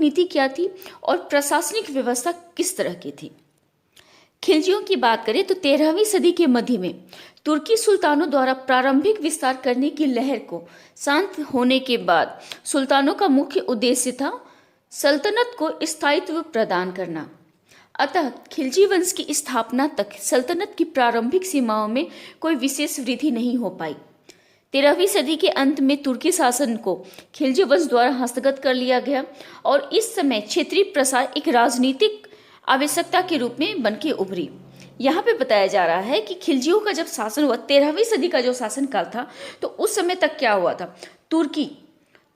नीति क्या थी और प्रशासनिक व्यवस्था किस तरह की थी। खिलजियों की बात करें तो 13वीं सदी के मध्य में तुर्की सुल्तानों द्वारा प्रारंभिक विस्तार करने की लहर को शांत होने के बाद सुल्तानों का मुख्य उद्देश्य था सल्तनत को स्थायित्व प्रदान करना। अतः खिलजी वंश की स्थापना तक सल्तनत की प्रारंभिक सीमाओं में कोई विशेष वृद्धि नहीं हो पाई। 13वीं सदी के अंत में तुर्की शासन को खिलजी वंश द्वारा हस्तगत कर लिया गया और इस समय क्षेत्रीय प्रसार एक राजनीतिक आवश्यकता के रूप में बनके उभरी। यहाँ पे बताया जा रहा है कि खिलजियों का जब शासन हुआ, 13वीं सदी का जो शासन काल था, तो उस समय तक क्या हुआ था,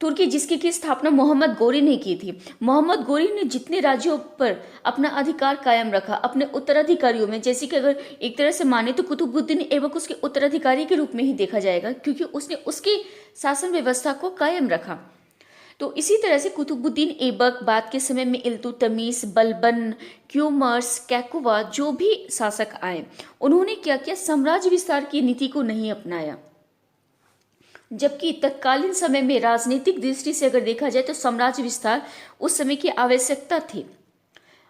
तुर्की जिसकी की स्थापना मोहम्मद गोरी ने की थी। मोहम्मद गोरी ने जितने राज्यों पर अपना अधिकार कायम रखा अपने उत्तराधिकारियों में, जैसे कि अगर एक तरह से माने तो कुतुबुद्दीन ऐबक उसके उत्तराधिकारी के रूप में ही देखा जाएगा, क्योंकि उसने उसकी शासन व्यवस्था को कायम रखा। तो इसी तरह से कुतुबुद्दीन ऐबक, बाद के समय में इल्तुतमिश, बलबन, क्यूमर्स, कैकुबा, जो भी शासक आए, उन्होंने क्या किया, साम्राज्य विस्तार की नीति को नहीं अपनाया। जबकि तत्कालीन समय में राजनीतिक दृष्टि से अगर देखा जाए तो साम्राज्य विस्तार उस समय की आवश्यकता थी।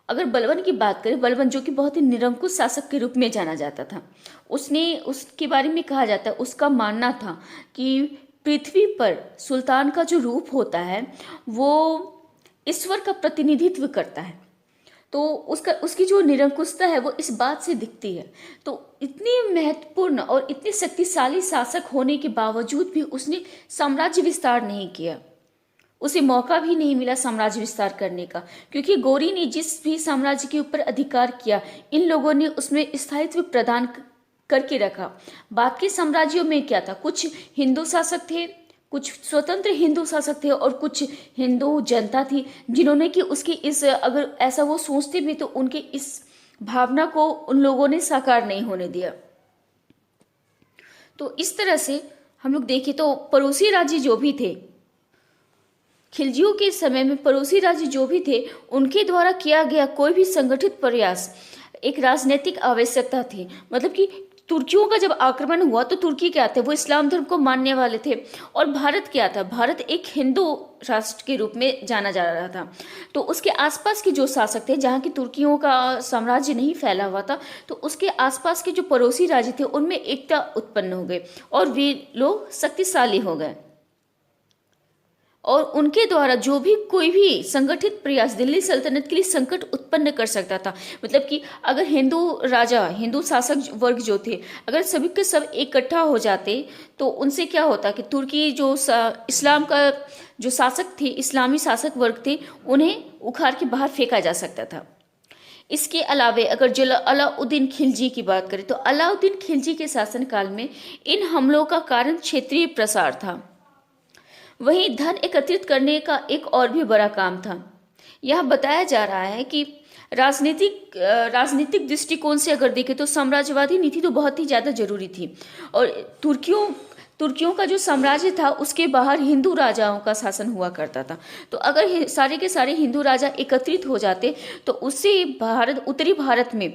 अगर बलबन की बात करें, बलबन जो कि बहुत ही निरंकुश शासक के रूप में जाना जाता था, उसके बारे में कहा जाता है, उसका मानना था कि पृथ्वी पर सुल्तान का जो रूप होता है वो ईश्वर का प्रतिनिधित्व करता है। तो उसकी जो निरंकुशता है वो इस बात से दिखती है। तो इतनी महत्वपूर्ण और इतने शक्तिशाली शासक होने के बावजूद भी उसने साम्राज्य विस्तार नहीं किया, उसे मौका भी नहीं मिला साम्राज्य विस्तार करने का, क्योंकि गोरी ने जिस भी साम्राज्य के ऊपर अधिकार किया, इन लोगों ने उसमें स्थायित्व प्रदान करके रखा। बाद के साम्राज्यों में क्या था, कुछ हिंदू शासक थे, कुछ स्वतंत्र हिंदू शासक थे और कुछ हिंदू जनता थी, जिन्होंने कि उसकी इस, अगर ऐसा वो सोचते भी तो उनके इस भावना को उन लोगों ने साकार नहीं होने दिया। तो इस तरह से हम लोग देखें तो पड़ोसी राज्य जो भी थे, खिलजियों के समय में पड़ोसी राज्य जो भी थे, उनके द्वारा किया गया कोई भी संगठित प्रयास एक राजनीतिक आवश्यकता थी। मतलब कि तुर्कियों का जब आक्रमण हुआ तो तुर्की क्या थे, वो इस्लाम धर्म को मानने वाले थे, और भारत क्या था, भारत एक हिंदू राष्ट्र के रूप में जाना जा रहा था। तो उसके आसपास के जो शासक थे, जहाँ की तुर्कियों का साम्राज्य नहीं फैला हुआ था, तो उसके आसपास के जो पड़ोसी राज्य थे उनमें एकता उत्पन्न हो गई और वे लोग शक्तिशाली हो गए, और उनके द्वारा जो भी कोई भी संगठित प्रयास दिल्ली सल्तनत के लिए संकट उत्पन्न कर सकता था। मतलब कि अगर हिंदू राजा, हिंदू शासक वर्ग जो थे, अगर सभी के सब इकट्ठा हो जाते तो उनसे क्या होता कि तुर्की जो इस्लाम का जो शासक थे, इस्लामी शासक वर्ग थे, उन्हें उखाड़ के बाहर फेंका जा सकता था। इसके अलावे अगर अलाउद्दीन खिलजी की बात करें तो अलाउद्दीन खिलजी के शासनकाल में इन हमलों का कारण क्षेत्रीय प्रसार था। वहीं धन एकत्रित करने का एक और भी बड़ा काम था। यह बताया जा रहा है कि राजनीतिक दृष्टिकोण से अगर देखें तो साम्राज्यवादी नीति तो बहुत ही ज़्यादा जरूरी थी, और तुर्कियों का जो साम्राज्य था उसके बाहर हिंदू राजाओं का शासन हुआ करता था। तो अगर सारे के सारे हिंदू राजा एकत्रित हो जाते तो उससे उत्तरी भारत में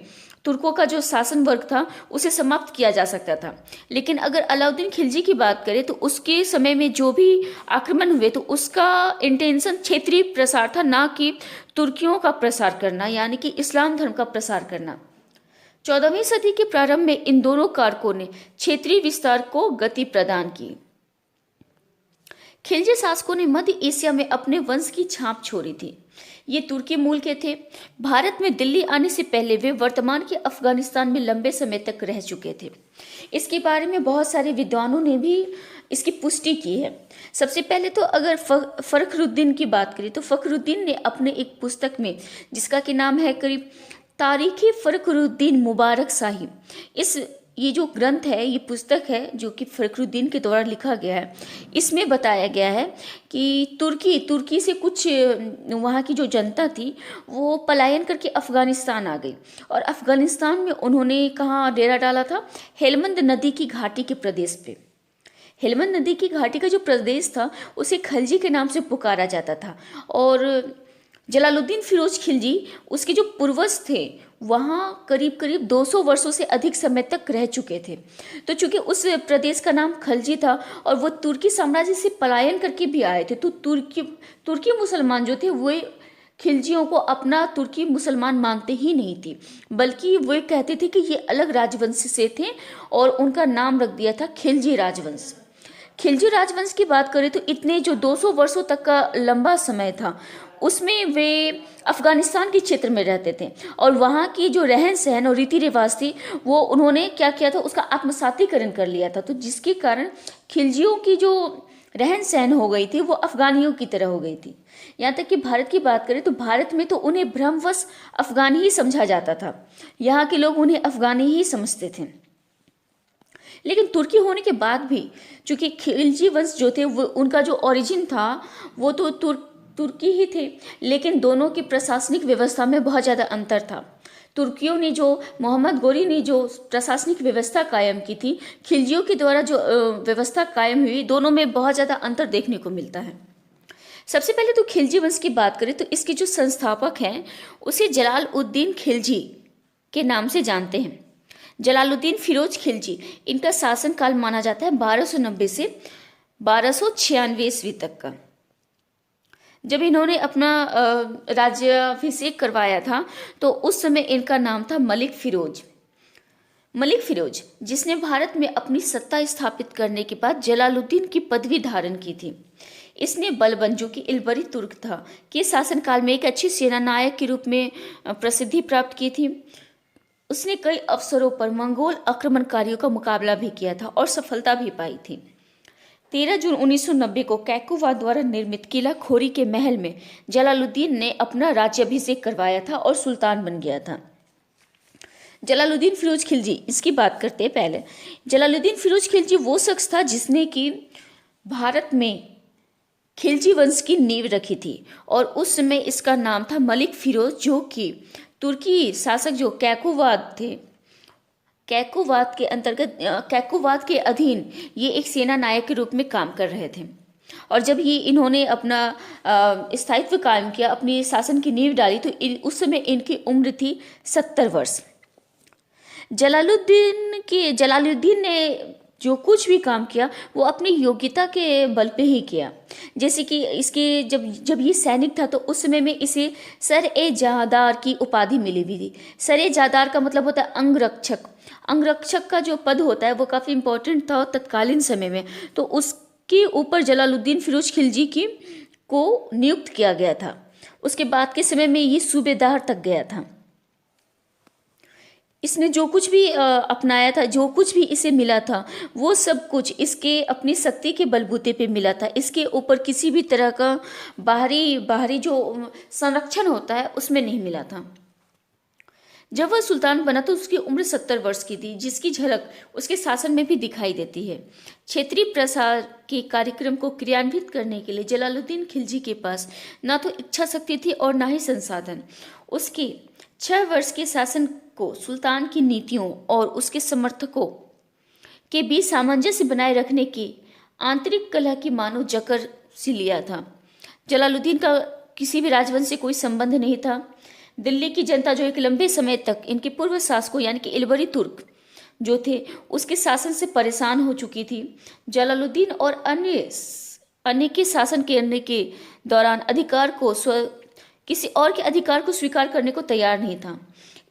तुर्कों का जो शासन वर्ग था उसे समाप्त किया जा सकता था। लेकिन अगर अलाउद्दीन खिलजी की बात करें तो उसके समय में जो भी आक्रमण हुए तो उसका इंटेंशन क्षेत्रीय प्रसार था, ना कि तुर्कियों का प्रसार करना, यानी कि इस्लाम धर्म का प्रसार करना। 14वीं सदी के प्रारंभ में इन दोनों कारकों ने क्षेत्रीय विस्तार को गति प्रदान की। खिलजी शासकों ने मध्य एशिया में अपने वंश की छाप छोड़ी थी। ये तुर्की मूल के थे। भारत में दिल्ली आने से पहले वे वर्तमान के अफगानिस्तान में लंबे समय तक रह चुके थे। इसके बारे में बहुत सारे विद्वानों ने भी इसकी पुष्टि की है। सबसे पहले तो अगर फखरुद्दीन की बात करें तो फखरुद्दीन ने अपने एक पुस्तक में, जिसका कि नाम है करीब तारीखी फखरुद्दीन मुबारक शाही, ये जो ग्रंथ है, ये पुस्तक है जो कि फखरुद्दीन के द्वारा लिखा गया है, इसमें बताया गया है कि तुर्की से कुछ वहाँ की जो जनता थी वो पलायन करके अफ़गानिस्तान आ गई, और अफ़गानिस्तान में उन्होंने कहाँ डेरा डाला था, हेलमंद नदी की घाटी के प्रदेश पे। हेलमंद नदी की घाटी का जो प्रदेश था उसे खलजी के नाम से पुकारा जाता था, और जलालुद्दीन फिरोज खिलजी उसके जो पूर्वज थे वहाँ करीब 200 वर्षों से अधिक समय तक रह चुके थे। तो चूंकि उस प्रदेश का नाम खलजी था और वो तुर्की साम्राज्य से पलायन करके भी आए थे, तो तुर्की मुसलमान जो थे वे खिलजियों को अपना तुर्की मुसलमान मानते ही नहीं थी, बल्कि वे कहते थे कि ये अलग राजवंश से थे और उनका नाम रख दिया था खिलजी राजवंश। खिलजी राजवंश की बात करें तो इतने जो 200 वर्षों तक का लंबा समय था, उसमें वे अफगानिस्तान के क्षेत्र में रहते थे और वहाँ की जो रहन सहन और रीति रिवाज थी वो उन्होंने क्या किया था, उसका आत्मसातीकरण कर लिया था। तो जिसके कारण खिलजियों की जो रहन सहन हो गई थी वो अफगानियों की तरह हो गई थी। यहाँ तक कि भारत की बात करें तो भारत में तो उन्हें भ्रमवश अफगानी ही समझा जाता था, यहाँ के लोग उन्हें अफगानी ही समझते थे। लेकिन तुर्की होने के बाद भी चूंकि खिलजी वंश जो थे वो उनका जो ओरिजिन था वो तो तुर्की ही थे, लेकिन दोनों की प्रशासनिक व्यवस्था में बहुत ज़्यादा अंतर था। तुर्कियों ने जो मोहम्मद गोरी ने जो प्रशासनिक व्यवस्था कायम की थी, खिलजियों के द्वारा जो व्यवस्था कायम हुई, दोनों में बहुत ज़्यादा अंतर देखने को मिलता है। सबसे पहले तो खिलजी वंश की बात करें तो इसके जो संस्थापक हैं उसे जलाल उद्दीन खिलजी के नाम से जानते हैं। जलालुद्दीन फिरोज खिलजी, इनका शासनकाल माना जाता है 1290 से 1296 ईस्वी तक का। जब इन्होंने अपना राज्याभिषेक करवाया था तो उस समय इनका नाम था मलिक फिरोज। मलिक फिरोज जिसने भारत में अपनी सत्ता स्थापित करने के बाद जलालुद्दीन की पदवी धारण की थी। इसने बलबन जो कि इलबरी तुर्क था के शासनकाल में एक अच्छी सेना नायक के रूप में प्रसिद्धि प्राप्त की थी। उसने कई अवसरों पर मंगोल आक्रमणकारियों का मुकाबला भी किया था और सफलता भी पाई थी। 13 जून 1990 को कैकुवा द्वारा निर्मित किला खोरी के महल में जलालुद्दीन ने अपना राज्याभिषेक करवाया था और सुल्तान बन गया था। जलालुद्दीन फिरोज खिलजी, इसकी बात करते हैं पहले। जलालुद्दीन फिरोज खिलजी वो शख्स था जिसने कि भारत में खिलजी वंश की नींव रखी थी और उस समय इसका नाम था मलिक फिरोज, जो कि तुर्की शासक जो कैकुवाद थे, कैकुवाद के अंतर्गत कैकुवाद के अधीन ये एक सेना नायक के रूप में काम कर रहे थे। और जब ये इन्होंने अपना स्थायित्व कायम किया, अपनी शासन की नींव डाली, तो उस समय इनकी उम्र थी 70 वर्ष। जलालुद्दीन ने जो कुछ भी काम किया वो अपनी योग्यता के बल पे ही किया। जैसे कि इसके जब ये सैनिक था तो उस समय में इसे सर-ए-जादार की उपाधि मिली हुई थी। सर-ए-जादार का मतलब होता है अंगरक्षक। अंगरक्षक का जो पद होता है वो काफ़ी इंपॉर्टेंट था तत्कालीन समय में, तो उसके ऊपर जलालुद्दीन फिरोज खिलजी की को नियुक्त किया गया था। उसके बाद के समय में ये सूबेदार तक गया था। इसने जो कुछ भी अपनाया था, जो कुछ भी इसे मिला था, वो सब कुछ इसके अपनी शक्ति के बलबूते पे मिला था। इसके ऊपर किसी भी तरह का बाहरी जो संरक्षण होता है उसमें नहीं मिला था। जब वह सुल्तान बना तो उसकी उम्र 70 वर्ष की थी, जिसकी झलक उसके शासन में भी दिखाई देती है। क्षेत्रीय प्रसार के कार्यक्रम को क्रियान्वित करने के लिए जलालुद्दीन खिलजी के पास ना तो इच्छा शक्ति थी और ना ही संसाधन। उसके 6 वर्ष के शासन को सुल्तान की नीतियों और उसके समर्थकों के बीच सामंजस्य बनाए रखने की आंतरिक कलह की मानो जकड़ सी लिया था। जलालुद्दीन का किसी भी राजवंश से कोई संबंध नहीं था। दिल्ली की जनता जो एक लंबे समय तक इनके पूर्व शासकों यानी कि इलबरी तुर्क जो थे उसके शासन से परेशान हो चुकी थी। जलालुद्दीन और अन्य के शासन करने के दौरान किसी और के अधिकार को स्वीकार करने को तैयार नहीं था।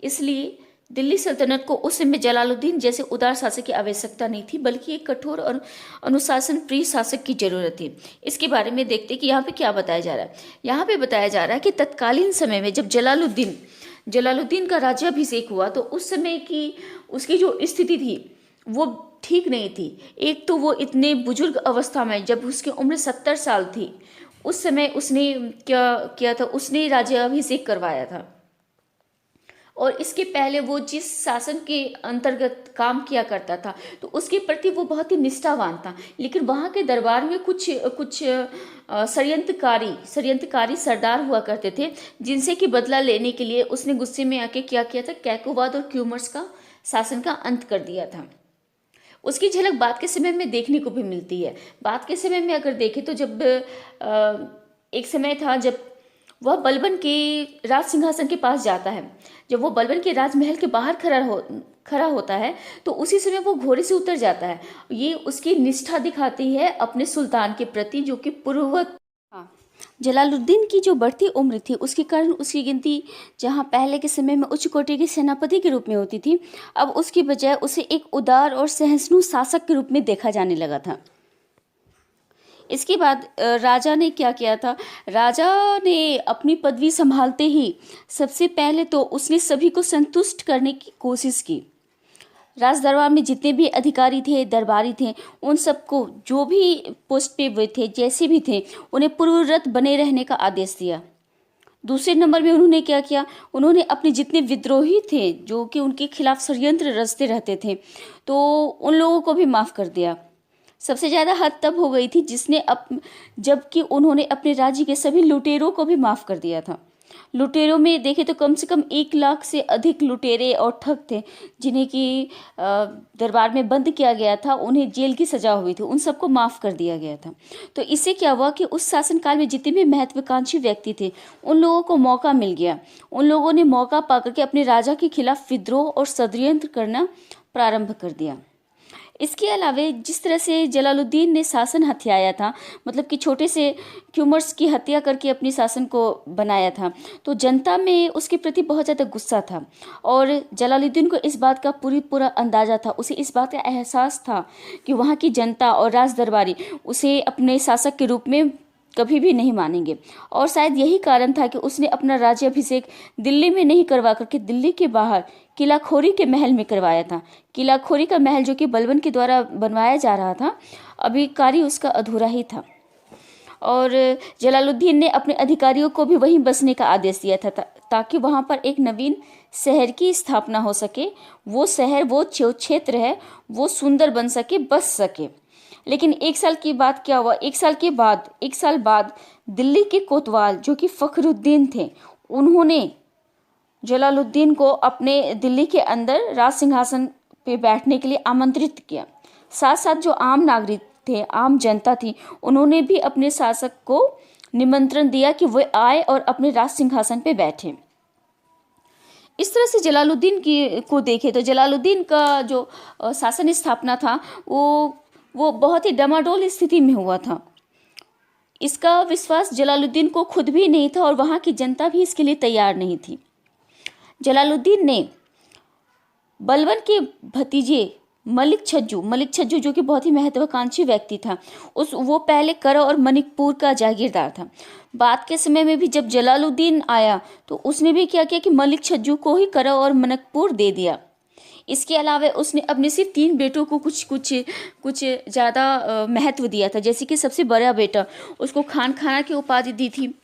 इसलिए दिल्ली सल्तनत को उस समय जलालुद्दीन जैसे उदार शासक की आवश्यकता नहीं थी, बल्कि एक कठोर और अनुशासन प्रिय शासक की जरूरत थी। इसके बारे में देखते कि यहाँ पे क्या बताया जा रहा है। यहाँ पे बताया जा रहा है कि तत्कालीन समय में जब जलालुद्दीन का राज्याभिषेक हुआ तो उस समय की उसकी जो स्थिति थी वो ठीक नहीं थी। एक तो वो इतने बुजुर्ग अवस्था में, जब उसकी उम्र 70 साल थी, उस समय उसने क्या किया था, उसने राज्याभिषेक करवाया था और इसके पहले वो जिस शासन के अंतर्गत काम किया करता था तो उसके प्रति वो बहुत ही निष्ठावान था। लेकिन वहाँ के दरबार में कुछ षड्यंत्रकारी सरदार हुआ करते थे, जिनसे कि बदला लेने के लिए उसने गुस्से में आके क्या किया था, कैकुवाद और क्यूमर्स का शासन का अंत कर दिया था। उसकी झलक बाद के समय में देखने को भी मिलती है। बाद के समय में अगर देखें तो जब एक समय था जब वह बलबन के राज सिंहासन के पास जाता है, जब वो बलबन के राजमहल के बाहर खड़ा होता है तो उसी समय वो घोड़े से उतर जाता है। ये उसकी निष्ठा दिखाती है अपने सुल्तान के प्रति, जो कि पूर्ववत। हाँ, जलालुद्दीन की जो बढ़ती उम्र थी उसके कारण उसकी गिनती जहां पहले के समय में उच्च कोटि के सेनापति के रूप में होती थी, अब उसकी बजाय उसे एक उदार और सहिष्णु शासक के रूप में देखा जाने लगा था। इसके बाद राजा ने क्या किया था, राजा ने अपनी पदवी संभालते ही सबसे पहले तो उसने सभी को संतुष्ट करने की कोशिश की। राज दरबार में जितने भी अधिकारी थे, दरबारी थे, उन सबको जो भी पोस्ट पे हुए थे, जैसे भी थे, उन्हें पूर्ववत बने रहने का आदेश दिया। दूसरे नंबर में उन्होंने क्या किया, उन्होंने अपने जितने विद्रोही थे जो कि उनके खिलाफ षड्यंत्र रचते रहते थे, तो उन लोगों को भी माफ़ कर दिया। सबसे ज़्यादा हद तब हो गई थी जबकि उन्होंने अपने राज्य के सभी लुटेरों को भी माफ़ कर दिया था। लुटेरों में देखें तो कम से कम 1 लाख से अधिक लुटेरे और ठग थे जिन्हें कि दरबार में बंद किया गया था, उन्हें जेल की सजा हुई थी, उन सबको माफ़ कर दिया गया था। तो इससे क्या हुआ कि उस शासनकाल में जितने भी महत्वाकांक्षी व्यक्ति थे उन लोगों को मौका मिल गया। उन लोगों ने मौका पाकर के अपने राजा के खिलाफ विद्रोह और षड्यंत्र करना प्रारंभ कर दिया। इसके अलावे जिस तरह से जलालुद्दीन ने शासन हथियाया था, मतलब कि छोटे से ह्यूमर्स की हत्या करके अपने शासन को बनाया था, तो जनता में उसके प्रति बहुत ज़्यादा गुस्सा था और जलालुद्दीन को इस बात का पूरा अंदाज़ा था, उसे इस बात का एहसास था कि वहाँ की जनता और राज दरबारी उसे अपने शासक के रूप में कभी भी नहीं मानेंगे। और शायद यही कारण था कि उसने अपना राज्याभिषेक दिल्ली में नहीं करवा करके दिल्ली के बाहर किलाखोरी के महल में करवाया था। किलाखोरी का महल जो कि बलबन के द्वारा बनवाया जा रहा था, अभी कार्य उसका अधूरा ही था। और जलालुद्दीन ने अपने अधिकारियों को भी वहीं बसने का आदेश दिया था ताकि वहाँ पर एक नवीन शहर की स्थापना हो सके, वो शहर, वो जो क्षेत्र है वो सुंदर बन सके, बस सके। लेकिन 1 साल की बात क्या हुआ, 1 साल बाद दिल्ली के कोतवाल जो कि फखरुद्दीन थे, उन्होंने जलालुद्दीन को अपने दिल्ली के अंदर राज सिंहासन पे बैठने के लिए आमंत्रित किया। साथ साथ जो आम नागरिक थे, आम जनता थी, उन्होंने भी अपने शासक को निमंत्रण दिया कि वे आए और अपने राज सिंहासन पे बैठे। इस तरह से जलालुद्दीन को देखे तो जलालुद्दीन का जो शासन स्थापना था वो बहुत ही डमाडोल स्थिति में हुआ था। इसका विश्वास जलालुद्दीन को खुद भी नहीं था और वहाँ की जनता भी इसके लिए तैयार नहीं थी। जलालुद्दीन ने बलबन के भतीजे मलिक छज्जू जो कि बहुत ही महत्वाकांक्षी व्यक्ति था, वो पहले करा और मणिकपुर का जागीरदार था। बाद के समय में भी जब जलालुद्दीन आया तो उसने भी क्या किया कि मलिक छज्जू को ही करा और मणिकपुर दे दिया। इसके अलावा उसने अपने सिर्फ 3 बेटों को कुछ ज़्यादा महत्व दिया था। जैसे कि सबसे बड़ा बेटा, उसको खान खाना की उपाधि दी थी।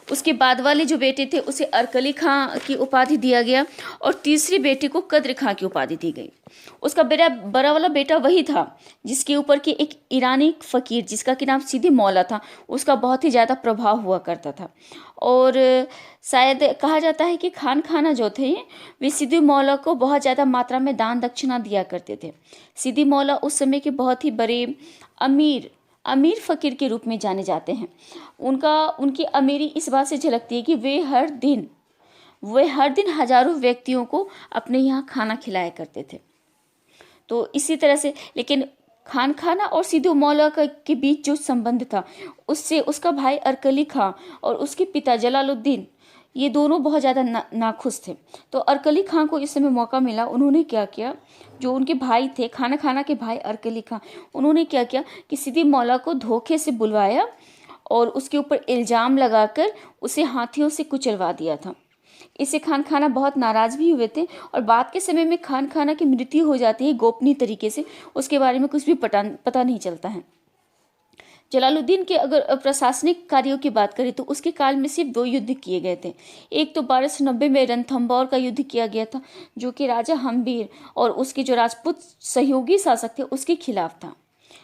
उसके बाद वाले जो बेटे थे उसे अरकली खां की उपाधि दिया गया और तीसरे बेटे को कद्र खां की उपाधि दी गई। उसका बड़ा वाला बेटा वही था जिसके ऊपर कि एक ईरानी फ़कीर जिसका कि नाम सीधी मौला था, उसका बहुत ही ज़्यादा प्रभाव हुआ करता था। और शायद कहा जाता है कि खान खाना जो थे वे सीधी मौला को बहुत ज़्यादा मात्रा में दान दक्षिणा दिया करते थे। सीधी मौला उस समय के बहुत ही बड़े अमीर फ़कीर के रूप में जाने जाते हैं। उनकी अमीरी इस बात से झलकती है कि वे हर दिन हजारों व्यक्तियों को अपने यहाँ खाना खिलाया करते थे। तो इसी तरह से, लेकिन खान खाना और सीधू मौला के बीच जो संबंध था, उससे उसका भाई अरकली खां और उसके पिता जलालुद्दीन, ये दोनों बहुत ज़्यादा नाखुश थे। तो अरकली खां को इस समय मौका मिला। उन्होंने क्या किया, जो उनके भाई थे, खाना खाना के भाई अरकली खां, उन्होंने क्या किया कि सीधी मौला को धोखे से बुलवाया और उसके ऊपर इल्ज़ाम लगाकर उसे हाथियों से कुचलवा दिया था। इससे खान खाना बहुत नाराज़ भी हुए थे और बाद के समय में खान खाना की मृत्यु हो जाती है गोपनीय तरीके से, उसके बारे में कुछ भी पता नहीं चलता है। जलालुद्दीन के अगर प्रशासनिक कार्यों की बात करें तो उसके काल में सिर्फ 2 युद्ध किए गए थे। एक तो 1290 में रणथंभौर का युद्ध किया गया था जो कि राजा हम्बीर और उसके जो राजपूत सहयोगी शासक थे उसके खिलाफ था।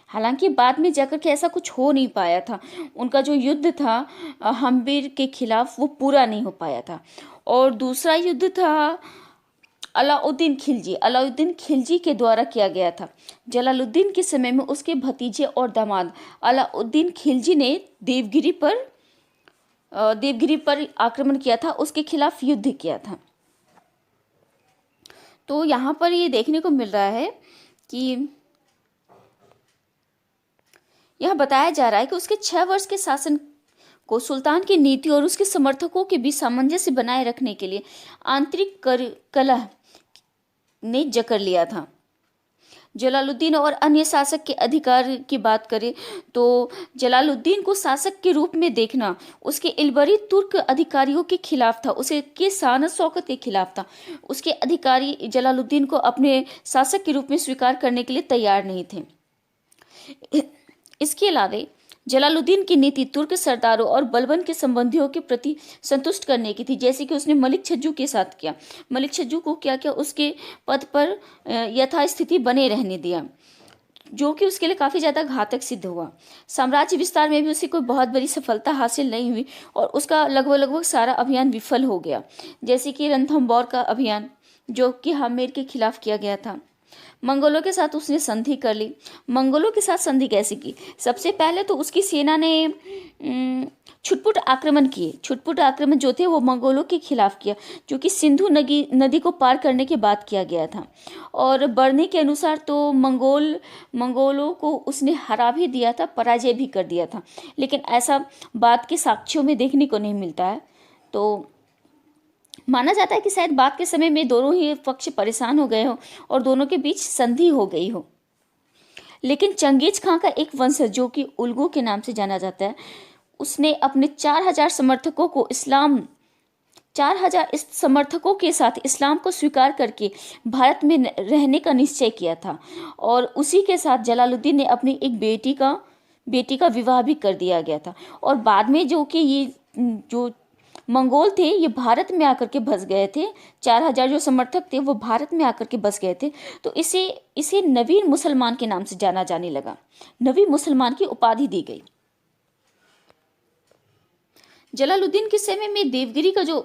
हालांकि बाद में जाकर के ऐसा कुछ हो नहीं पाया था। उनका जो युद्ध था हम्बीर के खिलाफ वो पूरा नहीं हो पाया था। और दूसरा युद्ध था अलाउद्दीन खिलजी के द्वारा किया गया था। जलालुद्दीन के समय में उसके भतीजे और दामाद अलाउद्दीन खिलजी ने देवगिरी पर आक्रमण किया था, उसके खिलाफ युद्ध किया था। तो यहाँ पर ये देखने को मिल रहा है कि यह बताया जा रहा है कि उसके 6 वर्ष के शासन को सुल्तान की नीति और उसके समर्थकों के बीच सामंजस्य बनाए रखने के लिए आंतरिक कलह ने जकड़ लिया था। जलालुद्दीन और अन्य शासक के अधिकार की बात करें तो जलालुद्दीन को शासक के रूप में देखना उसके इलबरी तुर्क अधिकारियों के खिलाफ था, उसके शान शौकत के खिलाफ था। उसके अधिकारी जलालुद्दीन को अपने शासक के रूप में स्वीकार करने के लिए तैयार नहीं थे। इसके अलावा जलालुद्दीन की नीति तुर्क सरदारों और बलबन के संबंधियों के प्रति संतुष्ट करने की थी, जैसे कि उसने मलिक छज्जू के साथ किया। मलिक छज्जू को क्या किया, उसके पद पर यथास्थिति बने रहने दिया, जो कि उसके लिए काफ़ी ज़्यादा घातक सिद्ध हुआ। साम्राज्य विस्तार में भी उसे कोई बहुत बड़ी सफलता हासिल नहीं हुई और उसका लगभग सारा अभियान विफल हो गया, जैसे कि रणथंबोर का अभियान जो कि हामिर के खिलाफ किया गया था। मंगोलों के साथ उसने संधि कर ली। मंगोलों के साथ संधि कैसे की? सबसे पहले तो उसकी सेना ने छुटपुट आक्रमण किए। छुटपुट आक्रमण जो थे वो मंगोलों के खिलाफ किया, जो कि सिंधु नदी को पार करने के बाद किया गया था। और बढ़ने के अनुसार तो मंगोलों को उसने हरा भी दिया था, पराजय भी कर दिया था, लेकिन ऐसा बाद के साक्ष्यों में देखने को नहीं मिलता है। तो माना जाता है कि शायद बाद के समय में दोनों ही पक्ष परेशान हो गए हो और दोनों के बीच संधि हो गई हो। लेकिन चंगेज खां का एक वंशज जो कि उल्गू के नाम से जाना जाता है, उसने अपने 4000 समर्थकों को 4000 समर्थकों के साथ इस्लाम को स्वीकार करके भारत में रहने का निश्चय किया था। और उसी के साथ जलालुद्दीन ने अपनी एक बेटी का विवाह भी कर दिया गया था। और बाद में जो कि ये जो मंगोल थे ये भारत में आकर के बस गए थे। 4000 जो समर्थक थे वो भारत में आकर के बस गए थे, तो इसे नवीन मुसलमान के नाम से जाना जाने लगा। नवी मुसलमान की उपाधि दी गई। जलालुद्दीन के समय में देवगिरी का जो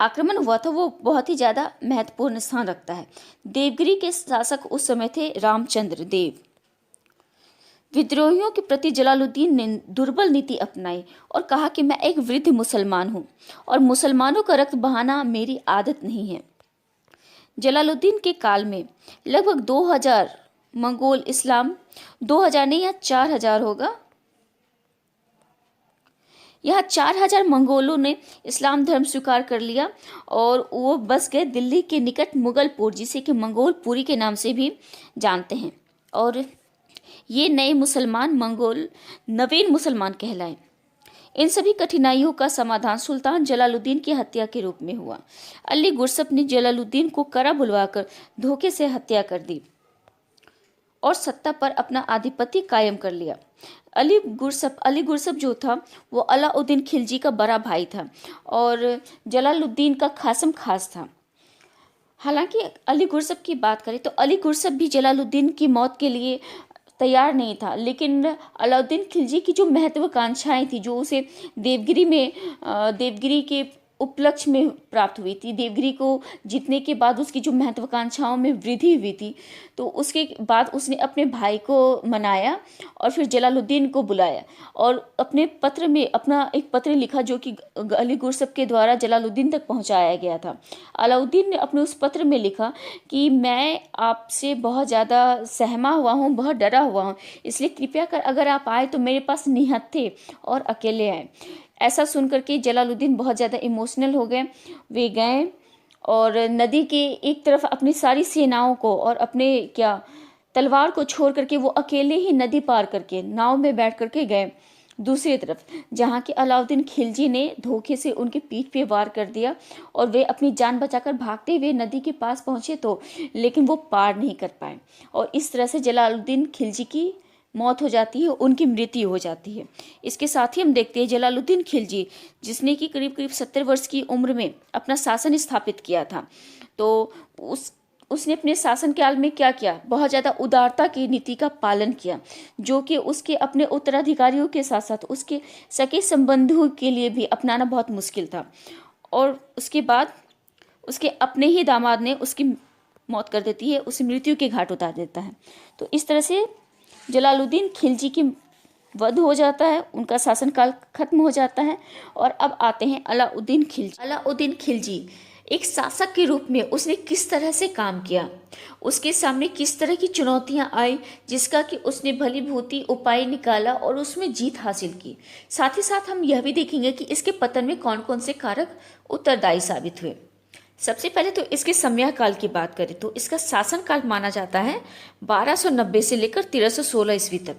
आक्रमण हुआ था वो बहुत ही ज़्यादा महत्वपूर्ण स्थान रखता है। देवगिरी के शासक उस समय थे रामचंद्र देव। विद्रोहियों के प्रति जलालुद्दीन ने दुर्बल नीति अपनाई और कहा कि मैं एक वृद्ध मुसलमान हूँ और मुसलमानों का रक्त बहाना मेरी आदत नहीं है। जलालुद्दीन के काल में लगभग 2000 मंगोल इस्लाम 2000 नहीं, यहाँ 4000 होगा। यहाँ 4000 मंगोलों ने इस्लाम धर्म स्वीकार कर लिया और वो बस गए दिल्ली के निकट मुगलपुर, जिसे कि मंगोलपुरी के नाम से भी जानते हैं। और ये नए मुसलमान मंगोल नवीन मुसलमान कहलाए। इन सभी कठिनाइयों का समाधान सुल्तान जलालुद्दीन की हत्या के रूप में हुआ। अली गुरसप ने जलालुद्दीन को करा बुलवाकर धोखे से हत्या कर दी और सत्ता पर अपना आधिपत्य कायम कर लिया। अली गुरसप जो था वो अलाउद्दीन खिलजी का बड़ा भाई था और जलालुद्दीन का खासम खास था। हालांकि अली गुरसप की बात करें तो अली गुरसप भी जलालुद्दीन की मौत के लिए तैयार नहीं था, लेकिन अलाउद्दीन खिलजी की जो महत्वाकांक्षाएं थी, जो उसे देवगिरी के उपलक्ष्य में प्राप्त हुई थी, देवगिरी को जीतने के बाद उसकी जो महत्वाकांक्षाओं में वृद्धि हुई थी, तो उसके बाद उसने अपने भाई को मनाया और फिर जलालुद्दीन को बुलाया और अपने पत्र में अपना एक पत्र लिखा जो कि अली गुरसप के द्वारा जलालुद्दीन तक पहुंचाया गया था। अलाउद्दीन ने अपने उस पत्र में लिखा कि मैं आपसे बहुत ज़्यादा सहमा हुआ हूँ, बहुत डरा हुआ हूँ, इसलिए कृपया कर अगर आप आए तो मेरे पास निहत्थे और अकेले आए। ऐसा सुनकर के जलालुद्दीन बहुत ज़्यादा इमोशनल हो गए। वे गए और नदी के एक तरफ अपनी सारी सेनाओं को और अपने तलवार को छोड़ करके वो अकेले ही नदी पार करके नाव में बैठ करके गए दूसरी तरफ, जहाँ के अलाउद्दीन खिलजी ने धोखे से उनकी पीठ पे वार कर दिया और वे अपनी जान बचाकर भागते हुए नदी के पास पहुँचे तो लेकिन वो पार नहीं कर पाए और इस तरह से जलालुद्दीन खिलजी की मौत हो जाती है, उनकी मृत्यु हो जाती है। इसके साथ ही हम देखते हैं जलालुद्दीन खिलजी जिसने कि करीब 70 वर्ष की उम्र में अपना शासन स्थापित किया था, तो उसने अपने शासन काल में क्या किया, बहुत ज़्यादा उदारता की नीति का पालन किया, जो कि उसके अपने उत्तराधिकारियों के साथ साथ उसके सगे संबंधियों के लिए भी अपनाना बहुत मुश्किल था। और उसके बाद उसके अपने ही दामाद ने उसकी मौत कर देती है, उसे मृत्यु के घाट उतार देता है। तो इस तरह से जलालुद्दीन खिलजी की वध हो जाता है, उनका शासनकाल खत्म हो जाता है। और अब आते हैं अलाउद्दीन खिलजी। अलाउद्दीन खिलजी एक शासक के रूप में उसने किस तरह से काम किया, उसके सामने किस तरह की चुनौतियां आई, जिसका कि उसने भली भांति उपाय निकाला और उसमें जीत हासिल की। साथ ही साथ हम यह भी देखेंगे कि इसके पतन में कौन कौन से कारक उत्तरदायी साबित हुए। सबसे पहले तो इसके समयकाल की बात करें तो इसका शासनकाल माना जाता है 1290 से लेकर 1316 ईस्वी तक।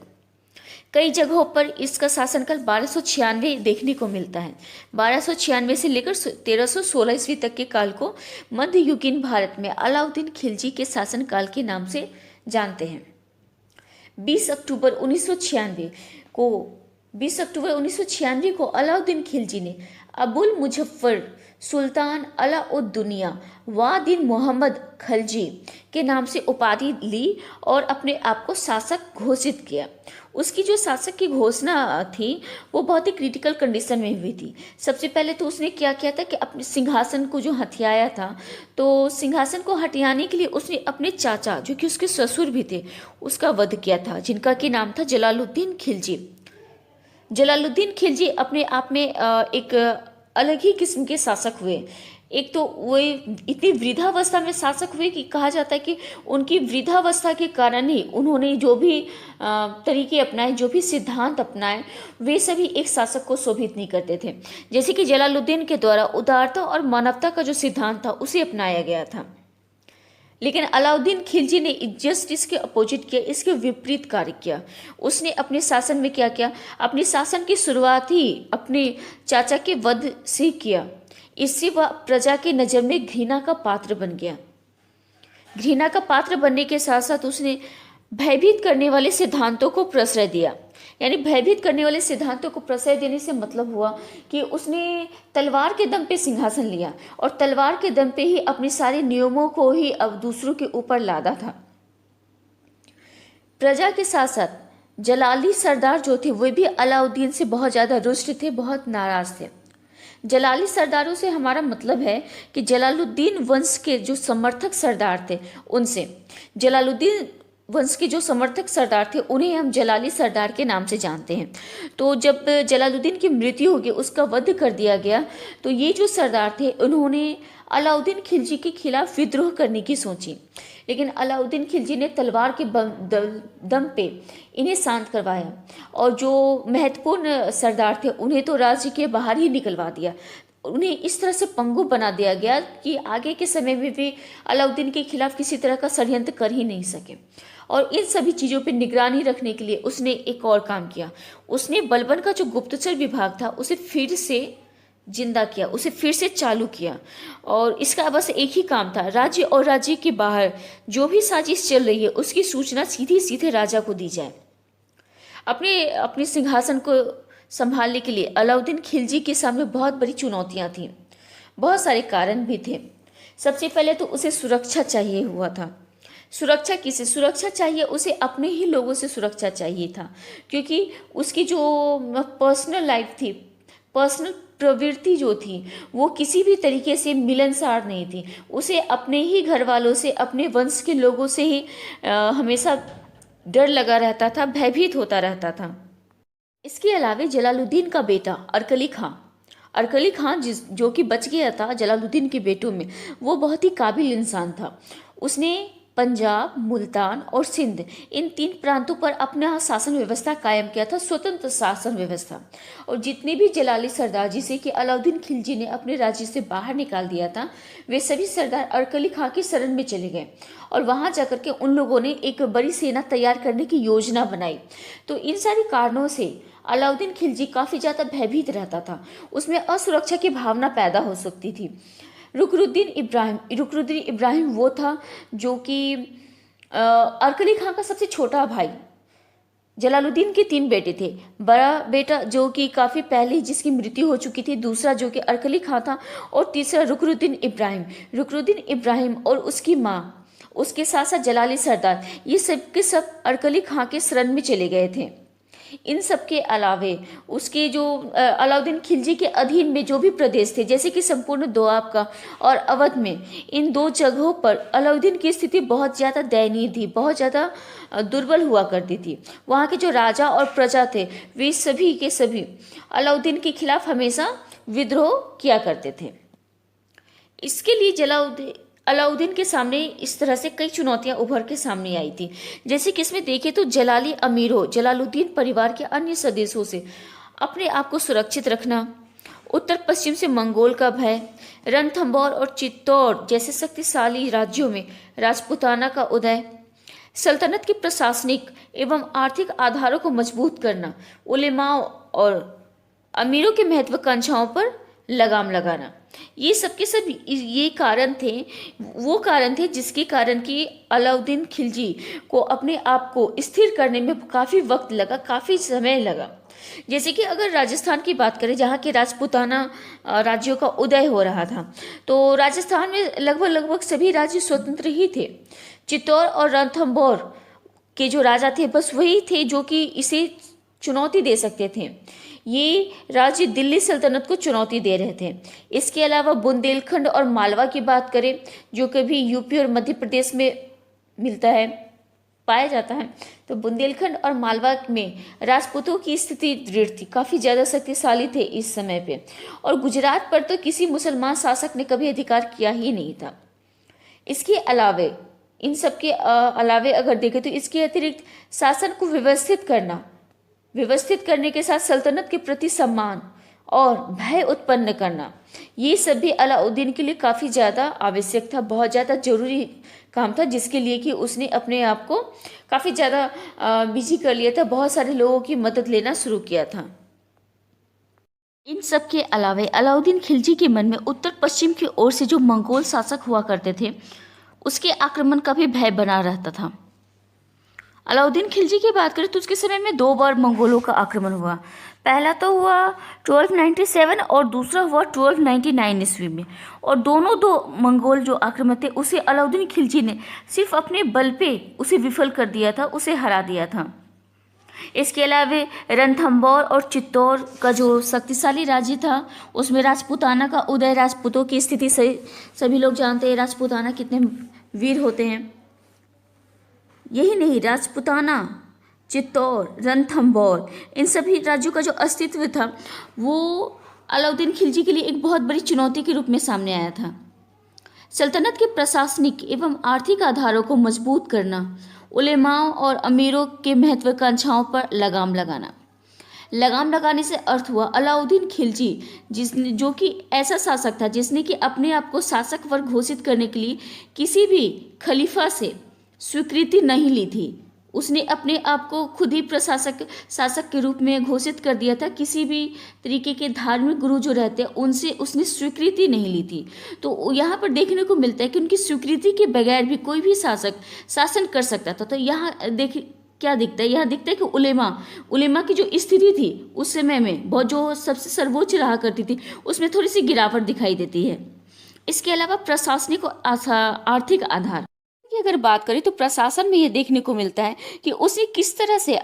कई जगहों पर इसका शासनकाल 1296 देखने को मिलता है। 1296 से लेकर 1316 ईस्वी तक के काल को मध्ययुगीन भारत में अलाउद्दीन खिलजी के शासनकाल के नाम से जानते हैं। 20 अक्टूबर 1996 को अलाउद्दीन खिलजी ने अबुल मुजफ्फर सुल्तान अलाउद्दुनिया वादिन मोहम्मद खलजी के नाम से उपाधि ली और अपने आप को शासक घोषित किया। उसकी जो शासक की घोषणा थी वो बहुत ही क्रिटिकल कंडीशन में हुई थी। सबसे पहले तो उसने क्या किया था कि अपने सिंहासन को जो हथियाया था, तो सिंहासन को हथियाने के लिए उसने अपने चाचा जो कि उसके ससुर भी थे उसका वध किया था, जिनका कि नाम था जलालुद्दीन खिलजी। जलालुद्दीन खिलजी अपने आप में एक अलग ही किस्म के शासक हुए। एक तो वो इतनी वृद्धावस्था में शासक हुए कि कहा जाता है कि उनकी वृद्धावस्था के कारण ही उन्होंने जो भी तरीके अपनाए, जो भी सिद्धांत अपनाए, वे सभी एक शासक को शोभित नहीं करते थे। जैसे कि जलालुद्दीन के द्वारा उदारता और मानवता का जो सिद्धांत था उसे अपनाया गया था, लेकिन अलाउद्दीन खिलजी ने जस्ट इसके अपोजिट किया, इसके विपरीत कार्य किया। उसने अपने शासन में क्या किया, अपने शासन की शुरुआत ही अपने चाचा के वध से किया। इससे वह प्रजा की नज़र में घृणा का पात्र बन गया। घृणा का पात्र बनने के साथ साथ उसने भयभीत करने वाले सिद्धांतों को प्रश्रय दिया। यानी भयभीत करने वाले सिद्धांतों को प्रश्रय देने से मतलब हुआ कि उसने तलवार के दम पे सिंहासन लिया और तलवार के दम पे ही अपने सारे नियमों को ही अब दूसरों के ऊपर लादा था। प्रजा के साथ साथ जलाली सरदार जो थे वे भी अलाउद्दीन से बहुत ज़्यादा रुष्ट थे, बहुत नाराज थे। जलाली सरदारों से हमारा मतलब है कि जलालुद्दीन वंश के जो समर्थक सरदार थे उनसे। जलालुद्दीन वंश के जो समर्थक सरदार थे उन्हें हम जलाली सरदार के नाम से जानते हैं। तो जब जलालुद्दीन की मृत्यु हो गई, उसका वध कर दिया गया, तो ये जो सरदार थे उन्होंने अलाउद्दीन खिलजी के खिलाफ विद्रोह करने की सोची, लेकिन अलाउद्दीन खिलजी ने तलवार के दम पे इन्हें शांत करवाया और जो महत्वपूर्ण सरदार थे उन्हें तो राज्य के बाहर ही निकलवा दिया। उन्हें इस तरह से पंगु बना दिया गया कि आगे के समय में भी अलाउद्दीन के खिलाफ किसी तरह का षड्यंत्र कर ही नहीं सके। और इन सभी चीज़ों पर निगरानी रखने के लिए उसने एक और काम किया। उसने बलबन का जो गुप्तचर विभाग था उसे फिर से जिंदा किया, उसे फिर से चालू किया। और इसका बस एक ही काम था, राज्य और राज्य के बाहर जो भी साजिश चल रही है उसकी सूचना सीधे सीधे राजा को दी जाए। अपने सिंहासन को संभालने के लिए अलाउद्दीन खिलजी के सामने बहुत बड़ी चुनौतियां थीं। बहुत सारे कारण भी थे। सबसे पहले तो उसे सुरक्षा चाहिए हुआ था। सुरक्षा किसे सुरक्षा चाहिए? उसे अपने ही लोगों से सुरक्षा चाहिए था, क्योंकि उसकी जो पर्सनल लाइफ थी, पर्सनल प्रवृत्ति जो थी वो किसी भी तरीके से मिलनसार नहीं थी। उसे अपने ही घर वालों से, अपने वंश के लोगों से ही हमेशा डर लगा रहता था, भयभीत होता रहता था। इसके अलावा जलालुद्दीन का बेटा अरकली खां जो कि बच गया था जलालुद्दीन के बेटों में, वो बहुत ही काबिल इंसान था। उसने पंजाब, मुल्तान और सिंध इन 3 प्रांतों पर अपना शासन व्यवस्था कायम किया था, स्वतंत्र शासन व्यवस्था। और जितने भी जलाली सरदार जिसे कि अलाउद्दीन खिलजी ने अपने राज्य से बाहर निकाल दिया था, वे सभी सरदार अरकली खां की शरण में चले गए और वहां जाकर के उन लोगों ने एक बड़ी सेना तैयार करने की योजना बनाई। तो इन सारे कारणों से अलाउद्दीन खिलजी काफ़ी ज़्यादा भयभीत रहता था। उसमें असुरक्षा की भावना पैदा हो सकती थी। रुकनुद्दीन इब्राहिम वो था जो कि अरकली खां का सबसे छोटा भाई। जलालुद्दीन के 3 बेटे थे। बड़ा बेटा जो कि काफ़ी पहले जिसकी मृत्यु हो चुकी थी, दूसरा जो कि अरकली खां था, और तीसरा रुकनुद्दीन इब्राहिम और उसकी माँ, उसके साथ साथ जलाली सरदार, ये सब के सब अरकली खां के शरण में चले गए थे। इन सब के अलावे उसके जो अलाउद्दीन खिलजी के अधीन में जो भी प्रदेश थे, जैसे कि संपूर्ण दोआब और अवध में, इन 2 जगहों पर अलाउद्दीन की स्थिति बहुत ज़्यादा दयनीय थी, बहुत ज़्यादा दुर्बल हुआ करती थी। वहाँ के जो राजा और प्रजा थे वे सभी के सभी अलाउद्दीन के खिलाफ हमेशा विद्रोह किया करते थे। इसके लिए अलाउद्दीन के सामने इस तरह से कई चुनौतियां उभर के सामने आई थी। जैसे कि इसमें देखें तो जलाली अमीरों जलालुद्दीन परिवार के अन्य सदस्यों से अपने आप को सुरक्षित रखना, उत्तर पश्चिम से मंगोल का भय, रणथंभौर और चित्तौड़ जैसे शक्तिशाली राज्यों में राजपूताना का उदय, सल्तनत के प्रशासनिक एवं आर्थिक आधारों को मजबूत करना, उलेमाओं और अमीरों के महत्वाकांक्षाओं पर लगाम लगाना। ये सब के सब ये कारण थे, वो कारण थे जिसके कारण कि अलाउद्दीन खिलजी को अपने आप को स्थिर करने में काफ़ी वक्त लगा, काफ़ी समय लगा। जैसे कि अगर राजस्थान की बात करें, जहाँ के राजपूताना राज्यों का उदय हो रहा था, तो राजस्थान में लगभग सभी राज्य स्वतंत्र ही थे। चित्तौड़ और रणथंभौर के जो राजा थे बस वही थे जो कि इसे चुनौती दे सकते थे। ये राज्य दिल्ली सल्तनत को चुनौती दे रहे थे। इसके अलावा बुंदेलखंड और मालवा की बात करें, जो कभी यूपी और मध्य प्रदेश में मिलता है, पाया जाता है, तो बुंदेलखंड और मालवा में राजपूतों की स्थिति दृढ़ थी, काफ़ी ज़्यादा शक्तिशाली थे इस समय पे। और गुजरात पर तो किसी मुसलमान शासक ने कभी अधिकार किया ही नहीं था। इसके अलावे इन सब के अलावे अगर देखें तो इसके अतिरिक्त शासन को व्यवस्थित करने के साथ सल्तनत के प्रति सम्मान और भय उत्पन्न करना, ये सब भी अलाउद्दीन के लिए काफ़ी ज़्यादा आवश्यक था, बहुत ज़्यादा जरूरी काम था, जिसके लिए कि उसने अपने आप को काफ़ी ज़्यादा बिजी कर लिया था, बहुत सारे लोगों की मदद लेना शुरू किया था। इन सब के अलावे अलाउद्दीन खिलजी के मन में उत्तर पश्चिम की ओर से जो मंगोल शासक हुआ करते थे उसके आक्रमण का भी भय बना रहता था। अलाउद्दीन खिलजी की बात करें तो उसके समय में 2 बार मंगोलों का आक्रमण हुआ। पहला तो हुआ 1297 और दूसरा हुआ 1299 ईस्वी में। और दोनों दो मंगोल जो आक्रमण थे उसे अलाउद्दीन खिलजी ने सिर्फ अपने बल पे उसे विफल कर दिया था, उसे हरा दिया था। इसके अलावा रणथंभौर और चित्तौड़ का जो शक्तिशाली राज्य था उसमें राजपूताना का उदय, राजपूतों की स्थिति से सभी लोग जानते हैं राजपूताना कितने वीर होते हैं। यही नहीं, राजपूताना, चित्तौड़, रणथंभौर, इन सभी राज्यों का जो अस्तित्व था वो अलाउद्दीन खिलजी के लिए एक बहुत बड़ी चुनौती के रूप में सामने आया था। सल्तनत के प्रशासनिक एवं आर्थिक आधारों को मजबूत करना, उलेमाओं और अमीरों के महत्वाकांक्षाओं पर लगाम लगाना। लगाम लगाने से अर्थ हुआ अलाउद्दीन खिलजी जो कि ऐसा शासक था जिसने कि अपने आप को शासक वर्ग घोषित करने के लिए किसी भी खलीफा से स्वीकृति नहीं ली थी। उसने अपने आप को खुद ही शासक के रूप में घोषित कर दिया था। किसी भी तरीके के धार्मिक गुरु जो रहते हैं उनसे उसने स्वीकृति नहीं ली थी। तो यहाँ पर देखने को मिलता है कि उनकी स्वीकृति के बगैर भी कोई भी शासक शासन कर सकता था। तो यहाँ क्या दिखता है, यहाँ दिखता है कि उलेमा की जो स्थिति थी उस समय में बहुत जो सबसे सर्वोच्च रहा करती थी उसमें थोड़ी सी गिरावट दिखाई देती है। इसके अलावा प्रशासनिक और आर्थिक आधार की अगर बात करें तो प्रशासन में ये देखने को मिलता है कि उसने किस तरह से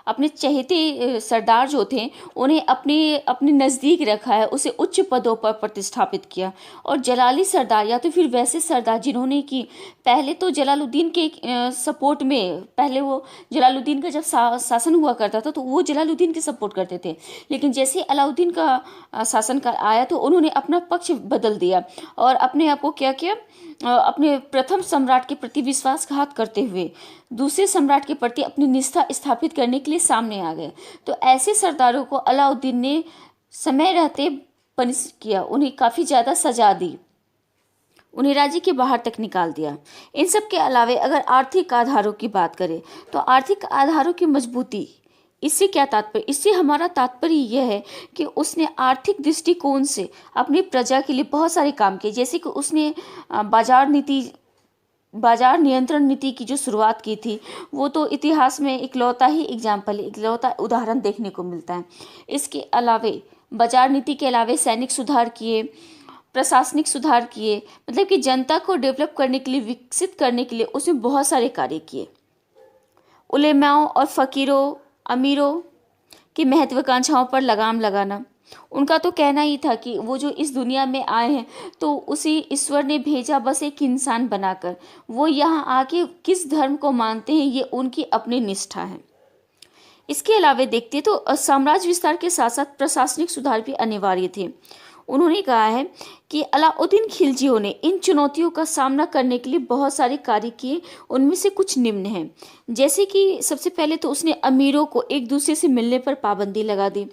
अपने चहेते सरदार जो थे उन्हें अपने नज़दीक रखा है, उसे उच्च पदों पर प्रतिष्ठापित किया। और जलाली सरदार या तो फिर वैसे सरदार जिन्होंने कि पहले तो जलालुद्दीन के सपोर्ट में, पहले वो जलालुद्दीन का जब शासन हुआ करता था तो वो जलालुद्दीन के सपोर्ट करते थे, लेकिन जैसे अलाउद्दीन का शासनकाल आया तो उन्होंने अपना पक्ष बदल दिया और अपने आप को क्या किया, अपने प्रथम सम्राट के प्रति विश्वासघात करते हुए दूसरे सम्राट के प्रति अपनी निष्ठा स्थापित करने के लिए सामने आ गए। तो ऐसे सरदारों को अलाउद्दीन ने समय रहते पनिश किया, उन्हें काफ़ी ज़्यादा सजा दी, उन्हें राज्य के बाहर तक निकाल दिया। इन सब के अलावे अगर आर्थिक आधारों की बात करें तो आर्थिक आधारों की मजबूती, इससे क्या तात्पर्य, इससे हमारा तात्पर्य यह है कि उसने आर्थिक दृष्टिकोण से अपनी प्रजा के लिए बहुत सारे काम किए। जैसे कि उसने बाजार नियंत्रण नीति की जो शुरुआत की थी वो तो इतिहास में इकलौता उदाहरण देखने को मिलता है। इसके अलावे बाजार नीति के अलावे सैनिक सुधार किए, प्रशासनिक सुधार किए, मतलब कि जनता को डेवलप करने के लिए, विकसित करने के लिए उसने बहुत सारे कार्य किए। उलेमाओं और फकीरों, अमीरों की महत्वाकांक्षाओं पर लगाम लगाना। उनका तो कहना ही था कि वो जो इस दुनिया में आए हैं तो उसे ईश्वर ने भेजा बस एक इंसान बनाकर, वो यहाँ आके किस धर्म को मानते हैं ये उनकी अपनी निष्ठा है। इसके अलावा देखते तो साम्राज्य विस्तार के साथ साथ प्रशासनिक सुधार भी अनिवार्य थे। उन्होंने कहा है कि अलाउद्दीन खिलजियों ने इन चुनौतियों का सामना करने के लिए बहुत सारे कार्य किए। उनमें से कुछ निम्न हैं, जैसे कि सबसे पहले तो उसने अमीरों को एक दूसरे से मिलने पर पाबंदी लगा दी।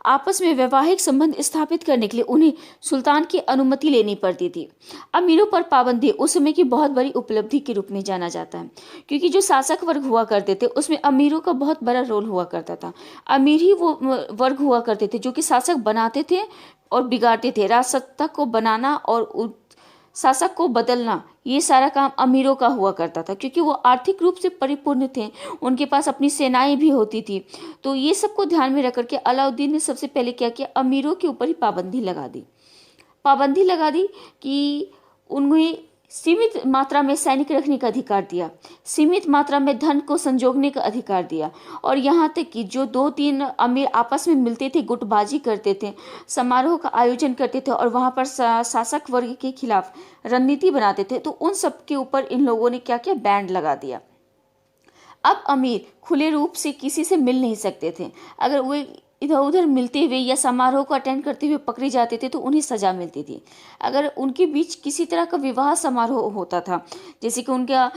आपस में वैवाहिक संबंध स्थापित करने के लिए उन्हें सुल्तान की अनुमति लेनी पड़ती थी। अमीरों पर पाबंदी उस समय की बहुत बड़ी उपलब्धि के रूप में जाना जाता है, क्योंकि जो शासक वर्ग हुआ करते थे उसमें अमीरों का बहुत बड़ा रोल हुआ करता था। अमीर ही वो वर्ग हुआ करते थे जो कि शासक बनाते थे और बिगाड़ते थे। राजसत्ता को बनाना और शासक को बदलना, ये सारा काम अमीरों का हुआ करता था, क्योंकि वो आर्थिक रूप से परिपूर्ण थे, उनके पास अपनी सेनाएं भी होती थी। तो ये सबको ध्यान में रख करके अलाउद्दीन ने सबसे पहले क्या किया, अमीरों के ऊपर ही पाबंदी लगा दी। पाबंदी लगा दी कि उन्हें सीमित मात्रा में सैनिक रखने का अधिकार दिया, सीमित मात्रा में धन को संजोगने का अधिकार दिया, और यहाँ तक कि जो 2-3 अमीर आपस में मिलते थे, गुटबाजी करते थे, समारोह का आयोजन करते थे और वहाँ पर शासक वर्ग के खिलाफ रणनीति बनाते थे, तो उन सब के ऊपर इन लोगों ने क्या किया, बैंड लगा दिया। अब अमीर खुले रूप से किसी से मिल नहीं सकते थे। अगर वे इधर उधर मिलते हुए या समारोह को अटेंड करते हुए पकड़े जाते थे तो उन्हें सजा मिलती थी। अगर उनके बीच किसी तरह का विवाह समारोह होता था, जैसे कि उनका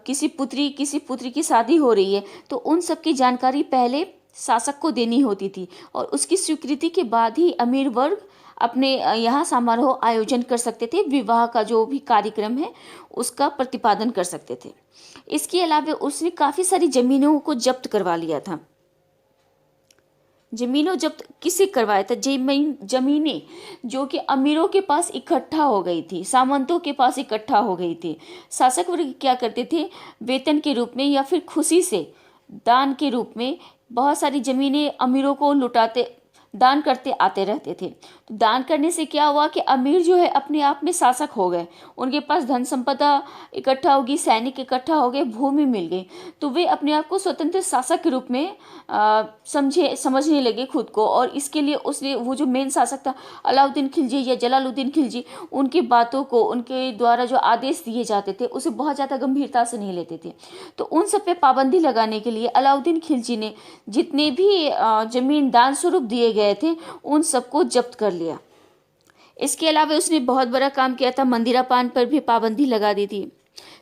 किसी पुत्री की शादी हो रही है, तो उन सब की जानकारी पहले शासक को देनी होती थी और उसकी स्वीकृति के बाद ही अमीर वर्ग अपने यहाँ समारोह आयोजन कर सकते थे, विवाह का जो भी कार्यक्रम है उसका प्रतिपादन कर सकते थे। इसके अलावा उसने काफ़ी सारी ज़मीनों को जब्त करवा लिया था। जमीनों जब्त किसे करवाया था, जमीनें जो कि अमीरों के पास इकट्ठा हो गई थी, सामंतों के पास इकट्ठा हो गई थी। शासक वर्ग क्या करते थे, वेतन के रूप में या फिर खुशी से दान के रूप में बहुत सारी जमीनें अमीरों को लुटाते, दान करते आते रहते थे। तो दान करने से क्या हुआ कि अमीर जो है अपने आप में शासक हो गए, उनके पास धन संपदा इकट्ठा होगी, सैनिक इकट्ठा हो गए, भूमि मिल गई, तो वे अपने आप को स्वतंत्र शासक के रूप में समझने लगे खुद को। और इसके लिए उसने वो जो मेन शासक था अलाउद्दीन खिलजी या जलालुद्दीन खिलजी, उनकी बातों को, उनके द्वारा जो आदेश दिए जाते थे उसे बहुत ज़्यादा गंभीरता से नहीं लेते थे। तो उन सब पे पाबंदी लगाने के लिए अलाउद्दीन खिलजी ने जितने भी जमीन दान स्वरूप दिए गए थे उन सबको जब्त कर लिया। इसके अलावा उसने बहुत बड़ा काम किया था, मंदिरापान पर भी पाबंदी लगा दी थी।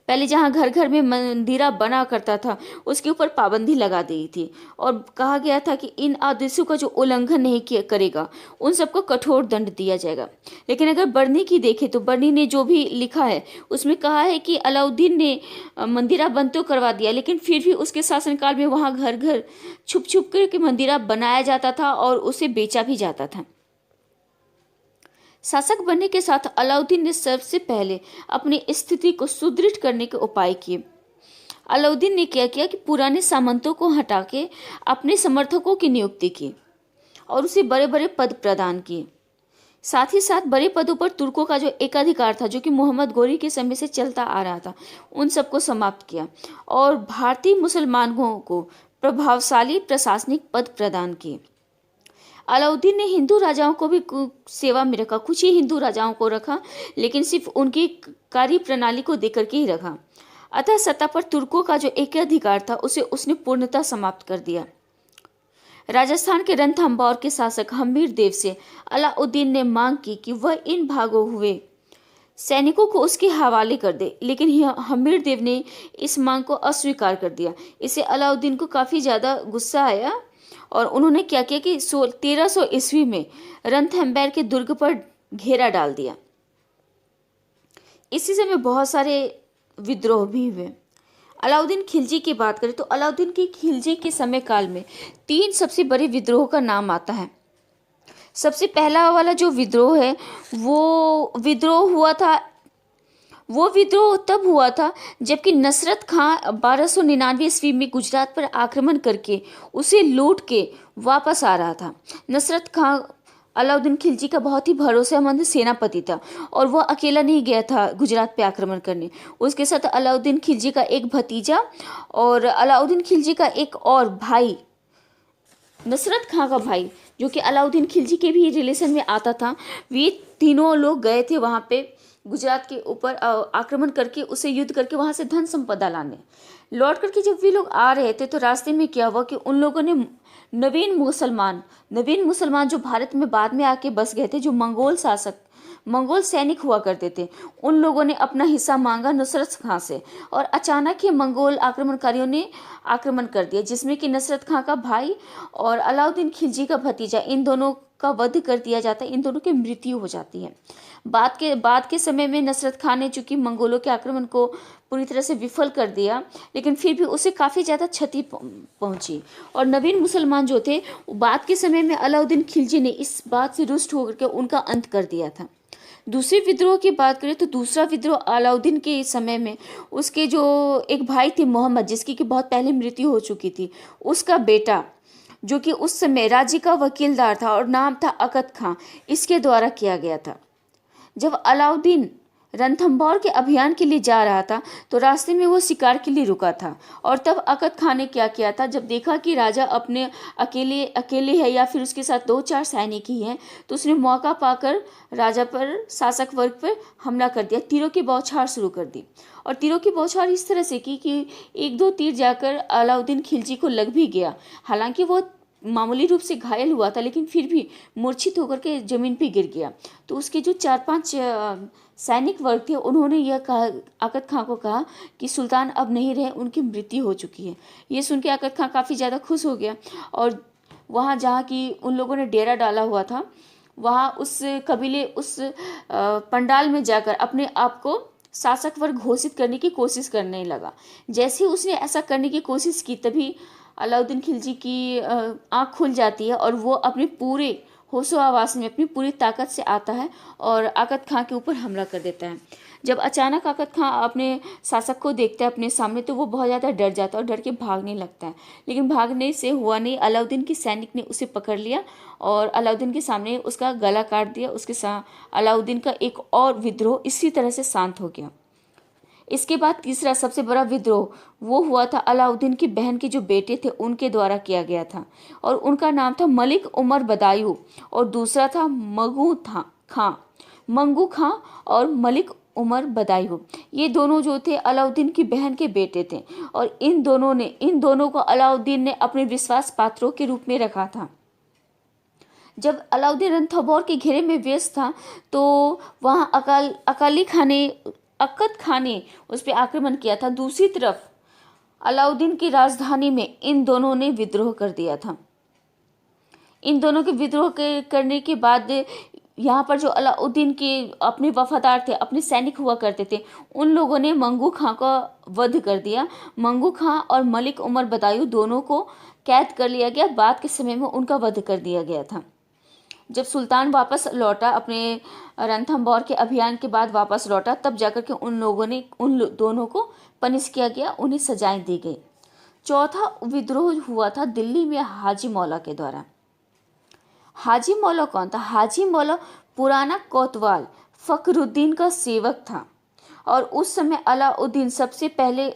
पहले जहाँ घर घर में मंदिरा बना करता था उसके ऊपर पाबंदी लगा दी थी और कहा गया था कि इन आदेशों का जो उल्लंघन नहीं किया करेगा उन सबको कठोर दंड दिया जाएगा। लेकिन अगर बर्नी की देखें तो बर्नी ने जो भी लिखा है उसमें कहा है कि अलाउद्दीन ने मंदिरा बंद तो करवा दिया, लेकिन फिर भी उसके शासनकाल में वहाँ घर घर छुप छुप करके मंदिरा बनाया जाता था और उसे बेचा भी जाता था। शासक बनने के साथ अलाउद्दीन ने सबसे पहले अपनी स्थिति को सुदृढ़ करने के उपाय किए। अलाउद्दीन ने क्या किया कि पुराने सामंतों को हटा के अपने समर्थकों की नियुक्ति की और उसे बड़े बड़े पद प्रदान किए। साथ ही साथ बड़े पदों पर तुर्कों का जो एकाधिकार था, जो कि मोहम्मद गोरी के समय से चलता आ रहा था, उन सबको समाप्त किया और भारतीय मुसलमानों को प्रभावशाली प्रशासनिक पद प्रदान किए। अलाउद्दीन ने हिंदू राजाओं को भी सेवा में रखा, कुछ ही हिंदू राजाओं को रखा, लेकिन सिर्फ उनकी कार्य प्रणाली को देकर के ही रखा। अतः सत्ता पर तुर्कों का जो एकाधिकार था उसे उसने पूर्णतः समाप्त कर दिया। राजस्थान के रणथंभौर के शासक हम्मीर देव से अलाउद्दीन ने मांग की कि वह इन भागों हुए सैनिकों को उसके हवाले कर दे, लेकिन हम्मीर देव ने इस मांग को अस्वीकार कर दिया। इससे अलाउद्दीन को काफ़ी ज़्यादा गुस्सा आया और उन्होंने क्या किया कि 1300 ईस्वी में रणथंभौर के दुर्ग पर घेरा डाल दिया। इसी समय बहुत सारे विद्रोह भी हुए। अलाउद्दीन खिलजी की बात करें तो अलाउद्दीन की खिलजी के समय काल में 3 सबसे बड़े विद्रोह का नाम आता है। सबसे पहला वाला जो विद्रोह है वो विद्रोह तब हुआ था जबकि नसरत खां 1299 ईस्वी में गुजरात पर आक्रमण करके उसे लूट के वापस आ रहा था। नसरत खां अलाउद्दीन खिलजी का बहुत ही भरोसेमंद सेनापति था और वह अकेला नहीं गया था गुजरात पे आक्रमण करने। उसके साथ अलाउद्दीन खिलजी का एक भतीजा और अलाउद्दीन खिलजी का एक और भाई, नसरत खां का भाई, जो कि अलाउद्दीन खिलजी के भी रिलेशन में आता था, वे तीनों लोग गए थे वहाँ पे गुजरात के ऊपर आक्रमण करके उसे युद्ध करके वहां से धन संपदा लाने। लौट करके जब वे लोग आ रहे थे तो रास्ते में क्या हुआ कि उन लोगों ने नवीन मुसलमान जो भारत में बाद में आके बस गए थे, जो मंगोल सैनिक हुआ करते थे, उन लोगों ने अपना हिस्सा मांगा नुसरत खां से। और अचानक ही मंगोल आक्रमणकारियों ने आक्रमण कर दिया, जिसमें कि नुसरत खां का भाई और अलाउद्दीन खिलजी का भतीजा, इन दोनों का वध कर दिया जाता है, इन दोनों की मृत्यु हो जाती है। बाद के समय में नुसरत खां ने चूंकि मंगोलों के आक्रमण को पूरी तरह से विफल कर दिया, लेकिन फिर भी उसे काफ़ी ज़्यादा क्षति पहुंची। और नवीन मुसलमान जो थे, बाद के समय में अलाउद्दीन खिलजी ने इस बात से रुष्ट होकर के उनका अंत कर दिया था। दूसरे विद्रोह की बात करें तो दूसरा विद्रोह अलाउद्दीन के समय में उसके जो एक भाई थे मोहम्मद, जिसकी कि बहुत पहले मृत्यु हो चुकी थी, उसका बेटा जो कि उस समय राज्य का वकीलदार था और नाम था अकद खां, इसके द्वारा किया गया था। जब अलाउद्दीन रणथंभौर के अभियान के लिए जा रहा था तो रास्ते में वो शिकार के लिए रुका था, और तब अकद खान ने क्या किया था, जब देखा कि राजा अपने अकेले है या फिर उसके साथ 2-4 सैनिक ही हैं, तो उसने मौका पाकर राजा पर, शासक वर्ग पर हमला कर दिया, तीरों की बौछार शुरू कर दी। और तीरों की बौछार इस तरह से की कि 1-2 तीर जाकर अलाउद्दीन खिलजी को लग भी गया। हालांकि वो मामूली रूप से घायल हुआ था, लेकिन फिर भी मूर्छित होकर के जमीन पे गिर गया। तो उसके जो 4-5 सैनिक वर्ग थे, उन्होंने यह कहा, अकद खां को कहा कि सुल्तान अब नहीं रहे, उनकी मृत्यु हो चुकी है। ये सुन के अकद खां काफ़ी ज़्यादा खुश हो गया, और वहाँ जहाँ की उन लोगों ने डेरा डाला हुआ था, वहाँ उस कबीले, उस पंडाल में जाकर अपने आप को शासक वर्ग घोषित करने की कोशिश करने लगा। जैसे ही उसने ऐसा करने की कोशिश की, तभी अलाउद्दीन खिलजी की आँख खुल जाती है और वो अपने पूरे होशो आवास में अपनी पूरी ताकत से आता है और अकद खां के ऊपर हमला कर देता है। जब अचानक अकद खां अपने शासक को देखता है अपने सामने, तो वो बहुत ज़्यादा डर जाता है और डर के भागने लगता है, लेकिन भागने से हुआ नहीं। अलाउद्दीन के सैनिक ने उसे पकड़ लिया और अलाउद्दीन के सामने उसका गला काट दिया। उसके साथ अलाउद्दीन का एक और विद्रोह इसी तरह से शांत हो गया। इसके बाद तीसरा सबसे बड़ा विद्रोह वो हुआ था अलाउद्दीन की बहन के जो बेटे थे उनके द्वारा किया गया था, और उनका नाम था मलिक उमर बदायूं, और दूसरा था मंगू खां और मलिक उमर बदायूं। ये दोनों जो थे अलाउद्दीन की बहन के बेटे थे, और इन दोनों को अलाउद्दीन ने अपने विश्वास पात्रों के रूप में रखा था। जब अलाउद्दीन रणथंभौर के घेरे में व्यस्त था, तो वहाँ अकद खान ने उस पर आक्रमण किया था। दूसरी तरफ अलाउद्दीन की राजधानी में इन दोनों ने विद्रोह कर दिया था। इन दोनों के विद्रोह करने के बाद यहाँ पर जो अलाउद्दीन के अपने वफादार थे, अपने सैनिक हुआ करते थे, उन लोगों ने मंगू खां का वध कर दिया। मंगू खां और मलिक उमर बदायूं दोनों को कैद कर लिया गया। बाद के समय में उनका वध कर दिया गया था। जब सुल्तान वापस लौटा, अपने रणथंभौर के अभियान के बाद वापस लौटा, तब जाकर के उन दोनों को पनिश किया गया, उन्हें सजाएं दी गई। चौथा विद्रोह हुआ था दिल्ली में हाजी मौला के द्वारा। हाजी मौला कौन था? हाजी मौला पुराना कोतवाल फखरुद्दीन का सेवक था, और उस समय अलाउद्दीन सबसे पहले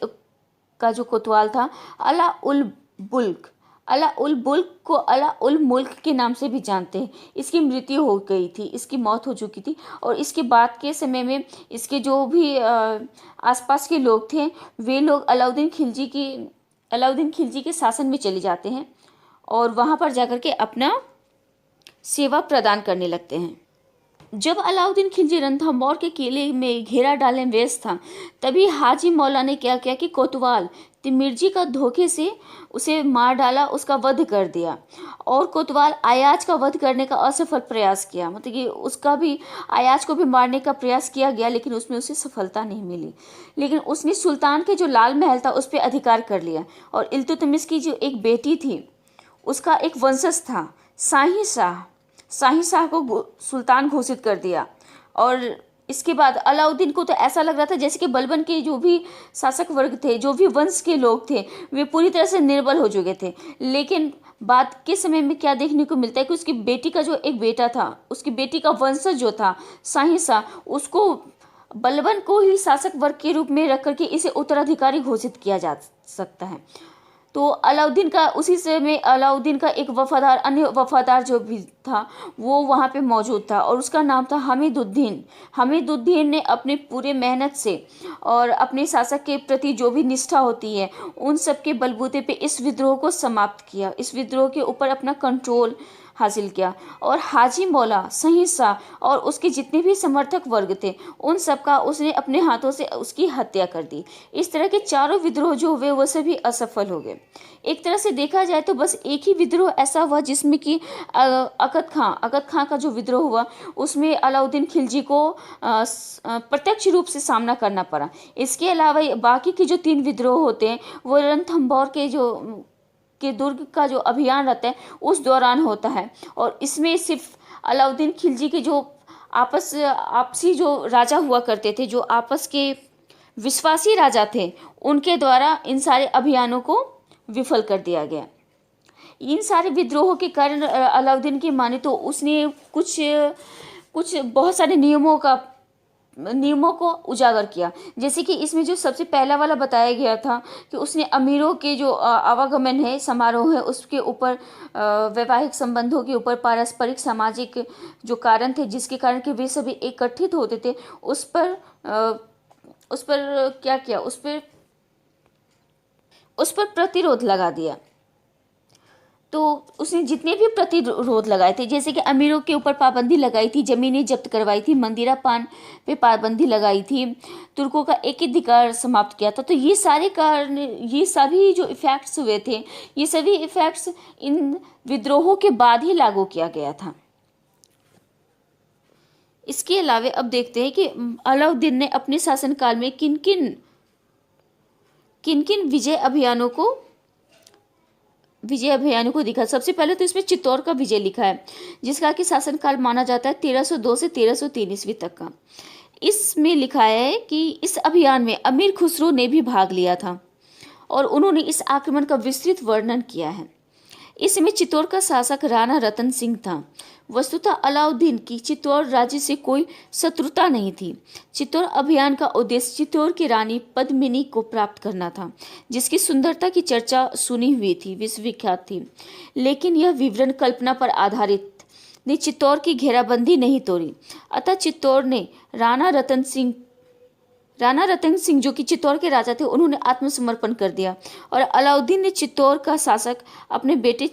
का जो कोतवाल था अला उल बुल्क को अला उल मुल्क के नाम से भी जानते हैं। इसकी मृत्यु हो गई थी, इसकी मौत हो चुकी थी, और इसके बाद के समय में इसके जो भी आसपास के लोग थे, वे लोग अलाउद्दीन खिलजी के शासन में चले जाते हैं और वहाँ पर जाकर के अपना सेवा प्रदान करने लगते हैं। जब अलाउद्दीन खिलजी रणथंभौर के किले में घेरा डालने में व्यस्त था, तभी हाजी मौला ने क्या किया कि कोतवाल तिमिर्जी का धोखे से उसे मार डाला, उसका वध कर दिया। और कोतवाल अयाज का वध करने का असफल प्रयास किया, मतलब कि उसका भी, अयाज को भी मारने का प्रयास किया गया, लेकिन उसमें उसे सफलता नहीं मिली। लेकिन उसने सुल्तान के जो लाल महल था उस पर अधिकार कर लिया, और इल्तुतमिश की जो एक बेटी थी, उसका एक वंशज था शाही शाह को सुल्तान घोषित कर दिया। और इसके बाद अलाउद्दीन को तो ऐसा लग रहा था जैसे कि बलबन के जो भी शासक वर्ग थे, जो भी वंश के लोग थे, वे पूरी तरह से निर्बल हो चुके थे। लेकिन बाद के समय में क्या देखने को मिलता है कि उसकी बेटी का जो एक बेटा था, उसकी बेटी का वंशज जो था शाही शाह, उसको बलबन को ही शासक वर्ग के रूप में रख करके इसे उत्तराधिकारी घोषित किया जा सकता है। तो अलाउद्दीन का उसी समय अलाउद्दीन का एक वफादार अन्य वफादार जो भी था वो वहाँ पे मौजूद था और उसका नाम था हमीदुद्दीन। हमीदुद्दीन ने अपने पूरे मेहनत से और अपने शासक के प्रति जो भी निष्ठा होती है उन सब के बलबूते पे इस विद्रोह को समाप्त किया, इस विद्रोह के ऊपर अपना कंट्रोल हासिल किया और हाजी मौला सही शाह और उसके जितने भी समर्थक वर्ग थे उन सब का उसने अपने हाथों से उसकी हत्या कर दी। इस तरह के चारों विद्रोह जो हुए वो सभी असफल हो गए। एक तरह से देखा जाए तो बस एक ही विद्रोह ऐसा हुआ जिसमें कि अकद खां का जो विद्रोह हुआ उसमें अलाउद्दीन खिलजी को प्रत्यक्ष रूप से सामना करना पड़ा। इसके अलावा बाकी के जो 3 विद्रोह होते हैं वो रणथंभौर के दुर्ग का जो अभियान रहता है उस दौरान होता है और इसमें सिर्फ अलाउद्दीन खिलजी के जो आपसी जो राजा हुआ करते थे, जो आपस के विश्वासी राजा थे, उनके द्वारा इन सारे अभियानों को विफल कर दिया गया। इन सारे विद्रोहों के कारण अलाउद्दीन की माने तो उसने कुछ बहुत सारे नियमों को उजागर किया। जैसे कि इसमें जो सबसे पहला वाला बताया गया था कि उसने अमीरों के जो आवागमन है समारोह है उसके ऊपर वैवाहिक संबंधों के ऊपर पारस्परिक सामाजिक जो कारण थे जिसके कारण कि वे सभी एकत्रित होते थे उस पर क्या किया, उस पर प्रतिरोध लगा दिया। तो उसने जितने भी प्रतिरोध लगाए थे जैसे कि अमीरों के ऊपर पाबंदी लगाई थी, ज़मीनें जब्त करवाई थी, मंदिरा पान पे पाबंदी लगाई थी, तुर्कों का एकाधिकार समाप्त किया था। तो ये सारे कारण, ये सभी जो इफ़ेक्ट्स हुए थे ये सभी इफ़ेक्ट्स इन विद्रोहों के बाद ही लागू किया गया था। इसके अलावा अब देखते हैं कि अलाउद्दीन ने अपने शासनकाल में किन किन विजय अभियानों को दिखा। सबसे पहले तो इसमें चित्तौड़ का विजय लिखा है जिसका कि शासनकाल माना जाता है 1302 से 1303 ईस्वी तक का। इसमें लिखा है कि इस अभियान में अमीर खुसरो ने भी भाग लिया था और उन्होंने इस आक्रमण का विस्तृत वर्णन किया है। इसमें चित्तौड़ का शासक राणा रतन सिंह था। वस्तुतः अलाउद्दीन की चित्तौड़ राज्य से कोई शत्रुता नहीं थी। चित्तौड़ अभियान का उद्देश्य चित्तौड़ की रानी पद्मिनी को प्राप्त करना था जिसकी सुंदरता की चर्चा सुनी हुई थी, विश्वविख्यात थी, लेकिन यह विवरण कल्पना पर आधारित ने चित्तौड़ की घेराबंदी नहीं तोड़ी। अतः चित्तौड़ ने राणा रतन सिंह जो कि चित्तौड़ के राजा थे उन्होंने आत्मसमर्पण कर दिया और अलाउद्दीन ने चित्तौड़ का शासक अपने बेटे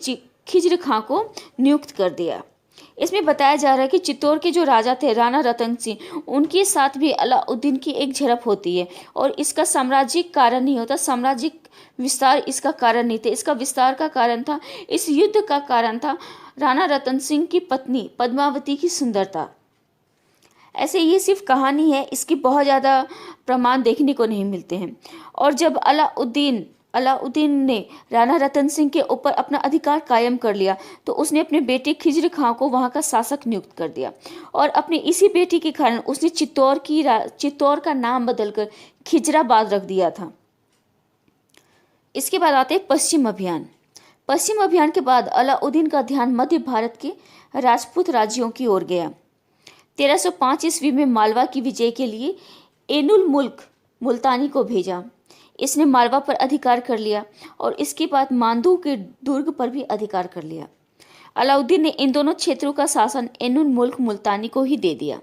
खिज्र खां को नियुक्त कर दिया। इसमें बताया जा रहा है कि चित्तौड़ के जो राजा थे राणा रतन सिंह उनके साथ भी अलाउद्दीन की एक झड़प होती है और इसका साम्राज्यिक कारण नहीं होता, साम्राज्यिक विस्तार इसका कारण नहीं था। इसका विस्तार का कारण था, इस युद्ध का कारण था राणा रतन सिंह की पत्नी पद्मावती की सुंदरता। ऐसे ये सिर्फ कहानी है, इसकी बहुत ज़्यादा प्रमाण देखने को नहीं मिलते हैं। और जब अलाउद्दीन ने राणा रतन सिंह के ऊपर अपना अधिकार कायम कर लिया तो उसने अपने बेटे खिज्र खां को वहां का शासक नियुक्त कर दिया और अपनी इसी बेटी के कारण उसने चित्तौड़ का नाम बदलकर खिजराबाद रख दिया था। इसके बाद आते हैं पश्चिम अभियान। पश्चिम अभियान के बाद अलाउद्दीन का ध्यान मध्य भारत के राजपूत राज्यों की ओर गया। 1305 ईस्वी में मालवा की विजय के लिए एनुल मुल्क मुल्तानी को भेजा। इसने मालवा पर अधिकार कर लिया और इसके बाद मांदू के दुर्ग पर भी अधिकार कर लिया। अलाउद्दीन ने इन दोनों क्षेत्रों का शासन एनुल मुल्क मुल्तानी को ही दे दिया।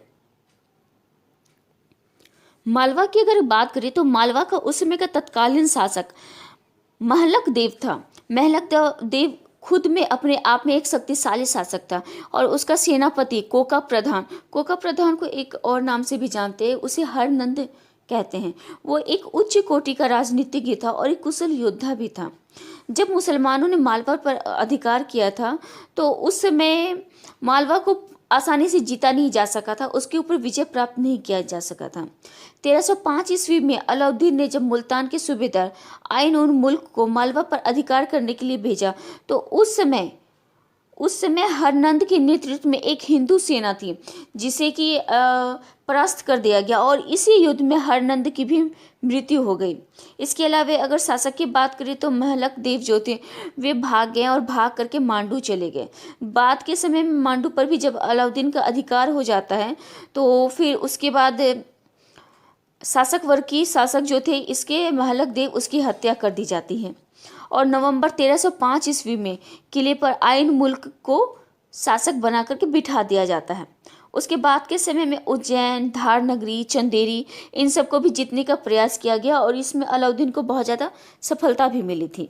मालवा की अगर बात करें तो मालवा का उस समय का तत्कालीन शासक महलक देव था। महलक देव खुद में अपने आप में एक शक्तिशाली शासक था और उसका सेनापति कोका प्रधान को एक और नाम से भी जानते हैं, उसे हरनंद कहते हैं। वो एक उच्च कोटि का राजनीतिज्ञ था और एक कुशल योद्धा भी था। जब मुसलमानों ने मालवा पर अधिकार किया था तो उस समय मालवा को आसानी से जीता नहीं जा सका था, उसके ऊपर विजय प्राप्त नहीं किया जा सका था। 1305 ईस्वी में अलाउद्दीन ने जब मुल्तान के सूबेदार आइन उन मुल्क को मालवा पर अधिकार करने के लिए भेजा तो उस समय हरनंद के नेतृत्व में एक हिंदू सेना थी जिसे कि परास्त कर दिया गया और इसी युद्ध में हरनंद की भी मृत्यु हो गई। इसके अलावा अगर शासक की बात करें तो महलक देव जो थे वे भाग गए और भाग करके मांडू चले गए। बाद के समय में मांडू पर भी जब अलाउद्दीन का अधिकार हो जाता है तो फिर उसके बाद शासक वर्ग की शासक जो थे इसके महलक देव उसकी हत्या कर दी जाती है और नवंबर 1305 ईस्वी में किले पर आइन मुल्क को शासक बना करके बिठा दिया जाता है। उसके बाद के समय में उज्जैन, धार नगरी, चंदेरी इन सबको भी जीतने का प्रयास किया गया और इसमें अलाउद्दीन को बहुत ज़्यादा सफलता भी मिली थी।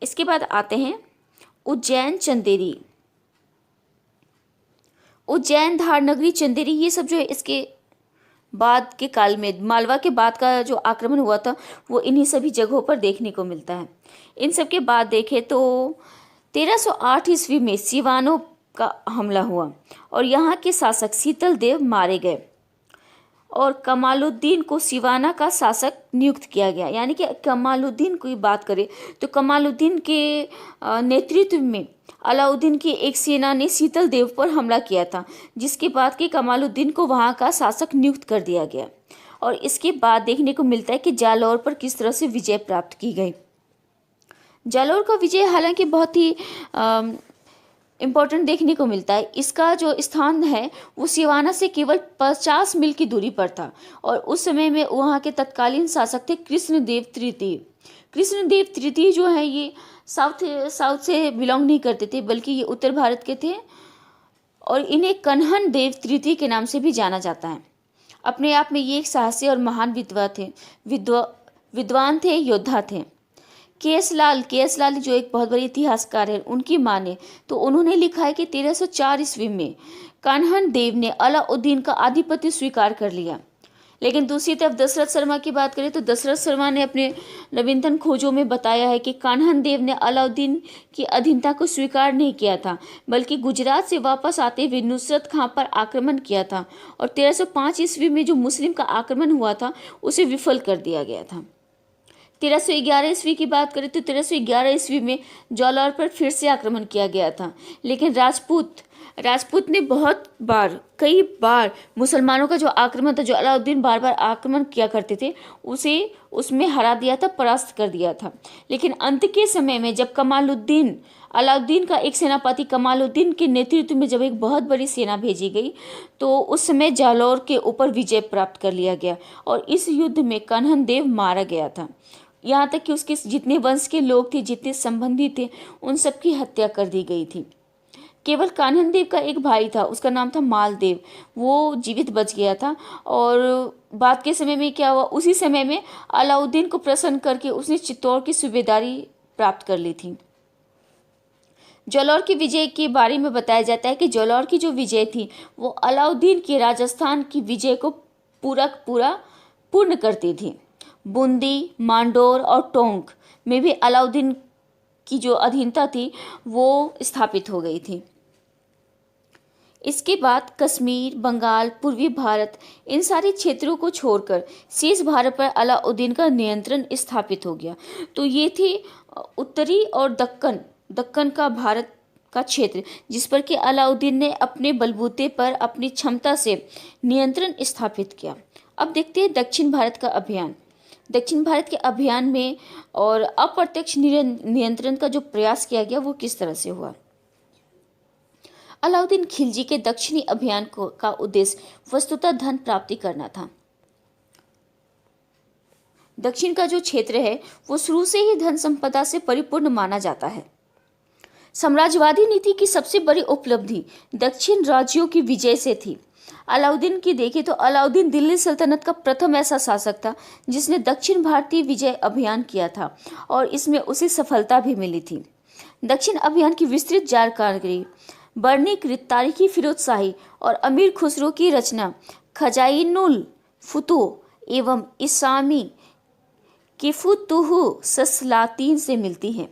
इसके बाद आते हैं उज्जैन, चंदेरी। उज्जैन, धार नगरी, चंदेरी ये सब जो है इसके बाद के काल में मालवा के बाद का जो आक्रमण हुआ था वो इन्हीं सभी जगहों पर देखने को मिलता है। इन सब के बाद देखें तो 1308 ईस्वी में सिवानों का हमला हुआ और यहाँ के शासक शीतल देव मारे गए और कमालुद्दीन को सिवाना का शासक नियुक्त किया गया। यानी कि कमालुद्दीन की बात करें तो कमालुद्दीन के नेतृत्व में अलाउद्दीन की एक सेना ने शीतल देव पर हमला किया था, जिसके बाद कि कमालुद्दीन को वहाँ का शासक नियुक्त कर दिया गया। और इसके बाद देखने को मिलता है कि जालौर पर किस तरह से विजय प्राप्त की गई। जालौर का विजय हालांकि बहुत ही इम्पोर्टेंट देखने को मिलता है। इसका जो स्थान है वो सिवाना से केवल 50 मील की दूरी पर था और उस समय में वहाँ के तत्कालीन शासक थे कृष्णदेव तृतीय। कृष्णदेव तृतीय जो है ये साउथ से बिलोंग नहीं करते थे, बल्कि ये उत्तर भारत के थे और इन्हें कन्हन देव तृतीय के नाम से भी जाना जाता है। अपने आप में ये एक साहसी और महान विद्वान थे, योद्धा थे। के.एस. लाल जो एक बहुत बड़े इतिहासकार हैं, उनकी माने तो उन्होंने लिखा है कि 1304 ईस्वी में कान्हन देव ने अलाउद्दीन का आधिपत्य स्वीकार कर लिया। लेकिन दूसरी तरफ दशरथ शर्मा की बात करें तो दशरथ शर्मा ने अपने नवीनतम खोजों में बताया है कि कान्हन देव ने अलाउद्दीन की अधीनता को स्वीकार नहीं किया था, बल्कि गुजरात से वापस आते हुए नुसरत खां पर आक्रमण किया था और 1305 ईस्वी में जो मुस्लिम का आक्रमण हुआ था उसे विफल कर दिया गया था। 1311 ईस्वी की बात करें तो 1311 ईस्वी में जालौर पर फिर से आक्रमण किया गया था, लेकिन राजपूत ने कई बार मुसलमानों का जो आक्रमण था, जो अलाउद्दीन बार बार आक्रमण किया करते थे, उसे उसमें हरा दिया था, परास्त कर दिया था। लेकिन अंत के समय में जब अलाउद्दीन का एक सेनापति कमालुद्दीन के नेतृत्व में जब एक बहुत बड़ी सेना भेजी गई तो उस समय जालौर के ऊपर विजय प्राप्त कर लिया गया और इस युद्ध में कान्हन देव मारा गया था। यहाँ तक कि उसके जितने वंश के लोग थे, जितने संबंधी थे, उन सबकी हत्या कर दी गई थी। केवल कान्हन देव का एक भाई था, उसका नाम था मालदेव, वो जीवित बच गया था। और बाद के समय में क्या हुआ, उसी समय में अलाउद्दीन को प्रसन्न करके उसने चित्तौड़ की सूबेदारी प्राप्त कर ली थी। जालौर की विजय के बारे में बताया जाता है कि जालौर की जो विजय थी वो अलाउद्दीन की राजस्थान की विजय को पूर्ण करती थी। बूंदी, मांडोर और टोंक में भी अलाउद्दीन की जो अधीनता थी वो स्थापित हो गई थी। इसके बाद कश्मीर, बंगाल, पूर्वी भारत इन सारे क्षेत्रों को छोड़कर शेष भारत पर अलाउद्दीन का नियंत्रण स्थापित हो गया। तो ये थे उत्तरी और दक्कन का भारत का क्षेत्र, जिस पर कि अलाउद्दीन ने अपने बलबूते पर अपनी क्षमता से नियंत्रण स्थापित किया। अब देखते हैं दक्षिण भारत का अभियान। दक्षिण भारत के अभियान में और अप्रत्यक्ष नियंत्रण का जो प्रयास किया गया वो किस तरह से हुआ। अलाउद्दीन खिलजी के दक्षिणी अभियान का उद्देश्य वस्तुतः धन प्राप्ति करना था। दक्षिण का जो क्षेत्र है वो शुरू से ही धन संपदा से परिपूर्ण माना जाता है। साम्राज्यवादी नीति की सबसे बड़ी उपलब्धि दक्षिण राज्यों की विजय से थी। अलाउद्दीन की देखें तो अलाउद्दीन दिल्ली सल्तनत का प्रथम ऐसा शासक था जिसने दक्षिण भारतीय विजय अभियान किया था और इसमें उसे सफलता भी मिली थी। दक्षिण अभियान की विस्तृत जानकारी वर्णीकृत तारीखी फिरोज शाही और अमीर खुसरो की रचना खजाइनुल फुतूह एवं इस्लामी किफुतुह सलातीन से मिलती है।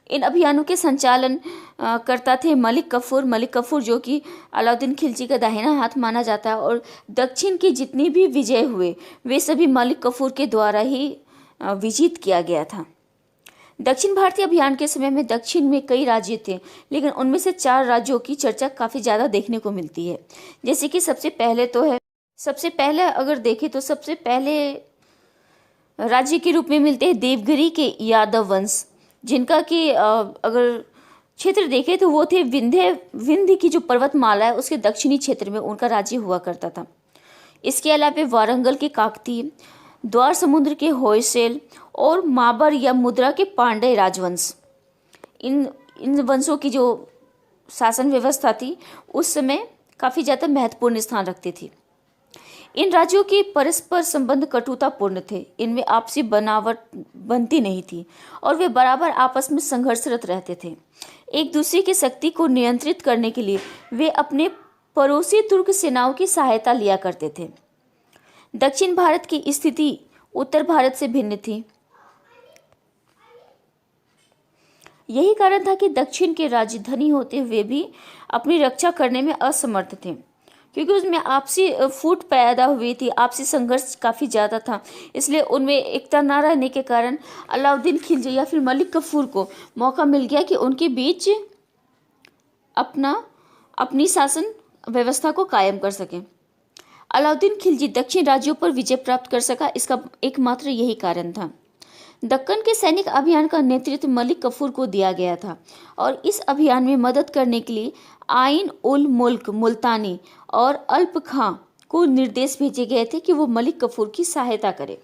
इन अभियानों के संचालन करता थे मलिक कफूर जो कि अलाउद्दीन खिलजी का दाहिना हाथ माना जाता है और दक्षिण की जितनी भी विजय हुए वे सभी मलिक कफूर के द्वारा ही विजित किया गया था। दक्षिण भारतीय अभियान के समय में दक्षिण में कई राज्य थे, लेकिन उनमें से 4 राज्यों की चर्चा काफ़ी ज़्यादा देखने को मिलती है। जैसे कि सबसे पहले अगर देखें तो सबसे पहले राज्य के रूप में मिलते हैं देवगिरी के यादव वंश, जिनका कि अगर क्षेत्र देखें तो वो थे विंध्य की जो पर्वतमाला है उसके दक्षिणी क्षेत्र में उनका राज्य हुआ करता था। इसके अलावा वारंगल के काकतीय, द्वार समुद्र के होयसेल और माबर या मुद्रा के पांड्य राजवंश, इन इन वंशों की जो शासन व्यवस्था थी उस समय काफ़ी ज़्यादा महत्वपूर्ण स्थान रखती थी। इन राज्यों के परस्पर संबंध कटुतापूर्ण थे, इनमें आपसी बनावट बनती नहीं थी और वे बराबर आपस में संघर्षरत रहते थे। एक दूसरे की शक्ति को नियंत्रित करने के लिए वे अपने पड़ोसी तुर्क सेनाओं की सहायता लिया करते थे। दक्षिण भारत की स्थिति उत्तर भारत से भिन्न थी। यही कारण था कि दक्षिण के राज्य धनी होते हुए भी अपनी रक्षा करने में असमर्थ थे, क्योंकि उसमें आपसी फूट पैदा हुई थी, आपसी संघर्ष काफ़ी ज़्यादा था। इसलिए उनमें एकता न रहने के कारण अलाउद्दीन खिलजी या फिर मलिक कफूर को मौका मिल गया कि उनके बीच अपनी शासन व्यवस्था को कायम कर सकें। अलाउद्दीन खिलजी दक्षिण राज्यों पर विजय प्राप्त कर सका, इसका एकमात्र यही कारण था। दक्कन के सैनिक अभियान का नेतृत्व मलिक कफूर को दिया गया था और इस अभियान में मदद करने के लिए आइन उल मुल्क मुल्तानी और अल्प खां को निर्देश भेजे गए थे कि वो मलिक कफूर की सहायता करें।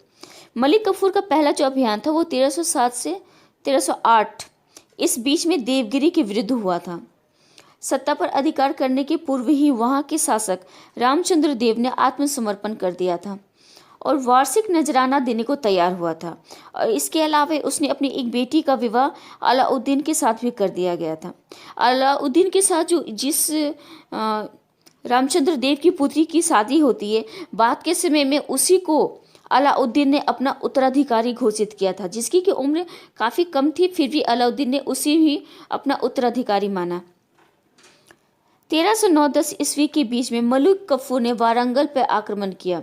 मलिक कफूर का पहला जो अभियान था वो 1307 से 1308 इस बीच में देवगिरी के विरुद्ध हुआ था। सत्ता पर अधिकार करने के पूर्व ही वहाँ के शासक रामचंद्र देव ने आत्मसमर्पण कर दिया था और वार्षिक नजराना देने को तैयार हुआ था। और इसके अलावा उसने अपनी एक बेटी का विवाह अलाउद्दीन के साथ भी कर दिया गया था। अलाउद्दीन के साथ जिस रामचंद्र देव की पुत्री की शादी होती है, बाद के समय में उसी को अलाउद्दीन ने अपना उत्तराधिकारी घोषित किया था, जिसकी की उम्र काफ़ी कम थी, फिर भी अलाउद्दीन ने उसी ही अपना उत्तराधिकारी माना। 1309-10 ईस्वी के बीच में मलिक कफूर ने वारंगल पर आक्रमण किया।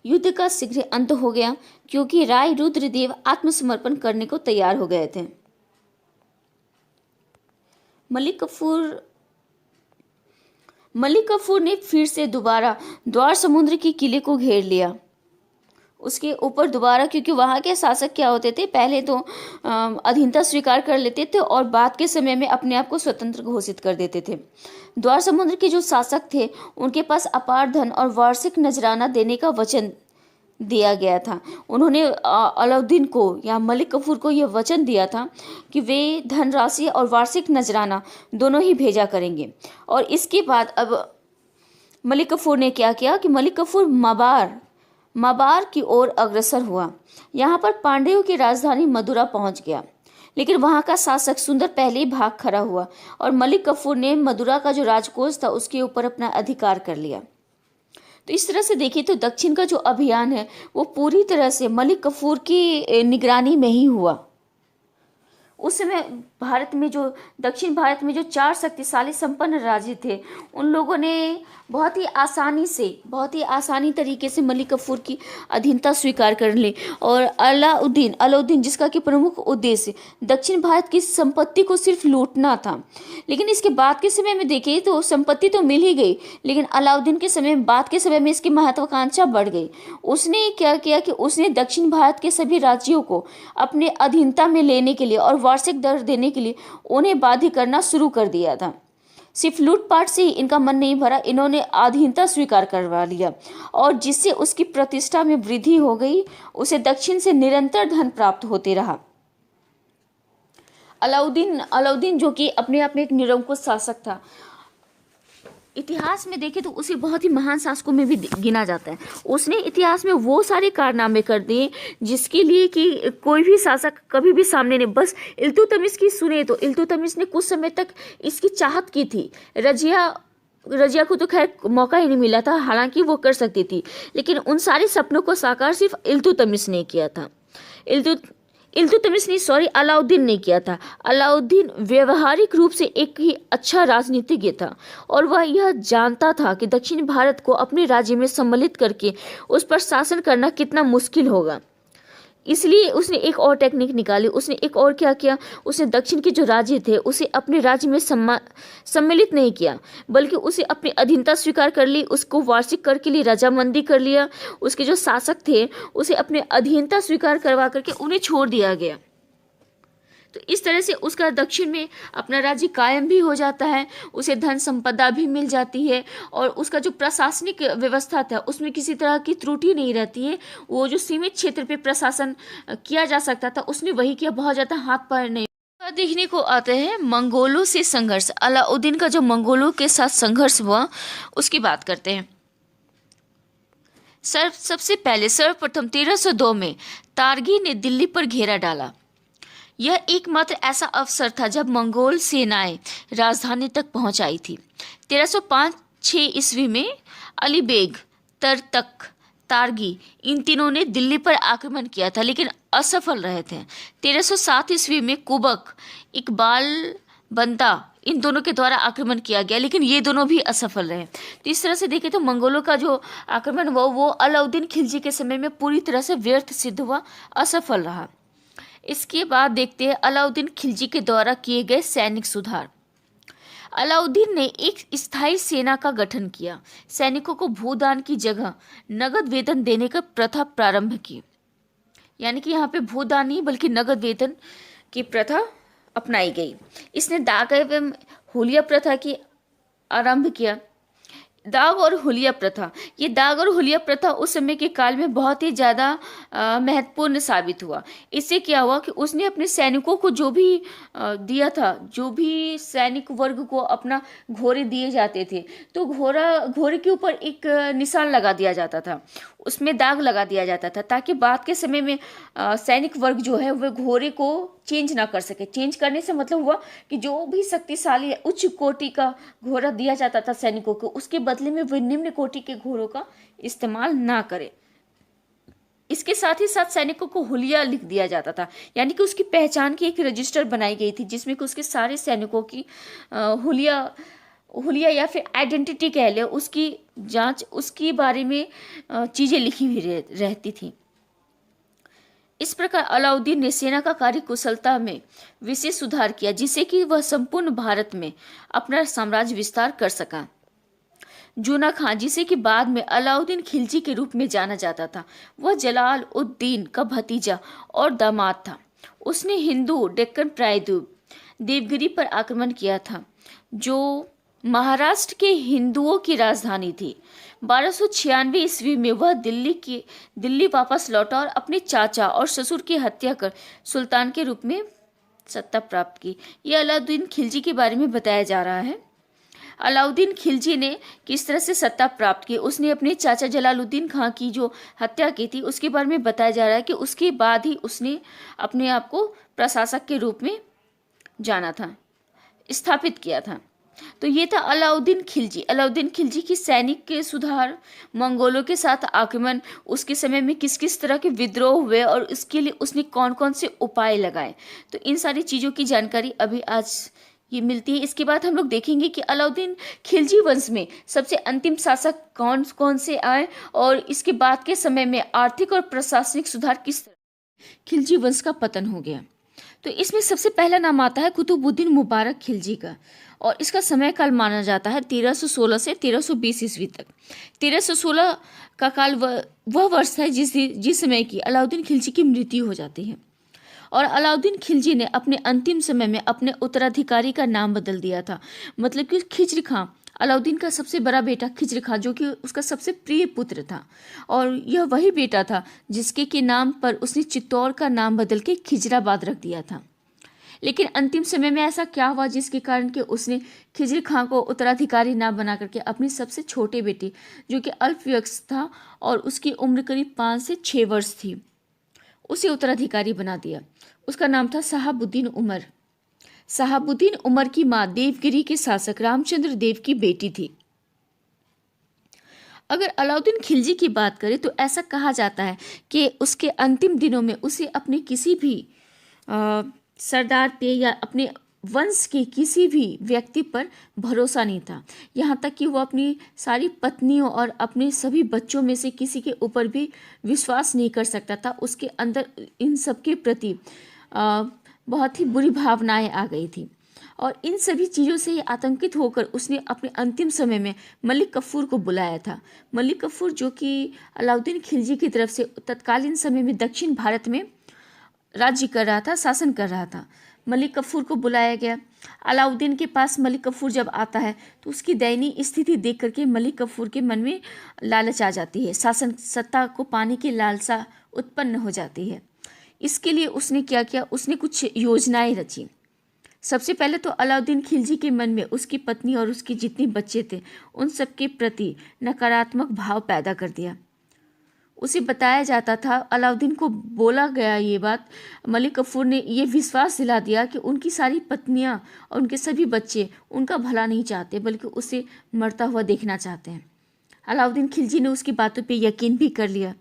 युद्ध का शीघ्र अंत हो गया क्योंकि राय रुद्रदेव आत्मसमर्पण करने को तैयार हो गए थे। मलिक कफूर ने फिर से दोबारा द्वार समुद्र के किले को घेर लिया। उसके ऊपर दोबारा, क्योंकि वहाँ के शासक क्या होते थे, पहले तो अधीनता स्वीकार कर लेते थे और बाद के समय में अपने आप को स्वतंत्र घोषित कर देते थे। द्वार समुद्र के जो शासक थे उनके पास अपार धन और वार्षिक नजराना देने का वचन दिया गया था। उन्होंने अलाउद्दीन को या मलिक कफूर को यह वचन दिया था कि वे धनराशि और वार्षिक नजराना दोनों ही भेजा करेंगे। और इसके बाद अब मलिक कफूर ने क्या किया कि मलिक कफूर मबार की ओर अग्रसर हुआ। यहाँ पर पांड्यों की राजधानी मदुरा पहुँच गया, लेकिन वहाँ का शासक सुंदर पहले ही भाग खड़ा हुआ और मलिक कफूर ने मदुरा का जो राजकोष था उसके ऊपर अपना अधिकार कर लिया। तो इस तरह से देखिए तो दक्षिण का जो अभियान है वो पूरी तरह से मलिक कफूर की निगरानी में ही हुआ। उस समय दक्षिण भारत में जो 4 शक्तिशाली संपन्न राज्य थे, उन लोगों ने बहुत ही आसानी तरीके से मलिक कफूर की अधीनता स्वीकार कर ली। और अलाउद्दीन जिसका कि प्रमुख उद्देश्य दक्षिण भारत की संपत्ति को सिर्फ लूटना था, लेकिन इसके बाद के समय में देखिए तो संपत्ति तो मिल ही गई, लेकिन अलाउद्दीन के समय बाद के समय में इसकी महत्वाकांक्षा बढ़ गई। उसने क्या किया कि उसने दक्षिण भारत के सभी राज्यों को अपने अधीनता में लेने के लिए और वार्षिक दर देने के लिए उन्हें बाध्य करना शुरू कर दिया था। सिर्फ लूटपाट से ही इनका मन नहीं भरा, इन्होंने अधीनता स्वीकार करवा लिया और जिससे उसकी प्रतिष्ठा में वृद्धि हो गई। उसे दक्षिण से निरंतर धन प्राप्त होते रहा। अलाउद्दीन जो कि अपने आप में एक निरंकुश शासक था, इतिहास में देखें तो उसे बहुत ही महान शासकों में भी गिना जाता है। उसने इतिहास में वो सारे कारनामे कर दिए जिसके लिए कि कोई भी शासक कभी भी सामने नहीं। बस इल्तुतमिश की सुने तो इल्तुतमिश ने कुछ समय तक इसकी चाहत की थी। रजिया को तो खैर मौका ही नहीं मिला था, हालांकि वो कर सकती थी, लेकिन उन सारे सपनों को साकार सिर्फ अलाउद्दीन ने किया था। अलाउद्दीन व्यवहारिक रूप से एक ही अच्छा राजनीतिज्ञ था और वह यह जानता था कि दक्षिण भारत को अपने राज्य में सम्मिलित करके उस पर शासन करना कितना मुश्किल होगा। इसलिए उसने एक और टेक्निक निकाली। उसने एक और क्या किया, उसने दक्षिण के जो राज्य थे उसे अपने राज्य में सम्मिलित नहीं किया, बल्कि उसे अपनी अधीनता स्वीकार कर ली, उसको वार्षिक कर के लिए रजामंदी कर लिया। उसके जो शासक थे उसे अपने अधीनता स्वीकार करवा करके उन्हें छोड़ दिया गया। तो इस तरह से उसका दक्षिण में अपना राज्य कायम भी हो जाता है, उसे धन संपदा भी मिल जाती है और उसका जो प्रशासनिक व्यवस्था था उसमें किसी तरह की त्रुटि नहीं रहती है। वो जो सीमित क्षेत्र पे प्रशासन किया जा सकता था उसने वही किया, बहुत ज़्यादा हाथ पैर नहीं। देखने को आते हैं मंगोलों से संघर्ष। अलाउद्दीन का जो मंगोलों के साथ संघर्ष हुआ उसकी बात करते हैं। सबसे पहले सर्वप्रथम 1302 में तारगी ने दिल्ली पर घेरा डाला। यह एकमात्र ऐसा अवसर था जब मंगोल सेनाएं राजधानी तक पहुंच आई थी। 1305-6 ईस्वी में अली बेग, तरतक, तारगी इन तीनों ने दिल्ली पर आक्रमण किया था लेकिन असफल रहे थे। 1307 ईस्वी में कुबक, इकबाल बंदा इन दोनों के द्वारा आक्रमण किया गया लेकिन ये दोनों भी असफल रहे। तो इस तरह से देखें तो मंगोलों का जो आक्रमण हुआ वो अलाउद्दीन खिलजी के समय में पूरी तरह से व्यर्थ सिद्ध हुआ, असफल रहा। इसके बाद देखते हैं अलाउद्दीन खिलजी के द्वारा किए गए सैनिक सुधार। अलाउद्दीन ने एक स्थायी सेना का गठन किया, सैनिकों को भूदान की जगह नगद वेतन देने का प्रथा प्रारंभ की। यानी कि यहाँ पे भूदान नहीं बल्कि नगद वेतन की प्रथा अपनाई गई। इसने दाग एवं हुलिया प्रथा की आरंभ किया। दाग और हुलिया प्रथा, ये दाग और हुलिया प्रथा उस समय के काल में बहुत ही ज़्यादा महत्वपूर्ण साबित हुआ। इससे क्या हुआ कि उसने अपने सैनिकों को जो भी दिया था, जो भी सैनिक वर्ग को अपना घोड़े दिए जाते थे तो घोड़े के ऊपर एक निशान लगा दिया जाता था, उसमें दाग लगा दिया जाता था ताकि बाद के समय में सैनिक वर्ग जो है वह घोड़े को चेंज ना कर सके। चेंज करने से मतलब हुआ कि जो भी शक्तिशाली उच्च कोटि का घोड़ा दिया जाता था सैनिकों को, उसके बदले में वे निम्न कोटि के घोड़ों का इस्तेमाल ना करें। इसके साथ ही साथ सैनिकों को हुलिया लिख दिया जाता था, यानी कि उसकी पहचान की एक रजिस्टर बनाई गई थी जिसमें कि उसके सारे सैनिकों की हुलिया या फिर आइडेंटिटी कह ले, उसकी जांच, उसके बारे में चीज़ें लिखी हुई रहती थी। इस प्रकार अलाउद्दीन ने सेना का कार्य कुशलता में विशेष सुधार किया जिससे कि वह संपूर्ण भारत में अपना साम्राज्य विस्तार कर सका। जूना खान, जिसे कि बाद में अलाउद्दीन खिलजी के रूप में जाना जाता था, वह जलाल उद्दीन का भतीजा और दामाद था। उसने हिंदू डेक्कन प्रायद्वीप देवगिरी पर आक्रमण किया था जो महाराष्ट्र के हिंदुओं की राजधानी थी। 1296 ईस्वी में वह दिल्ली वापस लौटा और अपने चाचा और ससुर की हत्या कर सुल्तान के रूप में सत्ता प्राप्त की। यह अलाउद्दीन खिलजी के बारे में बताया जा रहा है। अलाउद्दीन खिलजी ने किस तरह से सत्ता प्राप्त की, उसने अपने चाचा जलालुद्दीन खां की जो हत्या की थी उसके बारे में बताया जा रहा है कि उसके बाद ही उसने अपने आप को प्रशासक के रूप में जाना था, स्थापित किया था। तो ये था अलाउद्दीन खिलजी। अलाउद्दीन खिलजी की सैनिक के सुधार, मंगोलों के साथ आक्रमण, उसके समय में किस किस तरह के विद्रोह हुए और इसके लिए उसने कौन कौन से उपाय लगाए, तो इन सारी चीज़ों की जानकारी अभी आज ये मिलती है। इसके बाद हम लोग देखेंगे कि अलाउद्दीन खिलजी वंश में सबसे अंतिम शासक कौन कौन से आए और इसके बाद के समय में आर्थिक और प्रशासनिक सुधार किस तरह खिलजी वंश का पतन हो गया। तो इसमें सबसे पहला नाम आता है कुतुबुद्दीन मुबारक खिलजी का और इसका समय काल माना जाता है 1316 से 1320 ईस्वी तक। 1316 का काल वह वर्ष है जिस समय की अलाउद्दीन खिलजी की मृत्यु हो जाती है और अलाउद्दीन खिलजी ने अपने अंतिम समय में अपने उत्तराधिकारी का नाम बदल दिया था। मतलब कि खिज्र खां, अलाउद्दीन का सबसे बड़ा बेटा खिज्र खां, जो कि उसका सबसे प्रिय पुत्र था और यह वही बेटा था जिसके के नाम पर उसने चित्तौड़ का नाम बदल के खिजराबाद रख दिया था। लेकिन अंतिम समय में ऐसा क्या हुआ जिसके कारण कि उसने खिज्र खां को उत्तराधिकारी ना बना करके अपने सबसे छोटे बेटे, जो कि अल्पवयस्क था और उसकी उम्र करीब 5 से 6 वर्ष थी, उसे उत्तराधिकारी बना दिया। उसका नाम था शहाबुद्दीन उमर। शहाबुद्दीन उमर की मां देवगिरी के शासक रामचंद्र देव की बेटी थी। अगर अलाउद्दीन खिलजी की बात करें तो ऐसा कहा जाता है कि उसके अंतिम दिनों में उसे अपने किसी भी सरदार पे या अपने वंश के किसी भी व्यक्ति पर भरोसा नहीं था। यहाँ तक कि वो अपनी सारी पत्नियों और अपने सभी बच्चों में से किसी के ऊपर भी विश्वास नहीं कर सकता था। उसके अंदर इन सब के प्रति बहुत ही बुरी भावनाएं आ गई थी और इन सभी चीज़ों से आतंकित होकर उसने अपने अंतिम समय में मलिक कफूर को बुलाया था। मलिक कफूर जो कि अलाउद्दीन खिलजी की तरफ से तत्कालीन समय में दक्षिण भारत में राज्य कर रहा था, शासन कर रहा था। मलिक कफूर को बुलाया गया। अलाउद्दीन के पास मलिक कफूर जब आता है तो उसकी दयनीय स्थिति देख करके मलिक कफूर के मन में लालच आ जाती है, शासन सत्ता को पाने की लालसा उत्पन्न हो जाती है। इसके लिए उसने क्या किया, उसने कुछ योजनाएं रची। सबसे पहले तो अलाउद्दीन खिलजी के मन में उसकी पत्नी और उसके जितने बच्चे थे उन सब के प्रति नकारात्मक भाव पैदा कर दिया। उसे बताया जाता था, अलाउद्दीन को बोला गया ये बात, मलिक कफूर ने ये विश्वास दिला दिया कि उनकी सारी पत्नियां और उनके सभी बच्चे उनका भला नहीं चाहते बल्कि उसे मरता हुआ देखना चाहते हैं। अलाउद्दीन खिलजी ने उसकी बातों पे यकीन भी कर लिया।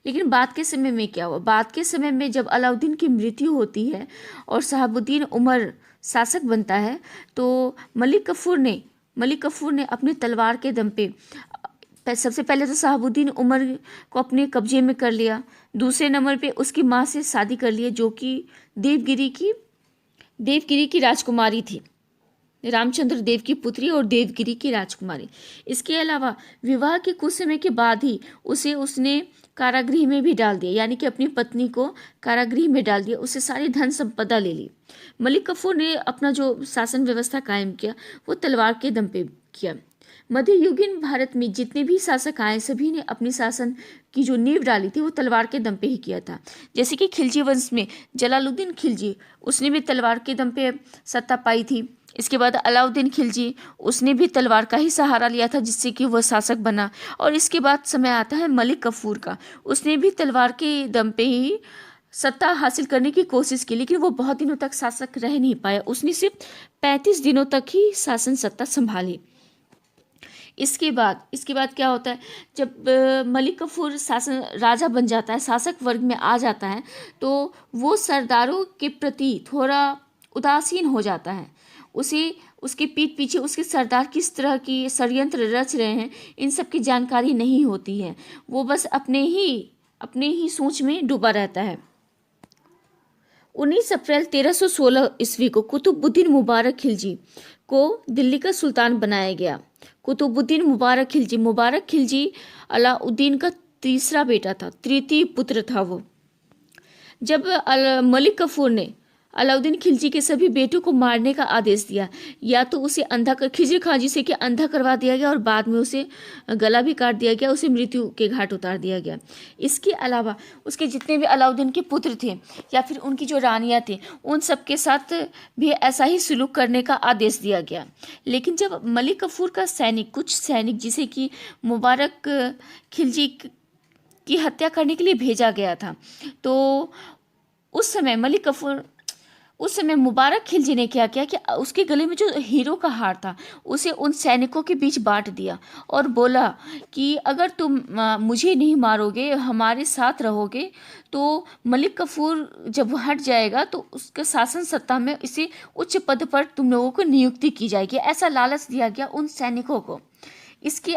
लेकिन बाद के समय में क्या हुआ, बाद के समय में जब अलाउद्दीन की मृत्यु होती है और शहाबुद्दीन उमर शासक बनता है तो मलिक कफूर ने अपनी तलवार के दम पे सबसे पहले तो शहाबुद्दीन उमर को अपने कब्जे में कर लिया। दूसरे नंबर पे उसकी माँ से शादी कर लिया जो कि देवगिरी की राजकुमारी थी, रामचंद्र देव की पुत्री और देवगिरी की राजकुमारी। इसके अलावा विवाह के कुछ समय के बाद ही उसने कारागृह में भी डाल दिया, यानी कि अपनी पत्नी को कारागृह में डाल दिया, उससे सारी धन संपदा ले ली। मलिक कफूर ने अपना जो शासन व्यवस्था कायम किया वो तलवार के दम पे किया। मध्ययुगीन भारत में जितने भी शासक आए सभी ने अपनी शासन की जो नींव डाली थी वो तलवार के दम पे ही किया था। जैसे कि खिलजी वंश में जलालुद्दीन खिलजी, उसने भी तलवार के दम पे सत्ता पाई थी। इसके बाद अलाउद्दीन खिलजी, उसने भी तलवार का ही सहारा लिया था जिससे कि वह शासक बना। और इसके बाद समय आता है मलिक कफूर का, उसने भी तलवार के दम पे ही सत्ता हासिल करने की कोशिश की, लेकिन वो बहुत दिनों तक शासक रह नहीं पाया। उसने सिर्फ 35 दिनों तक ही शासन सत्ता संभाली। इसके बाद क्या होता है, जब मलिक कफूर राजा बन जाता है, शासक वर्ग में आ जाता है, तो वो सरदारों के प्रति थोड़ा उदासीन हो जाता है। उसके पीठ पीछे उसके सरदार किस तरह की षड्यंत्र रच रहे हैं इन सब की जानकारी नहीं होती है। वो बस अपने ही सोच में डूबा रहता है। 19 अप्रैल 1316 ईस्वी को कुतुबुद्दीन मुबारक खिलजी को दिल्ली का सुल्तान बनाया गया। कुतुबुद्दीन मुबारक खिलजी अलाउद्दीन का तीसरा बेटा था, तृतीय पुत्र था वो। जब मलिक कफूर ने अलाउद्दीन खिलजी के सभी बेटों को मारने का आदेश दिया, या तो उसे खिजर खां जिसे कि अंधा करवा दिया गया और बाद में उसे गला भी काट दिया गया, उसे मृत्यु के घाट उतार दिया गया। इसके अलावा उसके जितने भी अलाउद्दीन के पुत्र थे या फिर उनकी जो रानियां थी उन सबके साथ भी ऐसा ही सुलूक करने का आदेश दिया गया। लेकिन जब मलिक कफूर का कुछ सैनिक जिसे कि मुबारक खिलजी की हत्या करने के लिए भेजा गया था, तो उस समय मुबारक खिलजी ने क्या किया कि उसके गले में जो हीरो का हार था उसे उन सैनिकों के बीच बांट दिया और बोला कि अगर तुम मुझे नहीं मारोगे, हमारे साथ रहोगे, तो मलिक कफूर जब हट जाएगा तो उसके शासन सत्ता में इसे उच्च पद पर तुम लोगों को नियुक्ति की जाएगी। ऐसा लालच दिया गया उन सैनिकों को। इसके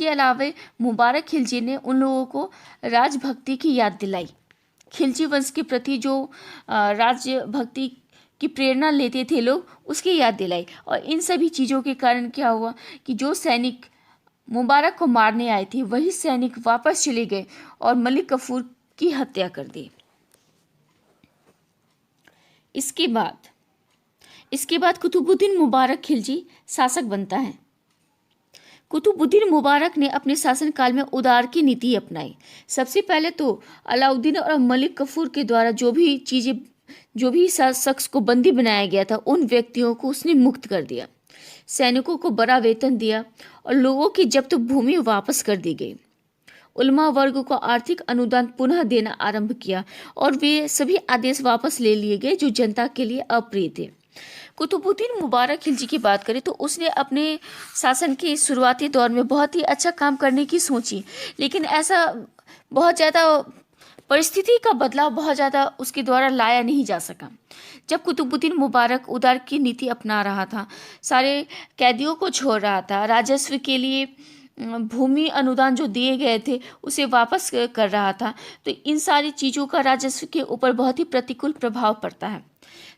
अलावे मुबारक खिलजी ने उन लोगों को राजभक्ति की याद दिलाई। खिलजी वंश के प्रति जो राजभक्ति की प्रेरणा लेते थे लोग, उसकी याद दिलाई। और इन सभी चीज़ों के कारण क्या हुआ कि जो सैनिक मुबारक को मारने आए थे वही सैनिक वापस चले गए और मलिक कफूर की हत्या कर दी। इसके बाद कुतुबुद्दीन मुबारक खिलजी शासक बनता है। कुतुबुद्दीन मुबारक ने अपने शासनकाल में उदार की नीति अपनाई। सबसे पहले तो अलाउद्दीन और मलिक कफूर के द्वारा जो भी शख्स को बंदी बनाया गया था उन व्यक्तियों को उसने मुक्त कर दिया। सैनिकों को बड़ा वेतन दिया और लोगों की जब्त भूमि वापस कर दी गई। उलमा वर्ग को आर्थिक अनुदान पुनः देना आरंभ किया और वे सभी आदेश वापस ले लिए गए जो जनता के लिए अप्रिय थे। कुतुबुद्दीन मुबारक खिलजी की बात करें तो उसने अपने शासन के शुरुआती दौर में बहुत ही अच्छा काम करने की सोची, लेकिन ऐसा बहुत ज़्यादा परिस्थिति का बदलाव बहुत ज़्यादा उसके द्वारा लाया नहीं जा सका। जब कुतुबुद्दीन मुबारक उदार की नीति अपना रहा था, सारे कैदियों को छोड़ रहा था, राजस्व के लिए भूमि अनुदान जो दिए गए थे उसे वापस कर रहा था, तो इन सारी चीज़ों का राजस्व के ऊपर बहुत ही प्रतिकूल प्रभाव पड़ता है।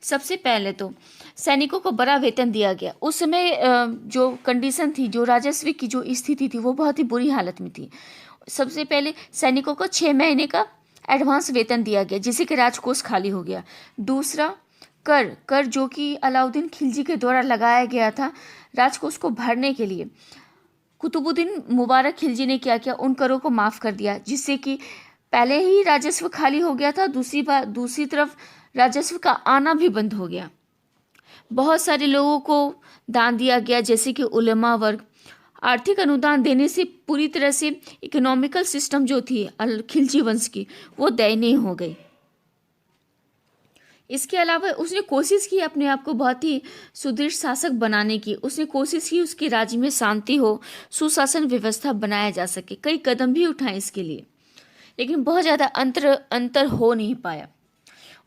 सबसे पहले तो सैनिकों को बड़ा वेतन दिया गया। उस समय जो कंडीशन थी, जो राजस्व की जो स्थिति थी वो बहुत ही बुरी हालत में थी। सबसे पहले सैनिकों को 6 महीने का एडवांस वेतन दिया गया जिससे कि राजकोष खाली हो गया। दूसरा, कर जो कि अलाउद्दीन खिलजी के द्वारा लगाया गया था राजकोष को भरने के लिए, कुतुबुद्दीन मुबारक खिलजी ने क्या किया, उन करों को माफ़ कर दिया, जिससे कि पहले ही राजस्व खाली हो गया था, दूसरी तरफ राजस्व का आना भी बंद हो गया। बहुत सारे लोगों को दान दिया गया, जैसे कि उलेमा वर्ग। आर्थिक अनुदान देने से पूरी तरह से इकोनॉमिकल सिस्टम जो थी खिलजी वंश की, वो दयनीय हो गई। इसके अलावा उसने कोशिश की अपने आप को बहुत ही सुदृढ़ शासक बनाने की। उसने कोशिश की उसके राज्य में शांति हो, सुशासन व्यवस्था बनाया जा सके। कई कदम भी उठाए इसके लिए, लेकिन बहुत ज़्यादा अंतर हो नहीं पाया।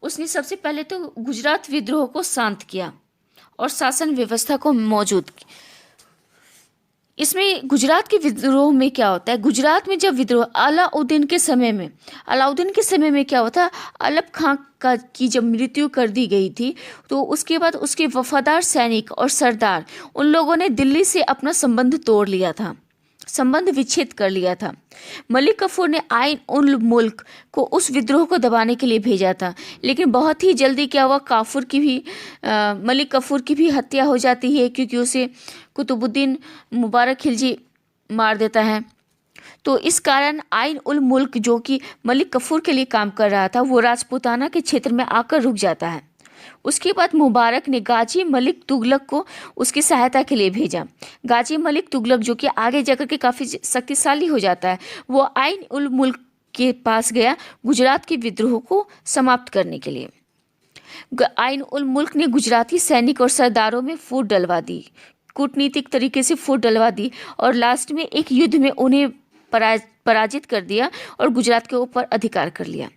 उसने सबसे पहले तो गुजरात विद्रोह को शांत किया और शासन व्यवस्था को मौजूद किया। इसमें गुजरात के विद्रोह में क्या होता है, गुजरात में जब विद्रोह अलाउद्दीन के समय में क्या होता, अलब खां की जब मृत्यु कर दी गई थी, तो उसके बाद उसके वफादार सैनिक और सरदार उन लोगों ने दिल्ली से अपना संबंध तोड़ लिया था, संबंध विच्छेद कर लिया था। मलिक कफूर ने आइन उल मुल्क को उस विद्रोह को दबाने के लिए भेजा था, लेकिन बहुत ही जल्दी क्या हुआ, मलिक कफूर की भी हत्या हो जाती है, क्योंकि उसे कुतुबुद्दीन मुबारक खिलजी मार देता है। तो इस कारण आइन उल मुल्क जो कि मलिक कफूर के लिए काम कर रहा था, वो राजपूताना के क्षेत्र में आकर रुक जाता है। उसके बाद मुबारक ने गाजी मलिक तुगलक को उसकी सहायता के लिए भेजा। गाजी मलिक तुगलक जो कि आगे जाकर के काफ़ी शक्तिशाली हो जाता है, वो आइन उल मुल्क के पास गया गुजरात के विद्रोह को समाप्त करने के लिए। आइन उल मुल्क ने गुजराती सैनिक और सरदारों में फूट डलवा दी, कूटनीतिक तरीके से फूट डलवा दी, और लास्ट में एक युद्ध में उन्हें पराजित कर दिया और गुजरात के ऊपर अधिकार कर लिया।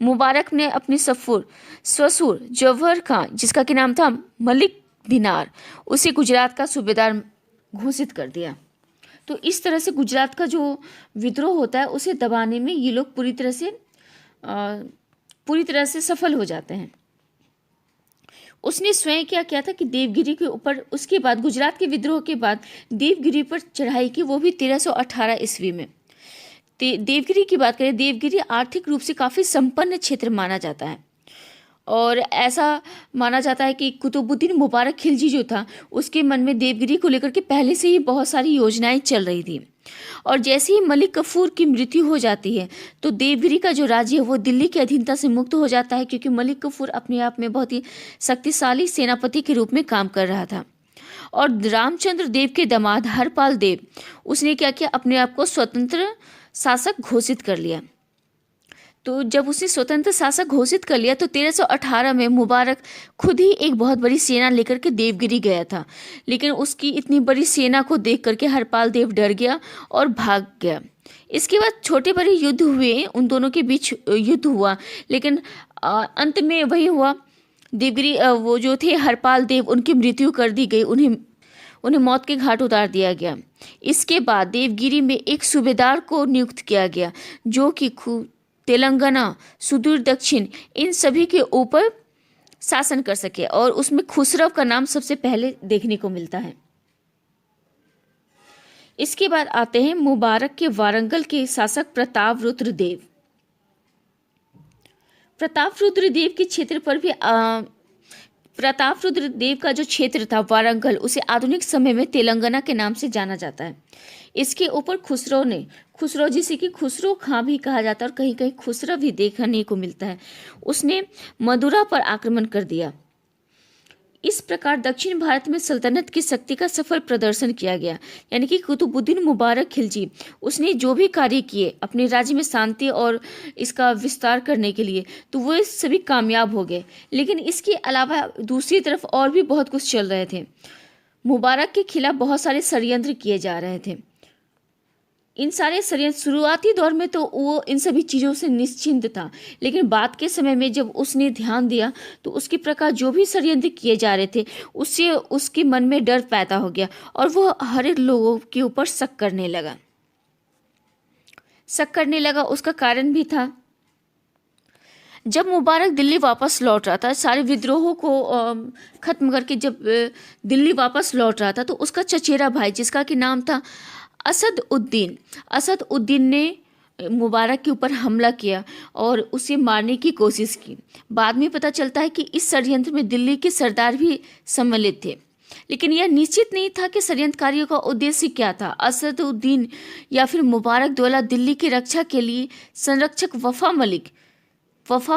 मुबारक ने अपनी ससुर जौहर खां, जिसका कि नाम था मलिक दिनार, उसे गुजरात का सूबेदार घोषित कर दिया। तो इस तरह से गुजरात का जो विद्रोह होता है उसे दबाने में ये लोग पूरी तरह से सफल हो जाते हैं। उसने स्वयं क्या किया था कि देवगिरी के ऊपर, उसके बाद गुजरात के विद्रोह के बाद देवगिरी पर चढ़ाई की, वो भी 1318 ईस्वी में। देवगिरी की बात करें, देवगिरी आर्थिक रूप से काफ़ी संपन्न क्षेत्र माना जाता है, और ऐसा माना जाता है कि कुतुबुद्दीन मुबारक खिलजी जो था, उसके मन में देवगिरी को लेकर के पहले से ही बहुत सारी योजनाएं चल रही थी। और जैसे ही मलिक कफूर की मृत्यु हो जाती है, तो देवगिरी का जो राज्य है वो दिल्ली की अधीनता से मुक्त हो जाता है, क्योंकि मलिक कफूर अपने आप में बहुत ही शक्तिशाली सेनापति के रूप में काम कर रहा था। और रामचंद्र देव के दामाद हरपाल देव, उसने क्या किया, अपने आप को स्वतंत्र शासक घोषित कर लिया। तो जब उसने स्वतंत्र शासक घोषित कर लिया, तो 1318 में मुबारक खुद ही एक बहुत बड़ी सेना लेकर के देवगिरी गया था, लेकिन उसकी इतनी बड़ी सेना को देख करके हरपाल देव डर गया और भाग गया। इसके बाद छोटे बड़े युद्ध हुए, उन दोनों के बीच युद्ध हुआ, लेकिन अंत में वही हुआ, देवगिरी वो जो थे हरपाल देव, उनकी मृत्यु कर दी गई, उन्हें मौत के घाट उतार दिया गया। इसके बाद देवगिरी में एक सूबेदार को नियुक्त किया गया, जो कि तेलंगाना, सुदूर दक्षिण, इन सभी के ऊपर शासन कर सके, और उसमें खुसरव का नाम सबसे पहले देखने को मिलता है। इसके बाद आते हैं मुबारक के वारंगल के शासक प्रतापरुद्र देव। प्रतापरुद्र देव के क्षेत्र पर भी प्रतापरुद्र देव का जो क्षेत्र था वारंगल, उसे आधुनिक समय में तेलंगाना के नाम से जाना जाता है। इसके ऊपर खुसरो जिसे कि खुसरो खां भी कहा जाता है, और कहीं कहीं खुसरो भी देखने को मिलता है, उसने मदुरा पर आक्रमण कर दिया। इस प्रकार दक्षिण भारत में सल्तनत की शक्ति का सफल प्रदर्शन किया गया। यानी कि कुतुबुद्दीन मुबारक खिलजी, उसने जो भी कार्य किए अपने राज्य में शांति और इसका विस्तार करने के लिए, तो वो सभी कामयाब हो गए। लेकिन इसके अलावा दूसरी तरफ और भी बहुत कुछ चल रहे थे। मुबारक के खिलाफ बहुत सारे षड्यंत्र किए जा रहे थे। इन सारे षड्यंत्र शुरुआती दौर में तो वो इन सभी चीज़ों से निश्चिंत था, लेकिन बाद के समय में जब उसने ध्यान दिया, तो उसके प्रकार जो भी षड्यंत्र किए जा रहे थे, उससे उसके मन में डर पैदा हो गया, और वो हर एक लोगों के ऊपर शक करने लगा। उसका कारण भी था, जब मुबारक दिल्ली वापस लौट रहा था, सारे विद्रोहों को खत्म करके जब दिल्ली वापस लौट रहा था, तो उसका चचेरा भाई, जिसका कि नाम था असद उद्दीन ने मुबारक के ऊपर हमला किया और उसे मारने की कोशिश की। बाद में पता चलता है कि इस षड्यंत्र में दिल्ली के सरदार भी सम्मिलित थे, लेकिन यह निश्चित नहीं था कि षड्यंत्रकारियों का उद्देश्य क्या था। असदुद्दीन या फिर मुबारक द्वारा दिल्ली की रक्षा के लिए संरक्षक वफा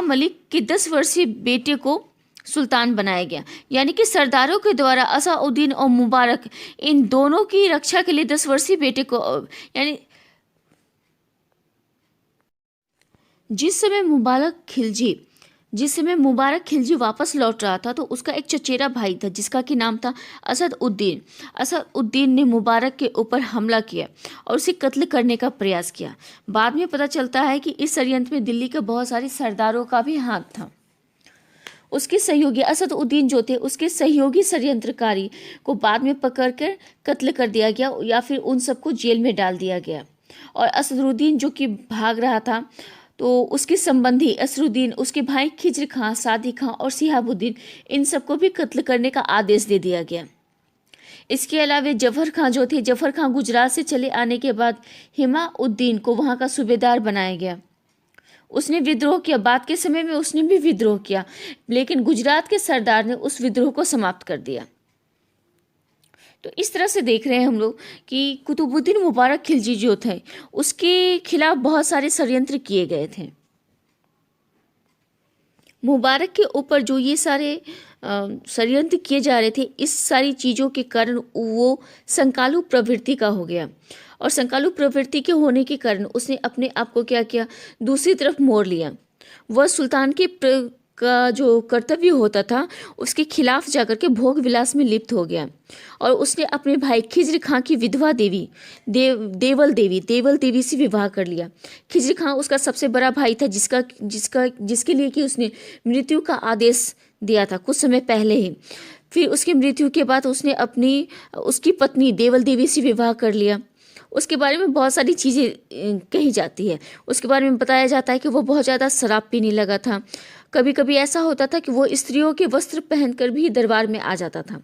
मलिक के 10 वर्षीय बेटे को सुल्तान बनाया गया। यानी कि सरदारों के द्वारा असदुद्दीन और मुबारक इन दोनों की रक्षा के लिए 10 वर्षीय बेटे को, यानी जिस समय मुबारक खिलजी वापस लौट रहा था तो उसका एक चचेरा भाई था जिसका कि नाम था असदुद्दीन ने मुबारक के ऊपर हमला किया और उसे कत्ल करने का प्रयास किया। बाद में पता चलता है कि इस षड्यंत्र में दिल्ली के बहुत सारे सरदारों का भी हाथ था। उसके सहयोगी असदुद्दीन जो थे, उसके सहयोगी षड्यंत्रकारी को बाद में पकड़कर कत्ल कर दिया गया या फिर उन सबको जेल में डाल दिया गया। और असदुद्दीन जो कि भाग रहा था तो उसके संबंधी असदुद्दीन, उसके भाई खिज्र खां, सादी खां और शिहाबुद्दीन, इन सबको भी कत्ल करने का आदेश दे दिया गया। इसके अलावा जफर खां गुजरात से चले आने के बाद हिमाउद्दीन को वहां का सूबेदार बनाया गया। उसने विद्रोह किया, बाद के समय में उसने भी विद्रोह किया, लेकिन गुजरात के सरदार ने उस विद्रोह को समाप्त कर दिया। तो इस तरह से देख रहे हैं हम लोग कि कुतुबुद्दीन मुबारक खिलजी जो थे उसके खिलाफ बहुत सारे षड्यंत्र किए गए थे। मुबारक के ऊपर जो ये सारे षड्यंत्र किए जा रहे थे, इस सारी चीज़ों के कारण वो संकालू प्रवृत्ति का हो गया। और संकालू प्रवृत्ति के होने के कारण उसने अपने आप को क्या किया, दूसरी तरफ मोड़ लिया। वह सुल्तान का जो कर्तव्य होता था उसके खिलाफ जाकर के भोग विलास में लिप्त हो गया और उसने अपने भाई खिज्र खां की विधवा देवी देवल देवी से विवाह कर लिया। खिज्र खां उसका सबसे बड़ा भाई था जिसके लिए कि उसने मृत्यु का आदेश दिया था कुछ समय पहले ही। फिर उसकी मृत्यु के बाद उसने उसकी पत्नी देवल देवी से विवाह कर लिया। उसके बारे में बहुत सारी चीज़ें कही जाती है। उसके बारे में बताया जाता है कि वो बहुत ज़्यादा शराब पीने लगा था। कभी कभी ऐसा होता था कि वो स्त्रियों के वस्त्र पहनकर भी दरबार में आ जाता था।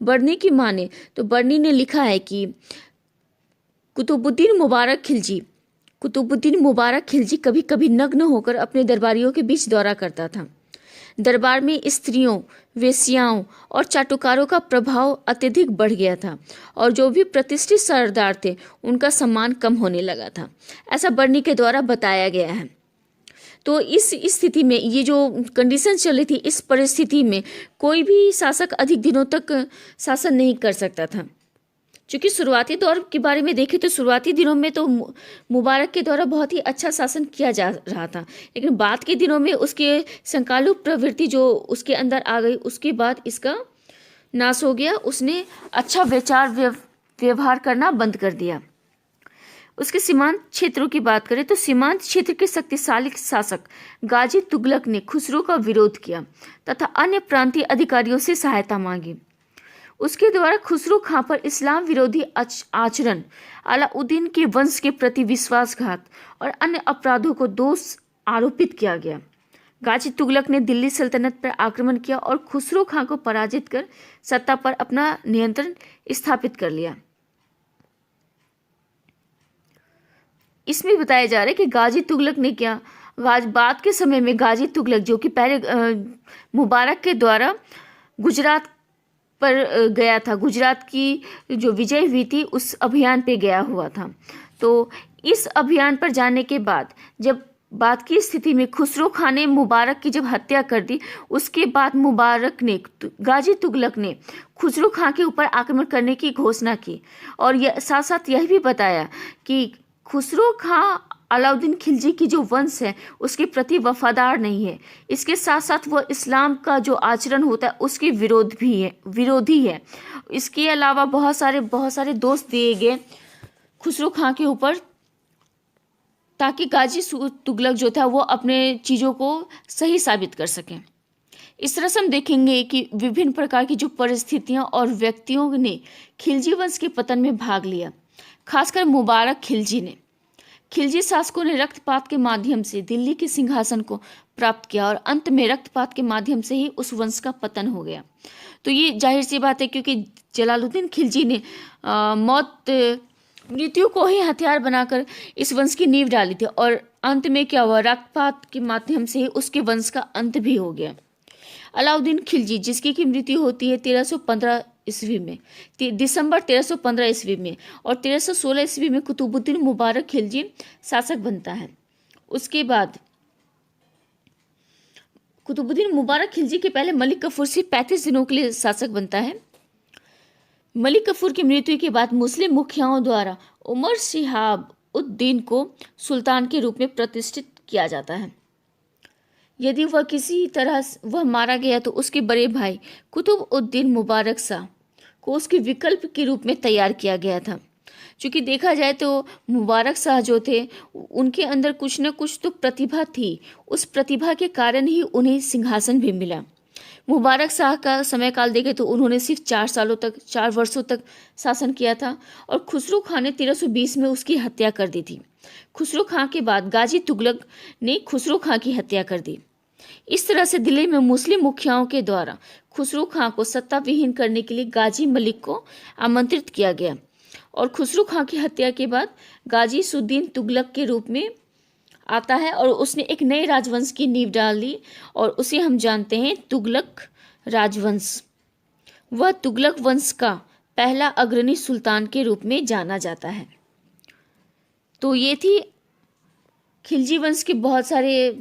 बर्नी की माने तो बर्नी ने लिखा है कि कुतुबुद्दीन मुबारक खिलजी कभी कभी नग्न होकर अपने दरबारियों के बीच दौरा करता था। दरबार में स्त्रियों, वेश्याओं और चाटुकारों का प्रभाव अत्यधिक बढ़ गया था और जो भी प्रतिष्ठित सरदार थे उनका सम्मान कम होने लगा था, ऐसा बर्नी के द्वारा बताया गया है। तो इस स्थिति में ये जो कंडीशन चल रही थी, इस परिस्थिति में कोई भी शासक अधिक दिनों तक शासन नहीं कर सकता था। क्योंकि शुरुआती दौर के बारे में देखें तो शुरुआती दिनों में तो मुबारक के द्वारा बहुत ही अच्छा शासन किया जा रहा था, लेकिन बाद के दिनों में उसके संकालू प्रवृत्ति जो उसके अंदर आ गई, उसके बाद इसका नाश हो गया। उसने अच्छा व्यवहार करना बंद कर दिया। उसके सीमांत क्षेत्रों की बात करें तो सीमांत क्षेत्र के शक्तिशाली शासक गाजी तुगलक ने खुसरो का विरोध किया तथा अन्य प्रांतीय अधिकारियों से सहायता मांगी। उसके द्वारा खुसरो खां पर इस्लाम विरोधी आचरण, अलाउद्दीन के वंश के प्रति विश्वासघात और अन्य अपराधों को दोष आरोपित किया गया। गाजी तुगलक ने दिल्ली सल्तनत पर आक्रमण किया और खुसरो खां को पराजित कर सत्ता पर अपना नियंत्रण स्थापित कर लिया। इसमें बताया जा रहा है कि गाजी तुगलक ने क्या, बाद के समय में गाजी तुगलक जो कि पहले मुबारक के द्वारा गुजरात पर गया था, गुजरात की जो विजय हुई थी उस अभियान पे गया हुआ था। तो इस अभियान पर जाने के बाद जब बाद की स्थिति में खुसरो खां ने मुबारक की जब हत्या कर दी, उसके बाद गाजी तुगलक ने खुसरो खां के ऊपर आक्रमण करने की घोषणा की और साथ साथ यह भी बताया कि खुसरो खां अलाउद्दीन खिलजी की जो वंश है उसके प्रति वफादार नहीं है। इसके साथ साथ वह इस्लाम का जो आचरण होता है उसके विरोधी है। इसके अलावा बहुत सारे दोष दिए गए खुसरो खां के ऊपर ताकि गाजी तुगलक जो था वो अपने चीज़ों को सही साबित कर सकें। इस तरह से हम देखेंगे कि विभिन्न प्रकार की जो परिस्थितियां और व्यक्तियों ने खिलजी वंश के पतन में भाग लिया। खासकर मुबारक खिलजी शासकों ने रक्तपात के माध्यम से दिल्ली के सिंहासन को प्राप्त किया और अंत में रक्तपात के माध्यम से ही उस वंश का पतन हो गया। तो ये जाहिर सी बात है क्योंकि जलालुद्दीन खिलजी ने मौत मृत्यु को ही हथियार बनाकर इस वंश की नींव डाली थी, और अंत में क्या हुआ, रक्तपात के माध्यम से ही उसके वंश का अंत भी हो गया। अलाउद्दीन खिलजी, जिसकी की मृत्यु होती है 1315 ईस्वी में, दिसंबर 1315 ईस्वी में, और 1316 ईस्वी में कुतुबुद्दीन मुबारक खिलजी शासक बनता है। उसके बाद कुतुबुद्दीन मुबारक खिलजी के पहले मलिक कफूर सिर्फ 35 दिनों के लिए शासक बनता है। मलिक कफूर की मृत्यु के बाद मुस्लिम मुखियाओं द्वारा उमर शिहाब उद्दीन को सुल्तान के रूप में प्रतिष्ठित किया जाता है। यदि वह किसी तरह वह मारा गया तो उसके बड़े भाई कुतुब उद्दीन मुबारक शाह को उसके विकल्प के रूप में तैयार किया गया था। क्योंकि देखा जाए तो मुबारक शाह जो थे उनके अंदर कुछ न कुछ तो प्रतिभा थी, उस प्रतिभा के कारण ही उन्हें सिंहासन भी मिला। मुबारक शाह का समय काल देखें तो उन्होंने सिर्फ 4 वर्षों तक शासन किया था, और खुसरो खान ने 1320 में उसकी हत्या कर दी थी। खुसरो खां के बाद गाजी तुगलक ने खुसरो खां की हत्या कर दी। इस तरह से दिल्ली में मुस्लिम मुखियाओं के द्वारा खुसरो खां को सत्ता विहीन करने के लिए गाजी मलिक को आमंत्रित किया गया, और खुसरो खां की हत्या के बाद गाजी सुद्दीन तुगलक के रूप में आता है, और उसने एक नए राजवंश की नींव डाल दी, और उसे हम जानते हैं तुगलक राजवंश। वह तुगलक वंश का पहला अग्रणी सुल्तान के रूप में जाना जाता है। तो ये थी खिलजी वंश के बहुत सारे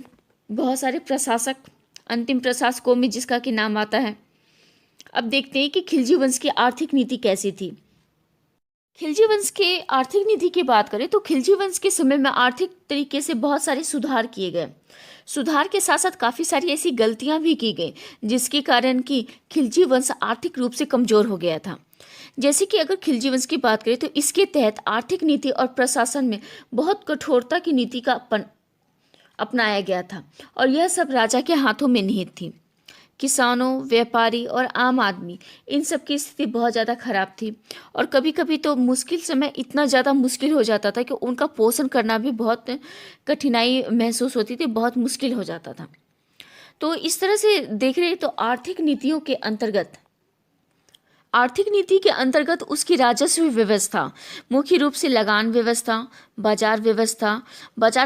प्रशासक, अंतिम प्रशासकों में जिसका कि नाम आता है। अब देखते हैं कि खिलजी वंश की आर्थिक नीति कैसी थी। खिलजी वंश के आर्थिक नीति की बात करें तो खिलजी वंश के समय में आर्थिक तरीके से बहुत सारे सुधार किए गए। सुधार के साथ साथ काफ़ी सारी ऐसी गलतियां भी की गई जिसके कारण कि खिलजी वंश आर्थिक रूप से कमज़ोर हो गया था। जैसे कि अगर खिलजी वंश की बात करें तो इसके तहत आर्थिक नीति और प्रशासन में बहुत कठोरता की नीति का अपनाया गया था, और यह सब राजा के हाथों में निहित थी। किसानों, व्यापारी और आम आदमी, इन सब की स्थिति बहुत ज़्यादा खराब थी, और कभी कभी तो मुश्किल समय इतना ज़्यादा मुश्किल हो जाता था कि उनका पोषण करना भी बहुत कठिनाई महसूस होती थी, बहुत मुश्किल हो जाता था। तो इस तरह से देख रहे तो आर्थिक नीति के अंतर्गत उसकी राजस्व व्यवस्था, मुख्य रूप से लगान व्यवस्था, बाजार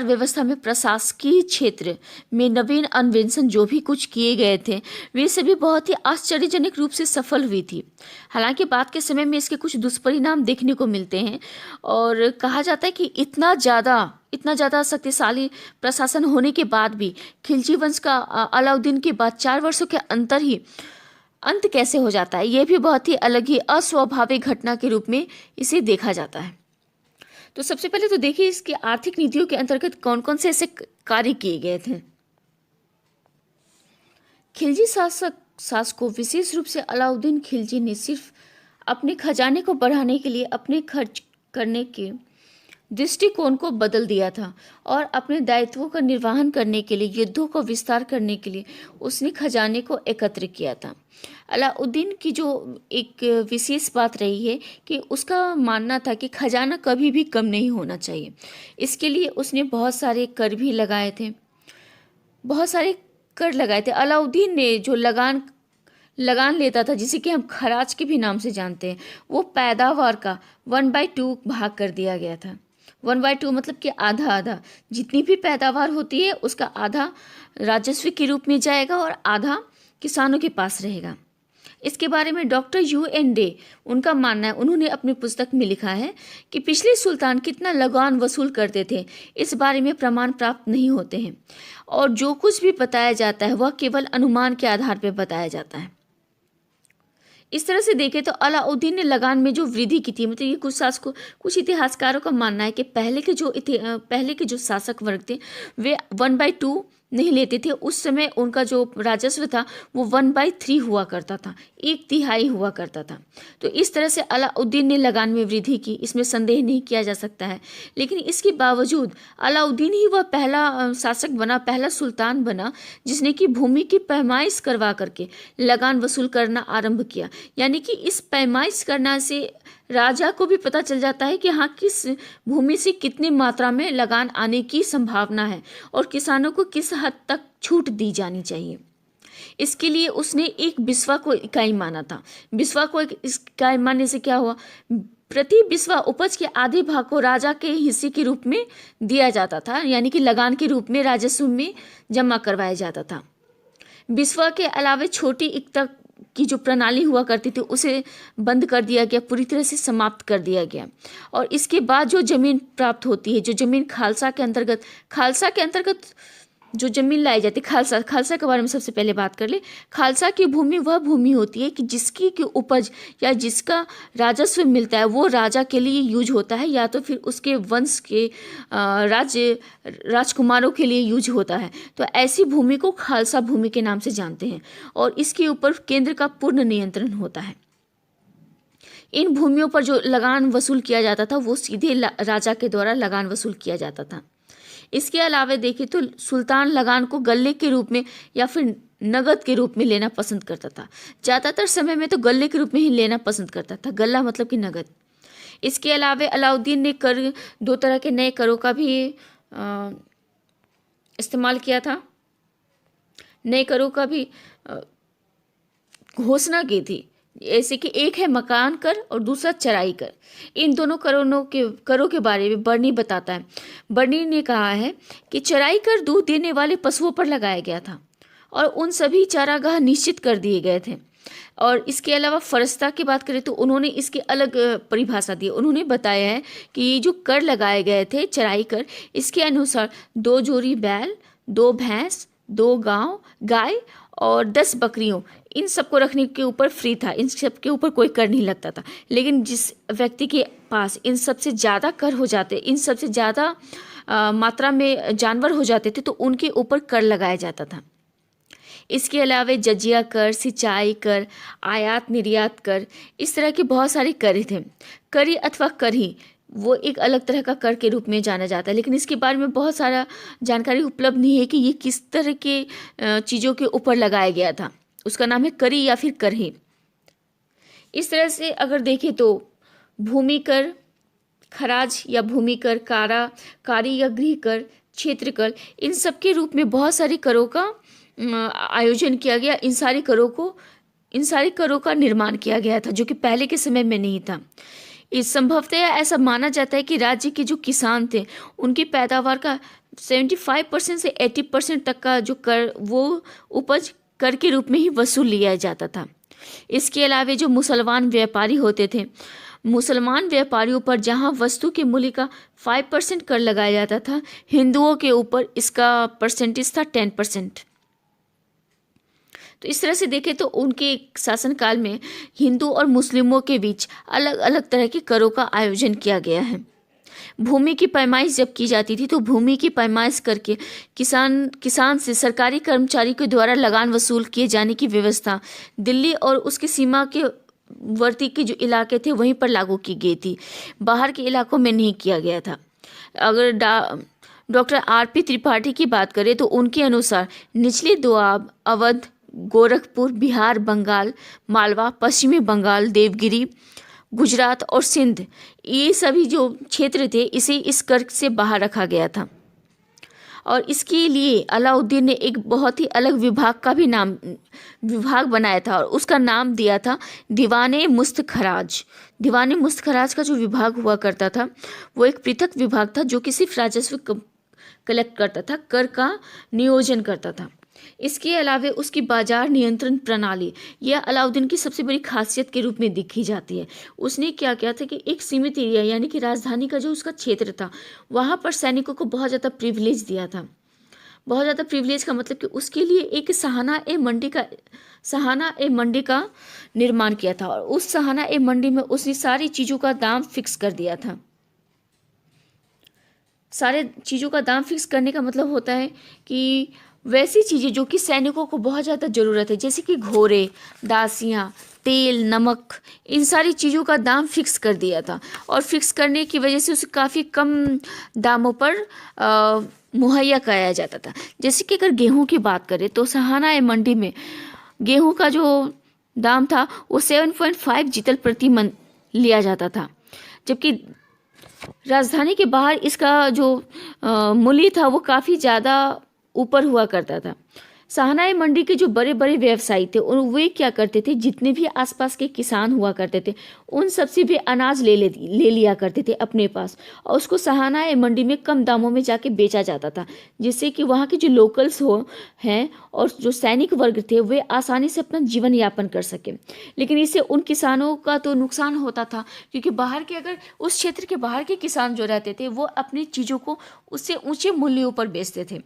व्यवस्था में प्रशासकीय क्षेत्र में नवीन अन्वेषण जो भी कुछ किए गए थे वे सभी बहुत ही आश्चर्यजनक रूप से सफल हुई थी। हालांकि बाद के समय में इसके कुछ दुष्परिणाम देखने को मिलते हैं, और कहा जाता है कि इतना ज़्यादा शक्तिशाली प्रशासन होने के बाद भी खिलजी वंश का अलाउद्दीन के बाद 4 वर्षों के अंतर ही अंत कैसे हो जाता है, यह भी बहुत ही अलग ही अस्वाभाविक घटना के रूप में इसे देखा जाता है। तो सबसे पहले तो देखिए इसकी आर्थिक नीतियों के अंतर्गत कौन कौन से ऐसे कार्य किए गए थे। खिलजी शासकों विशेष रूप से अलाउद्दीन खिलजी ने सिर्फ अपने खजाने को बढ़ाने के लिए, अपने खर्च करने के दृष्टिकोण को बदल दिया था, और अपने दायित्वों का निर्वहन करने के लिए, युद्धों को विस्तार करने के लिए उसने खजाने को एकत्र किया था। अलाउद्दीन की जो एक विशेष बात रही है कि उसका मानना था कि खजाना कभी भी कम नहीं होना चाहिए। इसके लिए उसने बहुत सारे कर भी लगाए थे, अलाउद्दीन ने जो लगान लेता था, जिसे कि हम खराज के भी नाम से जानते हैं, वो पैदावार का 1/2 भाग कर दिया गया था। 1/2 मतलब कि आधा, जितनी भी पैदावार होती है उसका आधा राजस्व के रूप में जाएगा और आधा किसानों के पास रहेगा। इसके बारे में डॉक्टर UN डे उनका मानना है, उन्होंने अपनी पुस्तक में लिखा है कि पिछले सुल्तान कितना लगान वसूल करते थे इस बारे में प्रमाण प्राप्त नहीं होते हैं, और जो कुछ भी बताया जाता है वह केवल अनुमान के आधार पर बताया जाता है। इस तरह से देखें तो अलाउद्दीन ने लगान में जो वृद्धि की थी, मतलब ये कुछ इतिहासकारों का मानना है कि पहले के जो शासक वर्ग थे वे 1/2 नहीं लेते थे। उस समय उनका जो राजस्व था वो 1/3 हुआ करता था, 1/3 हुआ करता था। तो इस तरह से अलाउद्दीन ने लगान में वृद्धि की, इसमें संदेह नहीं किया जा सकता है। लेकिन इसके बावजूद अलाउद्दीन ही वह पहला शासक बना, पहला सुल्तान बना जिसने कि भूमि की पैमाइश करवा करके लगान वसूल करना आरंभ किया। यानी कि इस पैमाइश करना से राजा को भी पता चल जाता है कि हाँ, किस भूमि से कितनी मात्रा में लगान आने की संभावना है और किसानों को किस हद तक छूट दी जानी चाहिए। इसके लिए उसने एक बिस्वा को इकाई माना था। बिस्वा को एक इकाई मानने से क्या हुआ, प्रति बिस्वा उपज के आधे भाग को राजा के हिस्से के रूप में दिया जाता था, यानी कि लगान के रूप में राजस्व में जमा करवाया जाता था। बिस्वा के अलावा छोटी इक्ता की जो प्रणाली हुआ करती थी उसे बंद कर दिया गया, पूरी तरह से समाप्त कर दिया गया। और इसके बाद जो जमीन प्राप्त होती है, जो जमीन खालसा के अंतर्गत जो जमीन लाई जाती है, खालसा के बारे में सबसे पहले बात कर ले। खालसा की भूमि वह भूमि होती है कि जिसकी की उपज या जिसका राजस्व मिलता है वो राजा के लिए यूज होता है, या तो फिर उसके वंश के राजकुमारों के लिए यूज होता है। तो ऐसी भूमि को खालसा भूमि के नाम से जानते हैं और इसके ऊपर केंद्र का पूर्ण नियंत्रण होता है। इन भूमियों पर जो लगान वसूल किया जाता था वो सीधे राजा के द्वारा लगान वसूल किया जाता था। इसके अलावा देखिए तो सुल्तान लगान को गल्ले के रूप में या फिर नगद के रूप में लेना पसंद करता था। ज़्यादातर समय में तो गल्ले के रूप में ही लेना पसंद करता था, गल्ला मतलब कि नगद। इसके अलावा अलाउद्दीन ने कर 2 तरह के नए करों का भी इस्तेमाल किया था, नए करों का भी घोषणा की थी। ऐसे कि एक है मकान कर और दूसरा चराई कर। इन दोनों करों के बारे में बर्नी बताता है। बर्नी ने कहा है कि चराई कर दूध देने वाले पशुओं पर लगाया गया था और उन सभी चारागाह निश्चित कर दिए गए थे। और इसके अलावा फरस्ता की बात करें तो उन्होंने इसकी अलग परिभाषा दी। उन्होंने बताया है कि ये जो कर लगाए गए थे चराई कर, इसके अनुसार 2 जोड़ी बैल, 2 भैंस, 2 गाय और 10 बकरियों, इन सबको रखने के ऊपर फ्री था। इन सब के ऊपर कोई कर नहीं लगता था। लेकिन जिस व्यक्ति के पास इन सबसे ज़्यादा कर हो जाते, इन सबसे ज़्यादा मात्रा में जानवर हो जाते थे तो उनके ऊपर कर लगाया जाता था। इसके अलावा जजिया कर, सिंचाई कर, आयात निर्यात कर, इस तरह के बहुत सारे कर थे। करी अथवा करही वो एक अलग तरह का कर के रूप में जाना जाता है, लेकिन इसके बारे में बहुत सारा जानकारी उपलब्ध नहीं है कि ये किस तरह के चीज़ों के ऊपर लगाया गया था। उसका नाम है करी या फिर करही। इस तरह से अगर देखें तो भूमि कर, खराज या भूमि कर, कारी या गृह कर, क्षेत्र कर, इन सब के रूप में बहुत सारे करों का आयोजन किया गया। इन सारे करों का निर्माण किया गया था जो कि पहले के समय में नहीं था। इस संभवतः ऐसा माना जाता है कि राज्य के जो किसान थे उनकी पैदावार का 75% से 80% तक का जो कर वो उपज कर के रूप में ही वसूल लिया जाता था। इसके अलावा जो मुसलमान व्यापारी होते थे, मुसलमान व्यापारियों पर जहां वस्तु के मूल्य का 5% कर लगाया जाता था, हिंदुओं के ऊपर इसका परसेंटेज था 10%। तो इस तरह से देखें तो उनके शासनकाल में हिंदू और मुस्लिमों के बीच अलग अलग तरह के करों का आयोजन किया गया है। भूमि की पैमाइश जब की जाती थी तो भूमि की पैमाइश करके किसान से सरकारी कर्मचारी के द्वारा लगान वसूल किए जाने की व्यवस्था दिल्ली और उसकी सीमा के वर्ती के जो इलाके थे वहीं पर लागू की गई थी, बाहर के इलाकों में नहीं किया गया था। अगर डॉक्टर RP त्रिपाठी की बात करें तो उनके अनुसार निचली दोआब, अवध, गोरखपुर, बिहार, बंगाल, मालवा, पश्चिमी बंगाल, देवगिरी, गुजरात और सिंध, ये सभी जो क्षेत्र थे इसे इस कर से बाहर रखा गया था। और इसके लिए अलाउद्दीन ने एक बहुत ही अलग विभाग बनाया था और उसका नाम दिया था दीवाने मुस्त खराज। दीवाने मुस्त खराज का जो विभाग हुआ करता था वो एक पृथक विभाग था जो कि सिर्फ राजस्व कलेक्ट करता था, कर का नियोजन करता था। इसके अलावा उसकी बाजार नियंत्रण प्रणाली यह अलाउद्दीन की सबसे बड़ी खासियत के रूप में देखी जाती है। उसने क्या किया था कि एक सीमित एरिया यानी कि राजधानी का जो उसका क्षेत्र था वहाँ पर सैनिकों को बहुत ज़्यादा प्रिविलेज दिया था। बहुत ज़्यादा प्रिविलेज का मतलब कि उसके लिए एक सहाना ए मंडी का निर्माण किया था और उस सहाना ए मंडी में उसने सारी चीज़ों का दाम फिक्स कर दिया था। सारे चीज़ों का दाम फिक्स करने का मतलब होता है कि वैसी चीज़ें जो कि सैनिकों को बहुत ज़्यादा ज़रूरत है, जैसे कि घोड़े, दासियाँ, तेल, नमक, इन सारी चीज़ों का दाम फिक्स कर दिया था और फिक्स करने की वजह से उसे काफ़ी कम दामों पर मुहैया कराया जाता था। जैसे कि अगर गेहूं की बात करें तो सहाना ए मंडी में गेहूं का जो दाम था वो 7.5 जीतल प्रति मन लिया जाता था, जबकि राजधानी के बाहर इसका जो मूल्य था वो काफ़ी ज़्यादा ऊपर हुआ करता था। सहानाई मंडी के जो बड़े बड़े व्यवसायी थे वे क्या करते थे, जितने भी आसपास के किसान हुआ करते थे उन सबसे भी अनाज ले लिया करते थे अपने पास, और उसको सहानाई मंडी में कम दामों में जाके बेचा जाता था, जिससे कि वहाँ के जो लोकल्स हैं और जो सैनिक वर्ग थे वे आसानी से अपना जीवन यापन कर सके। लेकिन इससे उन किसानों का तो नुकसान होता था, क्योंकि बाहर के अगर उस क्षेत्र के बाहर के किसान जो रहते थे वो अपनी चीज़ों को उससे ऊंचे मूल्यों पर बेचते थे,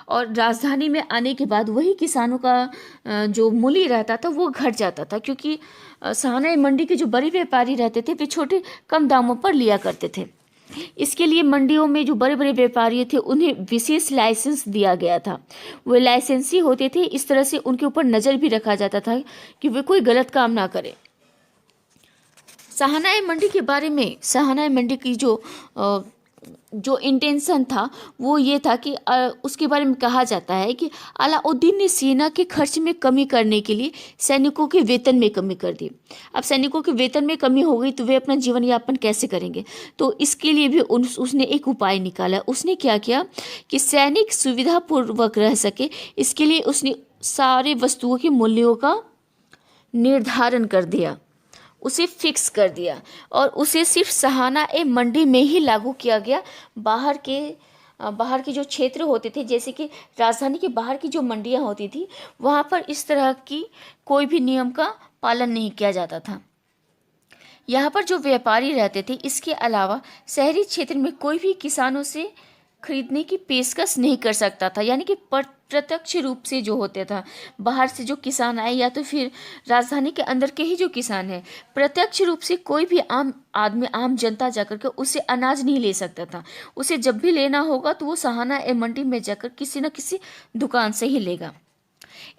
और राजधानी में आने के बाद वही किसानों का जो मूल्य रहता था वो घट जाता था, क्योंकि सहानाई मंडी के जो बड़े व्यापारी रहते थे वे छोटे कम दामों पर लिया करते थे। इसके लिए मंडियों में जो बड़े बड़े व्यापारी थे उन्हें विशेष लाइसेंस दिया गया था। वे लाइसेंसी होते थे, इस तरह से उनके ऊपर नज़र भी रखा जाता था कि वे कोई गलत काम ना करें। सहानाई मंडी के बारे में, सहानाई मंडी की जो इंटेंशन था वो ये था कि उसके बारे में कहा जाता है कि अलाउद्दीन ने सेना के खर्च में कमी करने के लिए सैनिकों के वेतन में कमी कर दी। अब सैनिकों के वेतन में कमी हो गई तो वे अपना जीवन यापन कैसे करेंगे, तो इसके लिए भी उसने एक उपाय निकाला। उसने क्या किया कि सैनिक सुविधापूर्वक रह सके, इसके लिए उसने सारे वस्तुओं के मूल्यों का निर्धारण कर दिया, उसे फिक्स कर दिया, और उसे सिर्फ सहानाई मंडी में ही लागू किया गया। बाहर के जो क्षेत्र होते थे, जैसे कि राजधानी के बाहर की जो मंडियां होती थी, वहाँ पर इस तरह की कोई भी नियम का पालन नहीं किया जाता था। यहाँ पर जो व्यापारी रहते थे, इसके अलावा शहरी क्षेत्र में कोई भी किसानों से खरीदने की पेशकश नहीं कर सकता था, यानी कि प्रत्यक्ष रूप से जो होते था, बाहर से जो किसान आए या तो फिर राजधानी के अंदर के ही जो किसान हैं, प्रत्यक्ष रूप से कोई भी आम आदमी, आम जनता जाकर के उससे अनाज नहीं ले सकता था। उसे जब भी लेना होगा तो वो सहानाई मंडी में जाकर किसी न किसी दुकान से ही लेगा।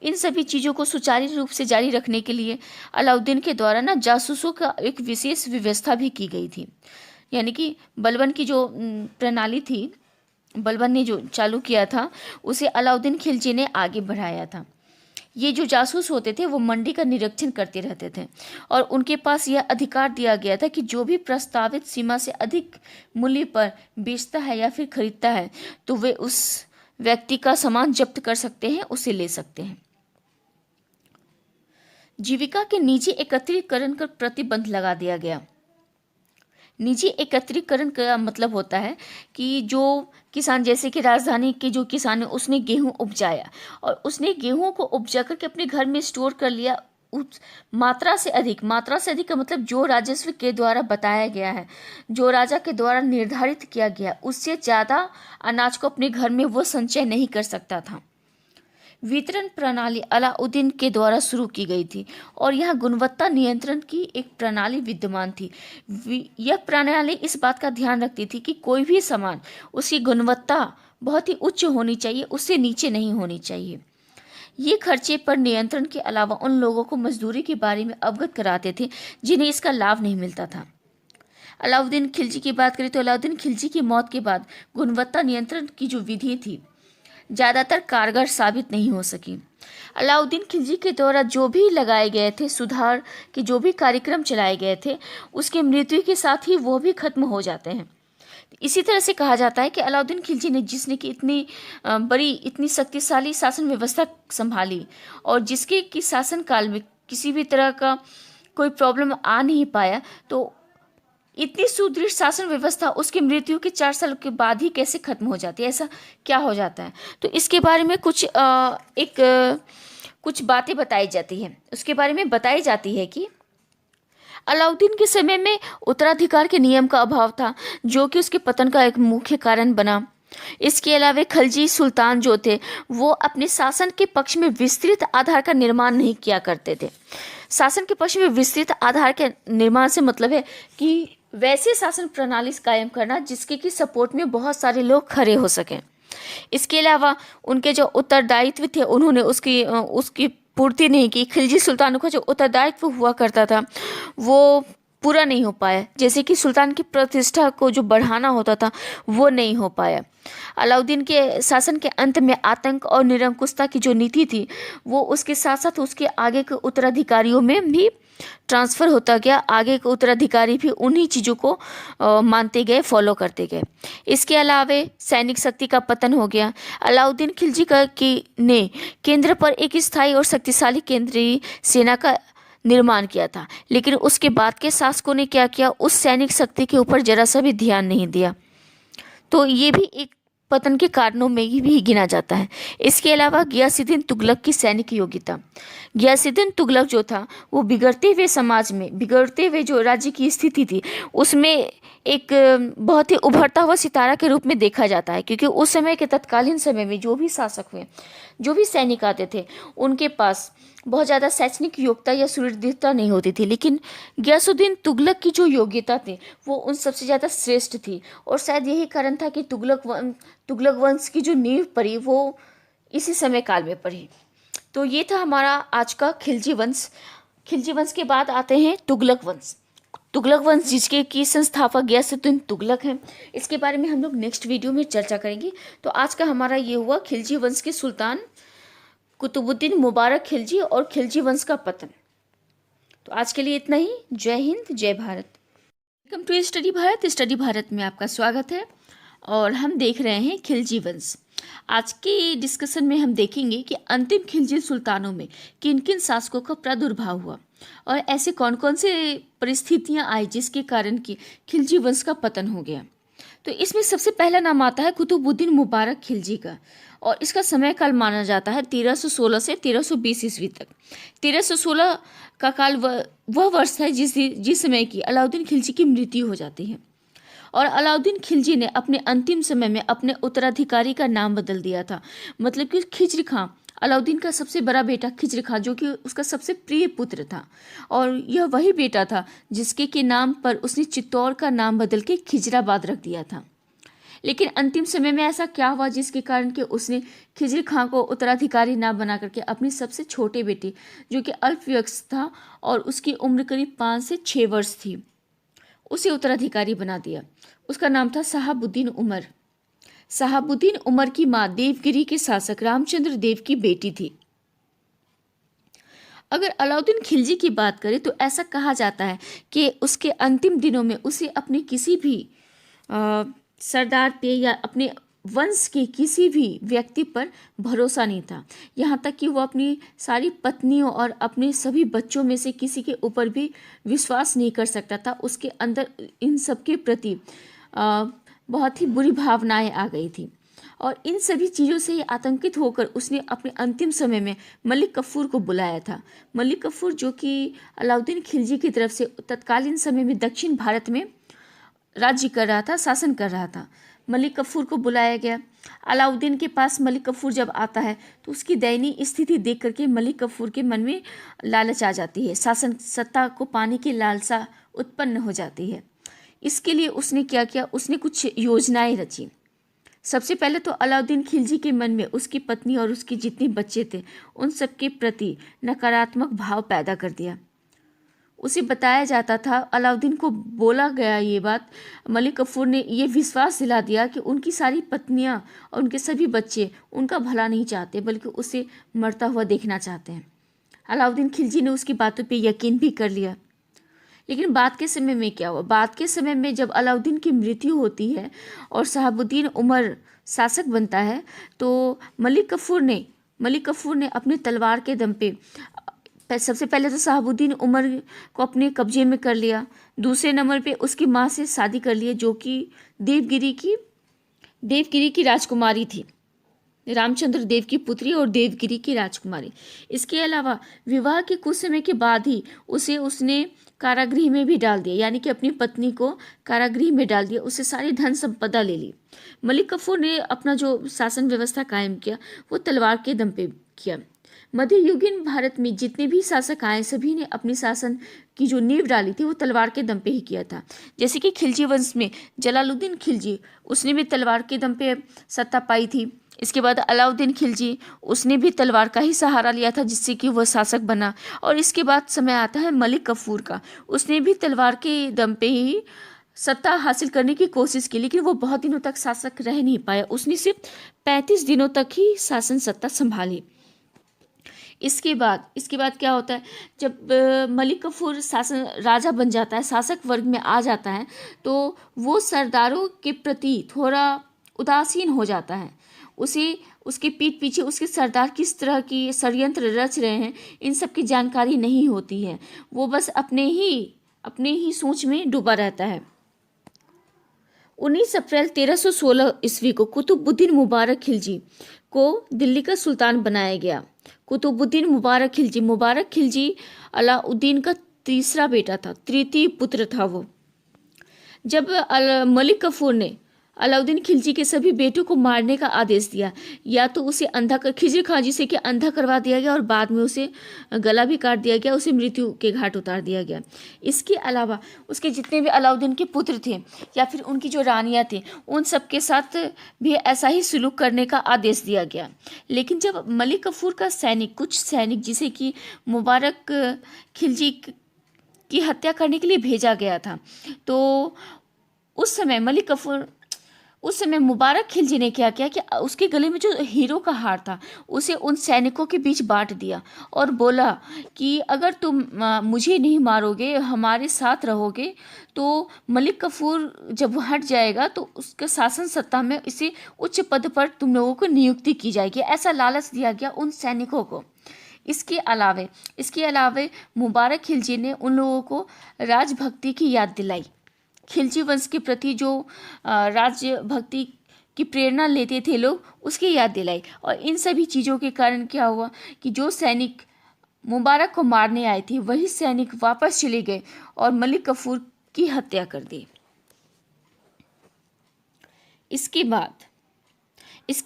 इन सभी चीज़ों को सुचारू रूप से जारी रखने के लिए अलाउद्दीन के द्वारा जासूसों का एक विशेष व्यवस्था भी की गई थी, यानी कि बलबन की जो प्रणाली थी, बलबन ने जो चालू किया था उसे अलाउद्दीन खिलजी ने आगे बढ़ाया था। ये जो जासूस होते थे वो मंडी का निरीक्षण करते रहते थे, और उनके पास यह अधिकार दिया गया था कि जो भी प्रस्तावित सीमा से अधिक मूल्य पर बेचता है या फिर खरीदता है तो वे उस व्यक्ति का सामान जब्त कर सकते हैं, उसे ले सकते हैं। जीविका के निजी एकत्रीकरण पर प्रतिबंध लगा दिया गया। निजी एकत्रीकरण का मतलब होता है कि जो किसान, जैसे कि राजधानी के जो किसान है, उसने गेहूं उपजाया और उसने गेहूं को उपजा करके अपने घर में स्टोर कर लिया। उस मात्रा से अधिक का मतलब जो राजस्व के द्वारा बताया गया है, जो राजा के द्वारा निर्धारित किया गया, उससे ज़्यादा अनाज को अपने घर में वो संचय नहीं कर सकता था। वितरण प्रणाली अलाउद्दीन के द्वारा शुरू की गई थी और यह गुणवत्ता नियंत्रण की एक प्रणाली विद्यमान थी। यह प्रणाली इस बात का ध्यान रखती थी कि कोई भी सामान, उसकी गुणवत्ता बहुत ही उच्च होनी चाहिए, उससे नीचे नहीं होनी चाहिए। ये खर्चे पर नियंत्रण के अलावा उन लोगों को मजदूरी के बारे में अवगत कराते थे जिन्हें इसका लाभ नहीं मिलता था। अलाउद्दीन खिलजी की बात करें तो अलाउद्दीन खिलजी की मौत के बाद गुणवत्ता नियंत्रण की जो विधि थी ज़्यादातर कारगर साबित नहीं हो सकी। अलाउद्दीन खिलजी के द्वारा जो भी लगाए गए थे, सुधार के जो भी कार्यक्रम चलाए गए थे, उसके मृत्यु के साथ ही वो भी खत्म हो जाते हैं। इसी तरह से कहा जाता है कि अलाउद्दीन खिलजी ने, जिसने कि इतनी बड़ी, इतनी शक्तिशाली शासन व्यवस्था संभाली और जिसके कि शासन काल में किसी भी तरह का कोई प्रॉब्लम आ नहीं पाया, तो इतनी सुदृढ़ शासन व्यवस्था उसकी मृत्यु के 4 साल के बाद ही कैसे खत्म हो जाती है? ऐसा क्या हो जाता है? तो इसके बारे में कुछ बातें बताई जाती हैं। उसके बारे में बताई जाती है कि अलाउद्दीन के समय में उत्तराधिकार के नियम का अभाव था, जो कि उसके पतन का एक मुख्य कारण बना। इसके अलावा खलजी सुल्तान जो थे वो अपने शासन के पक्ष में विस्तृत आधार का निर्माण नहीं किया करते थे। शासन के पक्ष में विस्तृत आधार के निर्माण से मतलब है कि वैसे शासन प्रणाली कायम करना जिसके की सपोर्ट में बहुत सारे लोग खड़े हो सकें। इसके अलावा उनके जो उत्तरदायित्व थे उन्होंने उसकी पूर्ति नहीं की। खिलजी सुल्तानों का जो उत्तरदायित्व हुआ करता था वो पूरा नहीं हो पाया, जैसे कि सुल्तान की प्रतिष्ठा को जो बढ़ाना होता था वो नहीं हो पाया। अलाउद्दीन के शासन के अंत में आतंक और निरंकुशता की जो नीति थी वो उसके साथ साथ उसके आगे के उत्तराधिकारियों में भी ट्रांसफ़र होता गया। आगे के उत्तराधिकारी भी उन्हीं चीज़ों को मानते गए, फॉलो करते गए। इसके अलावे सैनिक शक्ति का पतन हो गया। अलाउद्दीन खिलजी ने केंद्र पर एक स्थायी और शक्तिशाली केंद्रीय सेना का निर्माण किया था, लेकिन उसके बाद के शासकों ने क्या किया, उस सैनिक शक्ति के ऊपर जरा सा भी ध्यान नहीं दिया। तो ये भी एक पतन के कारणों में ही भी गिना जाता है। इसके अलावा गियासुद्दीन तुगलक की सैनिक योग्यता। गियासुद्दीन तुगलक जो था वो बिगड़ते हुए समाज में, बिगड़ते हुए जो राज्य की स्थिति थी उसमें एक बहुत ही उभरता हुआ सितारा के रूप में देखा जाता है, क्योंकि उस समय के तत्कालीन समय में जो भी शासक हुए, जो भी सैनिक आते थे, उनके पास बहुत ज़्यादा शैक्षणिक योग्यता या सुदृढ़ता नहीं होती थी, लेकिन गियासुद्दीन तुगलक की जो योग्यता थी वो उन सबसे ज़्यादा श्रेष्ठ थी। और शायद यही कारण था कि तुगलक वंश की जो नींव पड़ी वो इसी समय काल में पड़ी। तो ये था हमारा आज का खिलजी वंश। खिलजी वंश के बाद आते हैं तुगलक वंश। तुगलक वंश जिसके की संस्थापक गियासुद्दीन तुगलक हैं, इसके बारे में हम लोग नेक्स्ट वीडियो में चर्चा करेंगे। तो आज का हमारा ये हुआ खिलजी वंश के सुल्तान कुतुबुद्दीन मुबारक खिलजी और खिलजी वंश का पतन। तो आज के लिए इतना ही। जय हिंद, जय Bharat. Welcome to study Bharat. Study Bharat में आपका स्वागत है और हम देख रहे हैं खिलजी वंश। आज के डिस्कशन में हम देखेंगे कि अंतिम खिलजी सुल्तानों में किन किन शासकों का प्रादुर्भाव हुआ और ऐसे कौन कौन से परिस्थितियां आई जिसके कारण कि खिलजी वंश का पतन हो गया। तो इसमें सबसे पहला नाम आता है कुतुबुद्दीन मुबारक खिलजी का, और इसका समय काल माना जाता है 1316 से 1320 ईस्वी तक। 1316 का काल वह वर्ष है जिस समय की अलाउद्दीन खिलजी की मृत्यु हो जाती है, और अलाउद्दीन खिलजी ने अपने अंतिम समय में अपने उत्तराधिकारी का नाम बदल दिया था। मतलब कि खिज्र खां, अलाउद्दीन का सबसे बड़ा बेटा खिज्र खां, जो कि उसका सबसे प्रिय पुत्र था, और यह वही बेटा था जिसके के नाम पर उसने चित्तौड़ का नाम बदल के खिजराबाद रख दिया था। लेकिन अंतिम समय में ऐसा क्या हुआ जिसके कारण कि उसने खिज्र खां को उत्तराधिकारी ना बना करके अपनी सबसे छोटे बेटे, जो कि अल्पवयस्क था और उसकी उम्र करीब 5 से 6 वर्ष थी, उसे उत्तराधिकारी बना दिया। उसका नाम था शहाबुद्दीन उमर। शहाबुद्दीन उमर की मां देवगिरी के शासक रामचंद्र देव की बेटी थी। अगर अलाउद्दीन खिलजी की बात करें तो ऐसा कहा जाता है कि उसके अंतिम दिनों में उसे अपने किसी भी सरदार पे या अपने वंश के किसी भी व्यक्ति पर भरोसा नहीं था। यहाँ तक कि वो अपनी सारी पत्नियों और अपने सभी बच्चों में से किसी के ऊपर भी विश्वास नहीं कर सकता था। उसके अंदर इन सब के प्रति बहुत ही बुरी भावनाएं आ गई थी, और इन सभी चीज़ों से आतंकित होकर उसने अपने अंतिम समय में मलिक कफूर को बुलाया था। मलिक कफूर जो कि अलाउद्दीन खिलजी की तरफ से तत्कालीन समय में दक्षिण भारत में राज्य कर रहा था, शासन कर रहा था। मलिक कफूर को बुलाया गया। अलाउद्दीन के पास मलिक कफूर जब आता है तो उसकी दयनीय स्थिति देख करके मलिक कफूर के मन में लालच आ जाती है, शासन सत्ता को पाने की लालसा उत्पन्न हो जाती है। इसके लिए उसने क्या किया, उसने कुछ योजनाएं रची। सबसे पहले तो अलाउद्दीन खिलजी के मन में उसकी पत्नी और उसके जितने बच्चे थे उन सब के प्रति नकारात्मक भाव पैदा कर दिया। उसे बताया जाता था, अलाउद्दीन को बोला गया ये बात, मलिक कफूर ने ये विश्वास दिला दिया कि उनकी सारी पत्नियां और उनके सभी बच्चे उनका भला नहीं चाहते बल्कि उसे मरता हुआ देखना चाहते हैं। अलाउद्दीन खिलजी ने उसकी बातों पे यकीन भी कर लिया। लेकिन बाद के समय में क्या हुआ, बाद के समय में जब अलाउद्दीन की मृत्यु होती है और शहाबुद्दीन उमर शासक बनता है तो मलिक कफूर ने अपने तलवार के दम पे सबसे पहले तो शहाबुद्दीन उमर को अपने कब्जे में कर लिया। दूसरे नंबर पे उसकी माँ से शादी कर लिया जो कि देवगिरी की राजकुमारी थी, रामचंद्र देव की पुत्री और देवगिरी की राजकुमारी। इसके अलावा विवाह के कुछ समय के बाद ही उसने कारागृह में भी डाल दिया, यानी कि अपनी पत्नी को कारागृह में डाल दिया, उससे सारी धन संपदा ले ली। मलिक कफूर ने अपना जो शासन व्यवस्था कायम किया वो तलवार के दम पे किया। मध्ययुगीन भारत में जितने भी शासक आए सभी ने अपनी शासन की जो नींव डाली थी वो तलवार के दम पे ही किया था। जैसे कि खिलजी वंश में जलालुद्दीन खिलजी, उसने भी तलवार के दम पे सत्ता पाई थी। इसके बाद अलाउद्दीन खिलजी, उसने भी तलवार का ही सहारा लिया था जिससे कि वह शासक बना। और इसके बाद समय आता है मलिक कफूर का। उसने भी तलवार के दम पे ही सत्ता हासिल करने की कोशिश की, लेकिन वो बहुत दिनों तक शासक रह नहीं पाया। उसने सिर्फ 35 दिनों तक ही शासन सत्ता संभाली। इसके बाद क्या होता है, जब मलिक कफूर शासन राजा बन जाता है, शासक वर्ग में आ जाता है, तो वो सरदारों के प्रति थोड़ा उदासीन हो जाता है। उसे उसके पीठ पीछे उसके सरदार किस तरह की षड्यंत्र रच रहे हैं, इन सब की जानकारी नहीं होती है। वो बस अपने ही सोच में डूबा रहता है। 19 अप्रैल 1316 ईस्वी को कुतुबुद्दीन मुबारक खिलजी को दिल्ली का सुल्तान बनाया गया। मुबारक खिलजी अलाउद्दीन का तीसरा बेटा था, तृतीय पुत्र था वो। जब मलिक कफूर ने अलाउद्दीन खिलजी के सभी बेटों को मारने का आदेश दिया, या तो उसे खिजर खां जिसे कि अंधा करवा दिया गया और बाद में उसे गला भी काट दिया गया, उसे मृत्यु के घाट उतार दिया गया। इसके अलावा उसके जितने भी अलाउद्दीन के पुत्र थे या फिर उनकी जो रानियां थी, उन सबके साथ भी ऐसा ही सुलूक करने का आदेश दिया गया। लेकिन जब मलिक कफूर का कुछ सैनिक जिसे कि मुबारक खिलजी की हत्या करने के लिए भेजा गया था, तो उस समय मुबारक खिलजी ने क्या किया कि उसके गले में जो हीरो का हार था उसे उन सैनिकों के बीच बांट दिया और बोला कि अगर तुम मुझे नहीं मारोगे, हमारे साथ रहोगे, तो मलिक कफूर जब हट जाएगा तो उसके शासन सत्ता में इसे उच्च पद पर तुम लोगों को नियुक्ति की जाएगी। ऐसा लालच दिया गया उन सैनिकों को। इसके अलावे मुबारक खिलजी ने उन लोगों को राजभक्ति की याद दिलाई। खिलजी वंश के प्रति जो राजभक्ति की प्रेरणा लेते थे लोग, उसकी याद दिलाई। और इन सभी चीज़ों के कारण क्या हुआ कि जो सैनिक मुबारक को मारने आए थे वही सैनिक वापस चले गए और मलिक कफूर की हत्या कर दी। इसके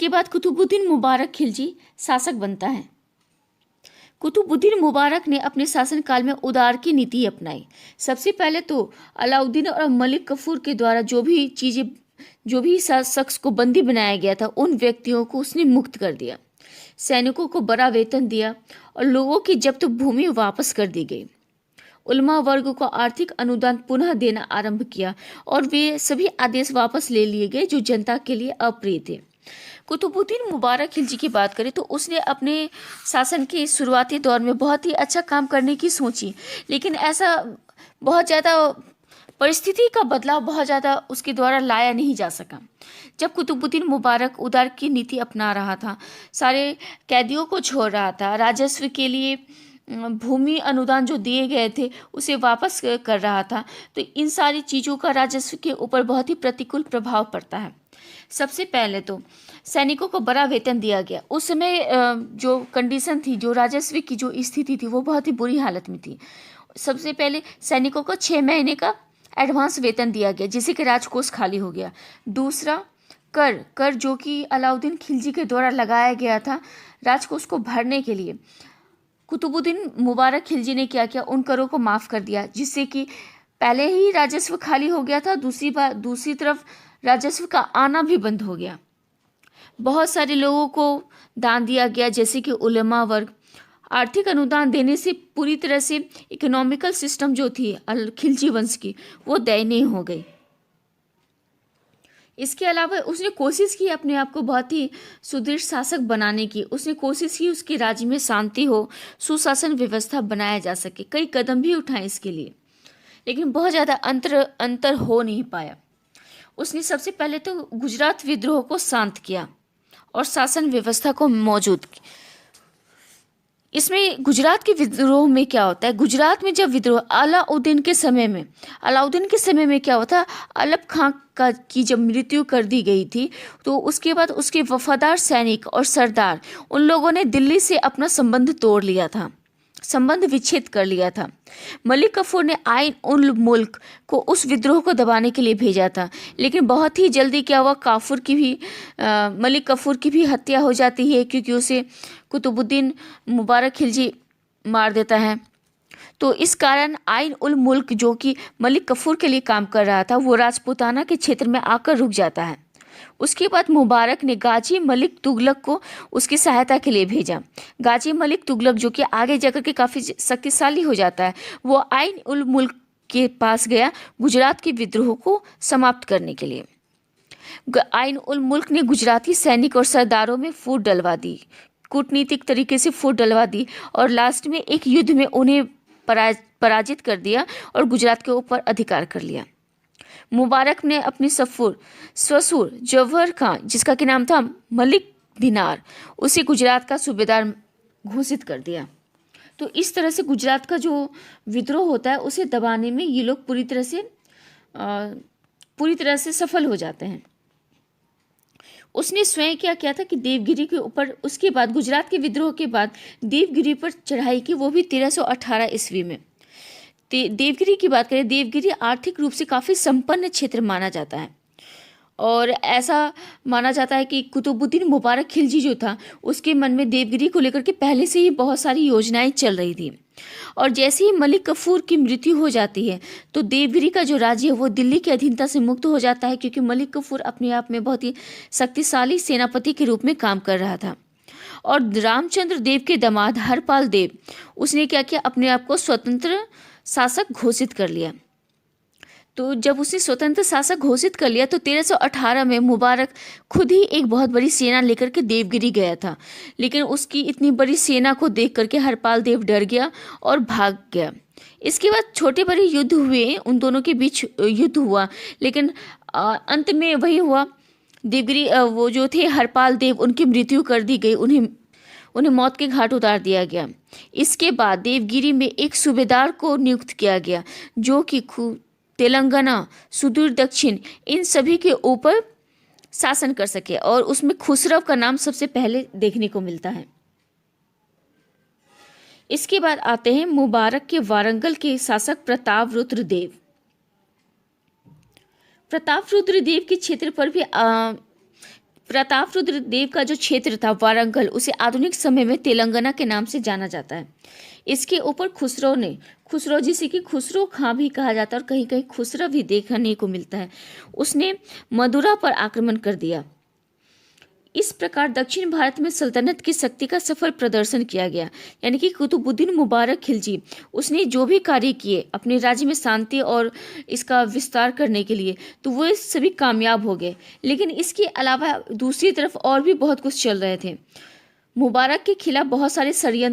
बाद कुतुबुद्दीन मुबारक खिलजी शासक बनता है। कुतुबुद्दीन मुबारक ने अपने शासनकाल में उदार की नीति अपनाई। सबसे पहले तो अलाउद्दीन और मलिक कफूर के द्वारा जो भी शख्स को बंदी बनाया गया था, उन व्यक्तियों को उसने मुक्त कर दिया। सैनिकों को बड़ा वेतन दिया और लोगों की जब्त भूमि वापस कर दी गई। उलमा वर्ग को आर्थिक अनुदान पुनः देना आरंभ किया और वे सभी आदेश वापस ले लिए गए जो जनता के लिए अप्रिय थे। कुतुबुद्दीन मुबारक खिलजी की बात करें तो उसने अपने शासन के शुरुआती दौर में बहुत ही अच्छा काम करने की सोची, लेकिन ऐसा बहुत ज़्यादा परिस्थिति का बदलाव बहुत ज़्यादा उसके द्वारा लाया नहीं जा सका। जब कुतुबुद्दीन मुबारक उदार की नीति अपना रहा था, सारे कैदियों को छोड़ रहा था, राजस्व के लिए भूमि अनुदान जो दिए गए थे उसे वापस कर रहा था, तो इन सारी चीज़ों का राजस्व के ऊपर बहुत ही प्रतिकूल प्रभाव पड़ता है। सबसे पहले तो सैनिकों को बड़ा वेतन दिया गया। उस समय जो कंडीशन थी, जो राजस्व की जो स्थिति थी, वो बहुत ही बुरी हालत में थी। सबसे पहले सैनिकों को 6 महीने का एडवांस वेतन दिया गया, जिससे कि राजकोष खाली हो गया। दूसरा, कर जो कि अलाउद्दीन खिलजी के द्वारा लगाया गया था राजकोष को भरने के लिए, कुतुबुद्दीन मुबारक खिलजी ने क्या किया, उन करों को माफ़ कर दिया, जिससे कि पहले ही राजस्व खाली हो गया था, दूसरी तरफ राजस्व का आना भी बंद हो गया। बहुत सारे लोगों को दान दिया गया, जैसे कि उलमा वर्ग। आर्थिक अनुदान देने से पूरी तरह से इकोनॉमिकल सिस्टम जो थी खिलजी वंश की, वो दयनीय हो गई। इसके अलावा उसने कोशिश की अपने आप को बहुत ही सुदृढ़ शासक बनाने की। उसने कोशिश की उसके राज्य में शांति हो, सुशासन व्यवस्था बनाया जा सके। कई कदम भी उठाए इसके लिए, लेकिन बहुत ज़्यादा अंतर हो नहीं पाया। उसने सबसे पहले तो गुजरात विद्रोह को शांत किया और शासन व्यवस्था को मौजूद किया। इसमें गुजरात के विद्रोह में क्या होता है, गुजरात में जब विद्रोह अलाउद्दीन के समय में क्या होता, अलब खां की जब मृत्यु कर दी गई थी, तो उसके बाद उसके वफादार सैनिक और सरदार, उन लोगों ने दिल्ली से अपना संबंध तोड़ लिया था, संबंध विच्छेद कर लिया था। मलिक कफूर ने आइन उल मुल्क को उस विद्रोह को दबाने के लिए भेजा था, लेकिन बहुत ही जल्दी क्या हुआ, मलिक कफूर की भी हत्या हो जाती है, क्योंकि उसे कुतुबुद्दीन मुबारक खिलजी मार देता है। तो इस कारण आइन उल मुल्क जो कि मलिक कफूर के लिए काम कर रहा था, वो राजपूताना के क्षेत्र में आकर रुक जाता है। उसके बाद मुबारक ने गाजी मलिक तुगलक को उसकी सहायता के लिए भेजा। गाजी मलिक तुगलक, जो कि आगे जाकर के काफ़ी शक्तिशाली हो जाता है, वो आइन उल मुल्क के पास गया गुजरात के विद्रोह को समाप्त करने के लिए। आइन उल मुल्क ने गुजराती सैनिक और सरदारों में फूट डलवा दी, कूटनीतिक तरीके से फूट डलवा दी, और लास्ट में एक युद्ध में उन्हें पराजित कर दिया और गुजरात के ऊपर अधिकार कर लिया। मुबारक ने अपनी ससुर जौहर खां, जिसका कि नाम था मलिक दिनार, उसे गुजरात का सूबेदार घोषित कर दिया। तो इस तरह से गुजरात का जो विद्रोह होता है उसे दबाने में ये लोग पूरी तरह से सफल हो जाते हैं। उसने स्वयं क्या किया था कि देवगिरी के ऊपर, उसके बाद गुजरात के विद्रोह के बाद देवगिरी पर चढ़ाई की, वो भी 1318 ईस्वी में। देवगिरी की बात करें, देवगिरी आर्थिक रूप से काफ़ी संपन्न क्षेत्र माना जाता है, और ऐसा माना जाता है कि कुतुबुद्दीन मुबारक खिलजी जो था, उसके मन में देवगिरी को लेकर के पहले से ही बहुत सारी योजनाएं चल रही थी। और जैसे ही मलिक कफूर की मृत्यु हो जाती है तो देवगिरी का जो राज्य है वो दिल्ली की अधीनता से मुक्त हो जाता है, क्योंकि मलिक कफूर अपने आप में बहुत ही शक्तिशाली सेनापति के रूप में काम कर रहा था। और रामचंद्र देव के दामाद हरपाल देव, उसने क्या किया, अपने आप को स्वतंत्र शासक घोषित कर लिया। तो जब उसने स्वतंत्र शासक घोषित कर लिया तो 1318 में मुबारक खुद ही एक बहुत बड़ी सेना लेकर के देवगिरी गया था, लेकिन उसकी इतनी बड़ी सेना को देख करके हरपाल देव डर गया और भाग गया। इसके बाद छोटे बड़े युद्ध हुए, उन दोनों के बीच युद्ध हुआ, लेकिन अंत में वही हुआ, देवगिरी वो जो थे हरपाल देव, उनकी मृत्यु कर दी गई, उन्हें मौत के घाट उतार दिया गया। इसके बाद देवगिरी में एक सूबेदार को नियुक्त किया गया, जो कि तेलंगाना, सुदूर दक्षिण, इन सभी के ऊपर शासन कर सके, और उसमें खुसरव का नाम सबसे पहले देखने को मिलता है। इसके बाद आते हैं मुबारक के वारंगल के शासक प्रतापरुद्र देव। प्रतापरुद्र देव के क्षेत्र पर भी प्रतापरुद्र देव का जो क्षेत्र था वारंगल, उसे आधुनिक समय में तेलंगाना के नाम से जाना जाता है। इसके ऊपर खुसरो, जिसे कि खुसरो खां भी कहा जाता है और कहीं कहीं खुसरो भी देखने को मिलता है, उसने मदुरा पर आक्रमण कर दिया। इस प्रकार दक्षिण भारत में सल्तनत की शक्ति का सफल प्रदर्शन किया गया, यानी कि कुतुबुद्दीन मुबारक खिलजी, उसने जो भी कार्य किए अपने राज्य में शांति और इसका विस्तार करने के लिए, तो वो सभी कामयाब हो गए। लेकिन इसके अलावा दूसरी तरफ और भी बहुत कुछ चल रहे थे। मुबारक के खिलाफ बहुत सारे षड्यंत्र